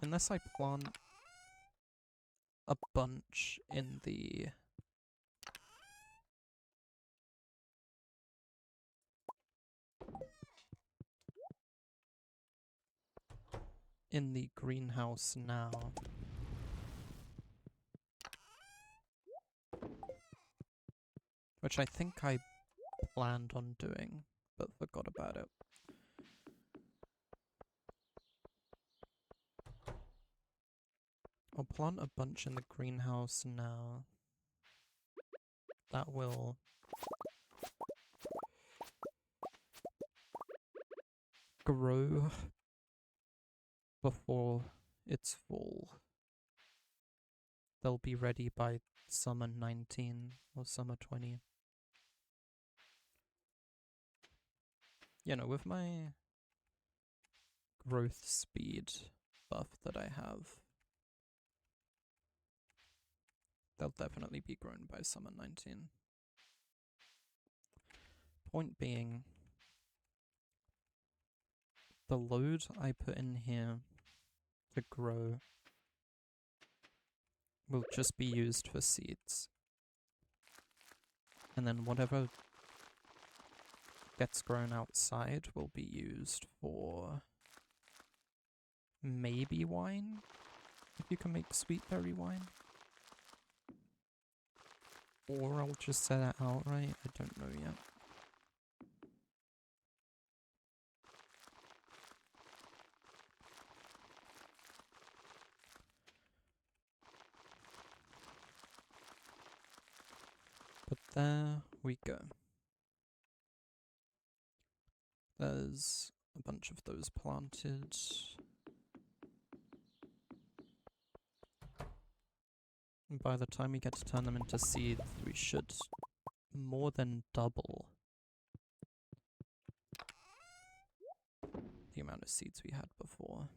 Unless I plant a bunch in the... greenhouse now. Which I think I planned on doing, but forgot about it. I'll plant a bunch in the greenhouse now. That will grow before it's full. They'll be ready by summer 19 or summer 20. You know, with my growth speed buff that I have, they'll definitely be grown by summer 19. Point being, the load I put in here to grow will just be used for seeds. And then whatever gets grown outside will be used for maybe wine, if you can make sweet berry wine. Or I'll just set it outright, I don't know yet. But there we go. There's a bunch of those planted. And by the time we get to turn them into seeds, we should more than double the amount of seeds we had before.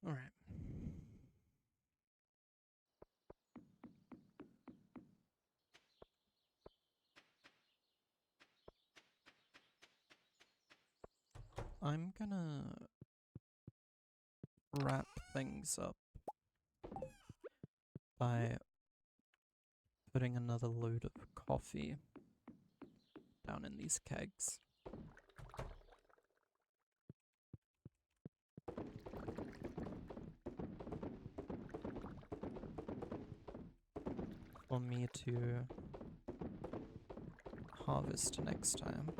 Alright. I'm gonna wrap things up by putting another load of coffee down in these kegs. For me to harvest next time.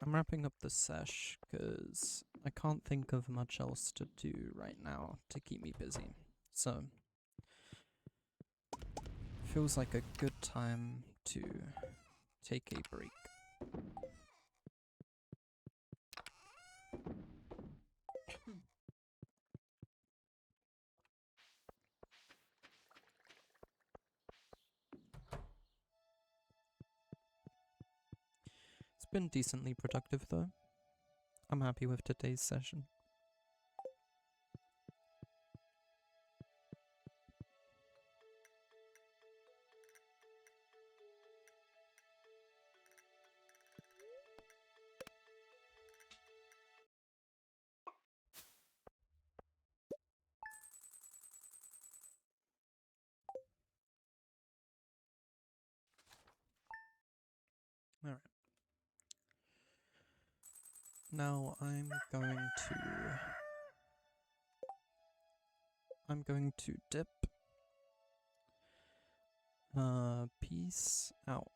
I'm wrapping up the sesh because I can't think of much else to do right now to keep me busy. So, feels like a good time to take a break. It's been decently productive though. I'm happy with today's session. Alright. Now I'm going to dip. Peace out.